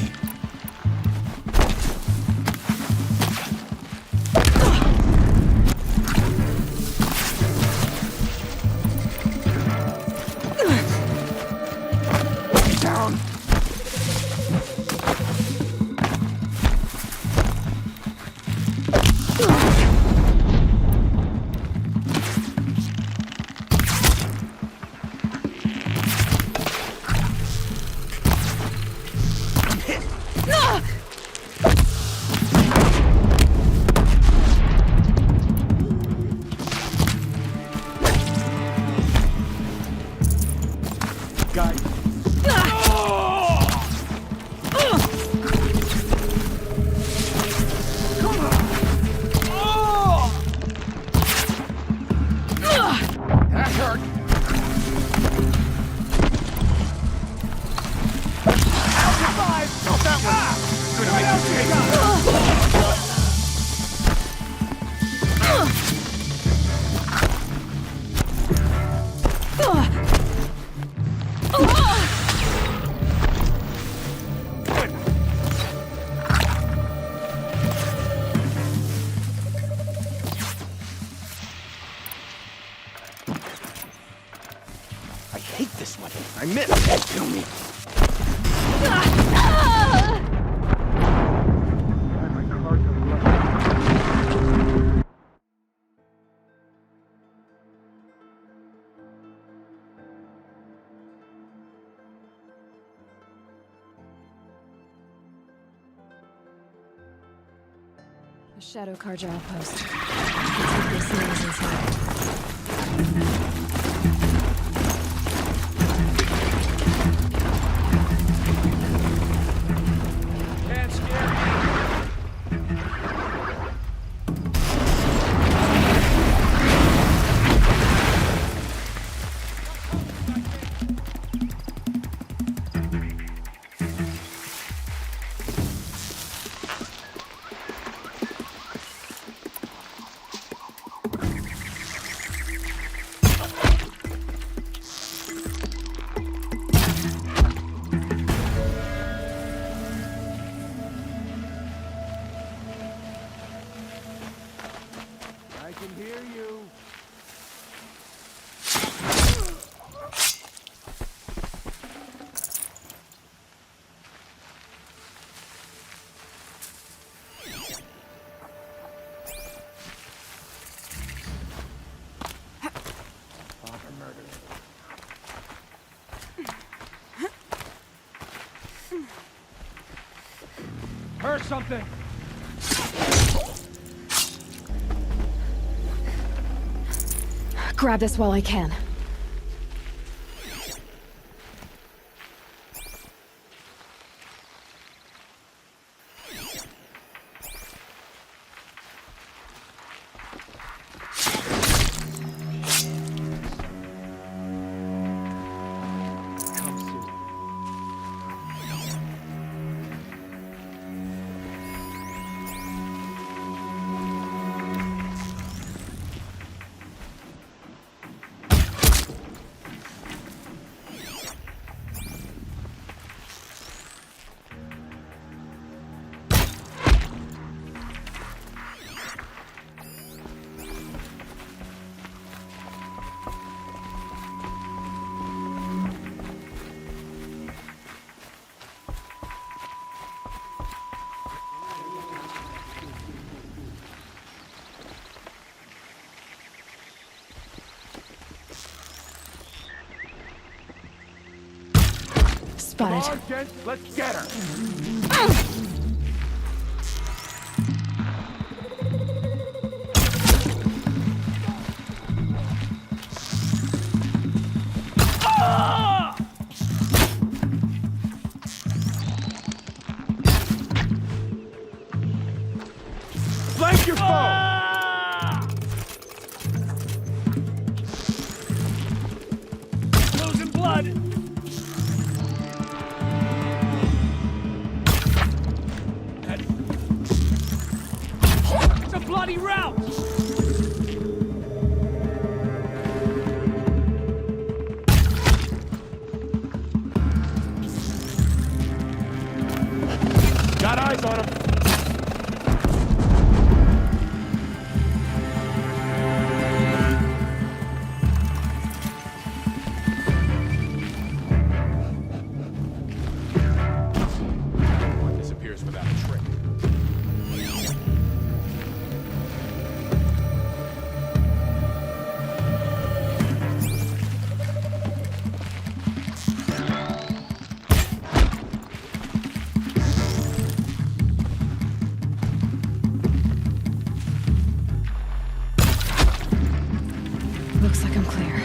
I missed! Kill me! A Shadow Karja outpost. Take this series inside. Heard something! Grab this while I can. Spotted. Come on, gents, let's get her! your foe! Losing blood! It's a bloody rout! Got eyes on him. One disappears without a trick. Looks like I'm clear.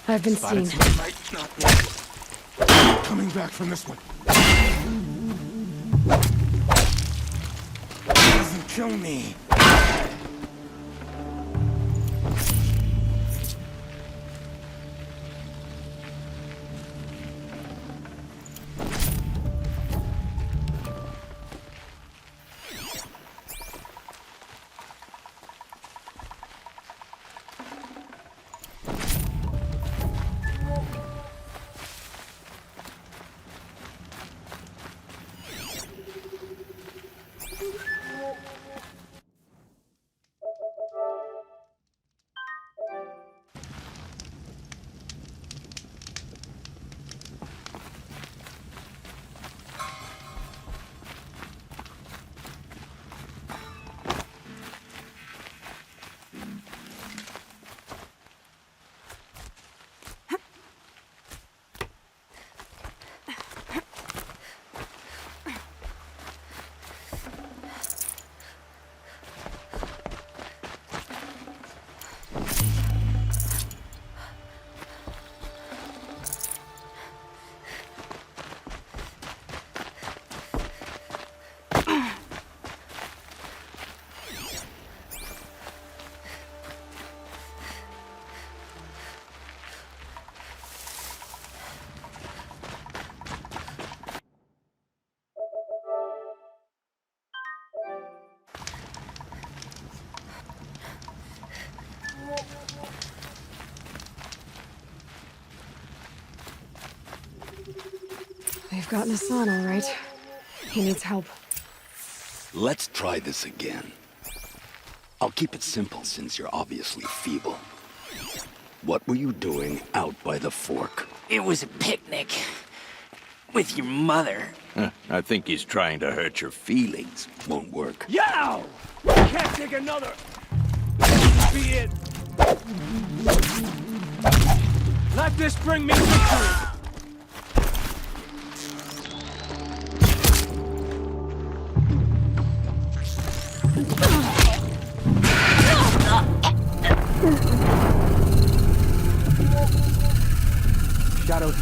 I've been seen. Coming back from this one. Doesn't kill me. They've gotten Hassan, all right. He needs help. Let's try this again. I'll keep it simple since you're obviously feeble. What were you doing out by the fork? It was a picnic. With your mother. I think he's trying to hurt your feelings. Won't work. Yow! Can't take another! Be it! Let this bring me victory! Shadows.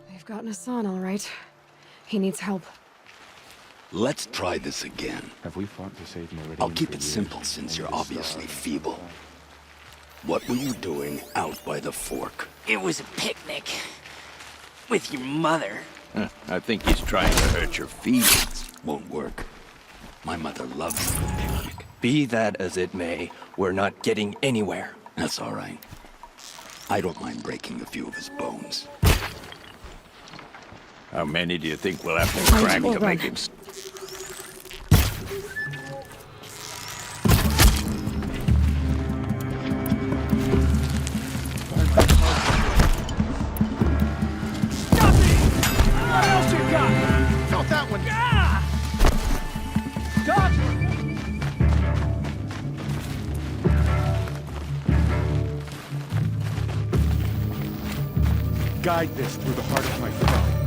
They've gotten Hassan, all right. He needs help. Let's try this again. Have we fought to save Meridian? I'll keep it simple since you're obviously feeble. What were you doing out by the fork? It was a picnic. With your mother. I think he's trying to hurt your feelings. Won't work. My mother loves the picnic. Be that as it may, we're not getting anywhere. That's all right. I don't mind breaking a few of his bones. How many do you think we'll have to crack to make him... Guide this through the heart of my foe.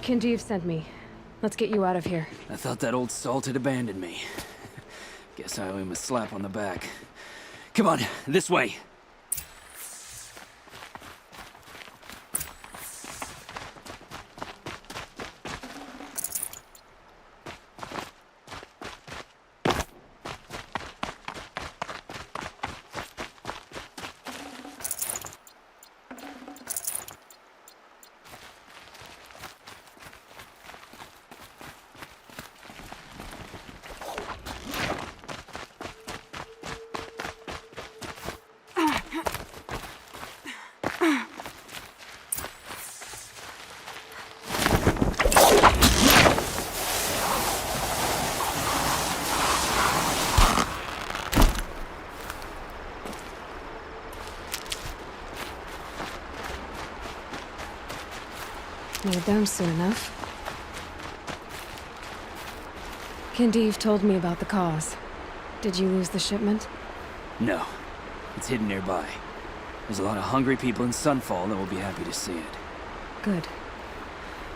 Kendiv sent me. Let's get you out of here. I thought that old salt had abandoned me. Guess I owe him a slap on the back. Come on, this way. You're down soon enough. Kendiv told me about the cause. Did you lose the shipment? No. It's hidden nearby. There's a lot of hungry people in Sunfall that will be happy to see it. Good.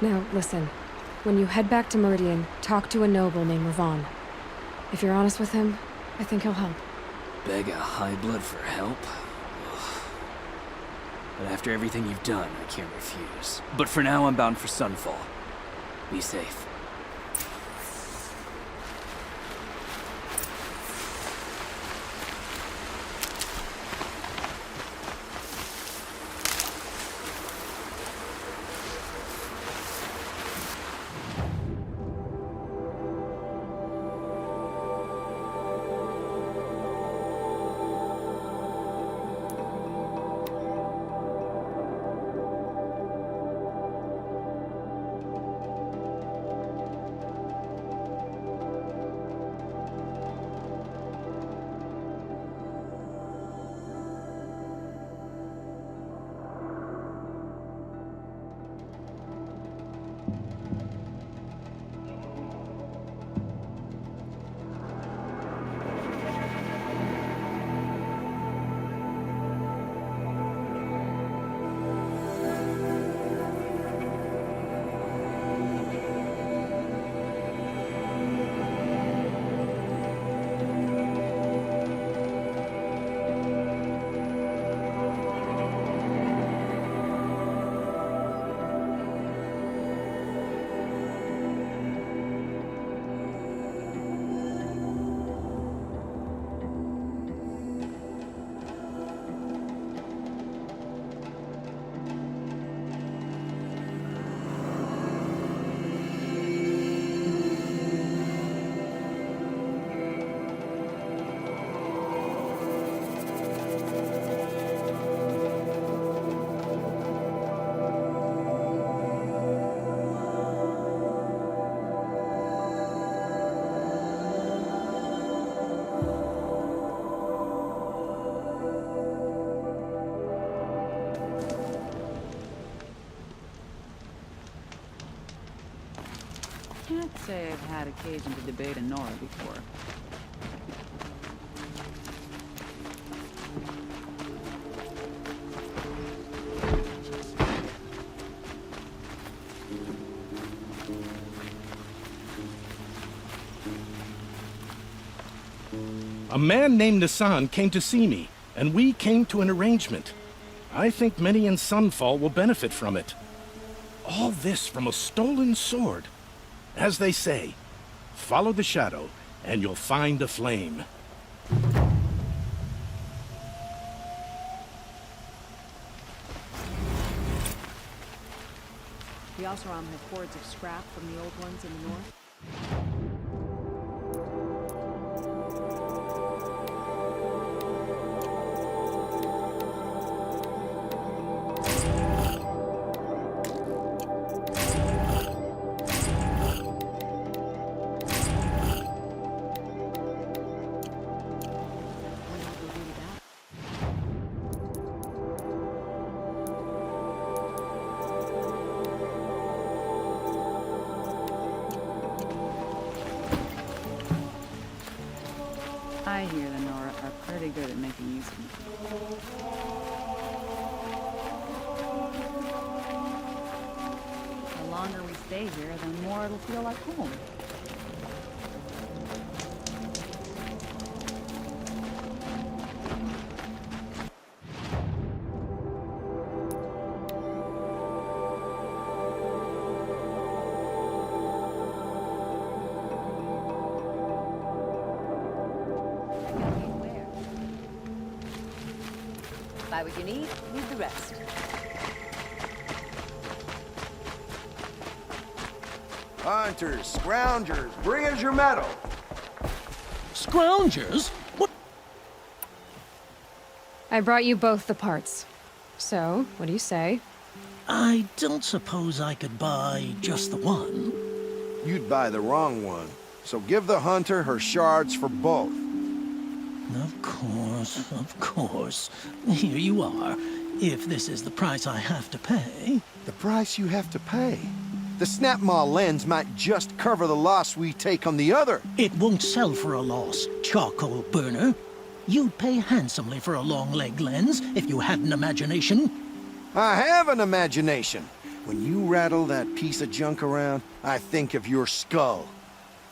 Now, listen. When you head back to Meridian, talk to a noble named Ravon. If you're honest with him, I think he'll help. Beg a high blood for help? But after everything you've done, I can't refuse. But for now, I'm bound for Sunfall. Be safe. Can't say I've had occasion to debate a Nora before. A man named Nassan came to see me, and we came to an arrangement. I think many in Sunfall will benefit from it. All this from a stolen sword. As they say, follow the shadow, and you'll find a flame. The Oseram have hoards of scrap from the old ones in the north. I hear the Nora are pretty good at making use of me. The longer we stay here, the more it'll feel like home. Buy what you need, leave the rest. Hunters, scroungers, bring us your metal. Scroungers? What? I brought you both the parts. So, what do you say? I don't suppose I could buy just the one. You'd buy the wrong one. So give the hunter her shards for both. Of course. Here you are. If this is the price I have to pay. The price you have to pay? The Snapmaw lens might just cover the loss we take on the other. It won't sell for a loss, charcoal burner. You'd pay handsomely for a long-leg lens if you had an imagination. I have an imagination. When you rattle that piece of junk around, I think of your skull.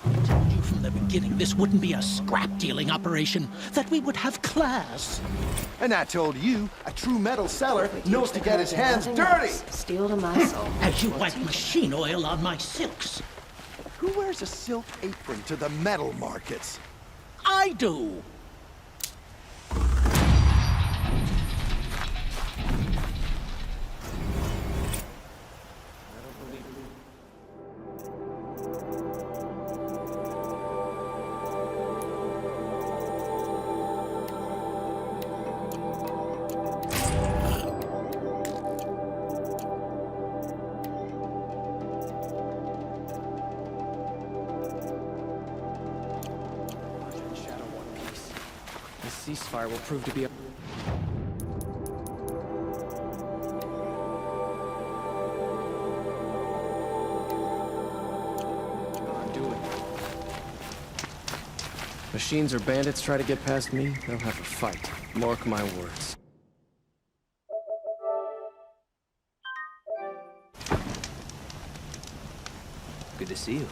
From the beginning, this wouldn't be a scrap-dealing operation, that we would have class. And I told you, a true metal seller knows to get his hands dirty. Steal to my soul. As you wipe machine oil on my silks. Who wears a silk apron to the metal markets? I do. Ceasefire will prove to be a... Machines or bandits try to get past me, they'll have a fight. Mark my words. Good to see you.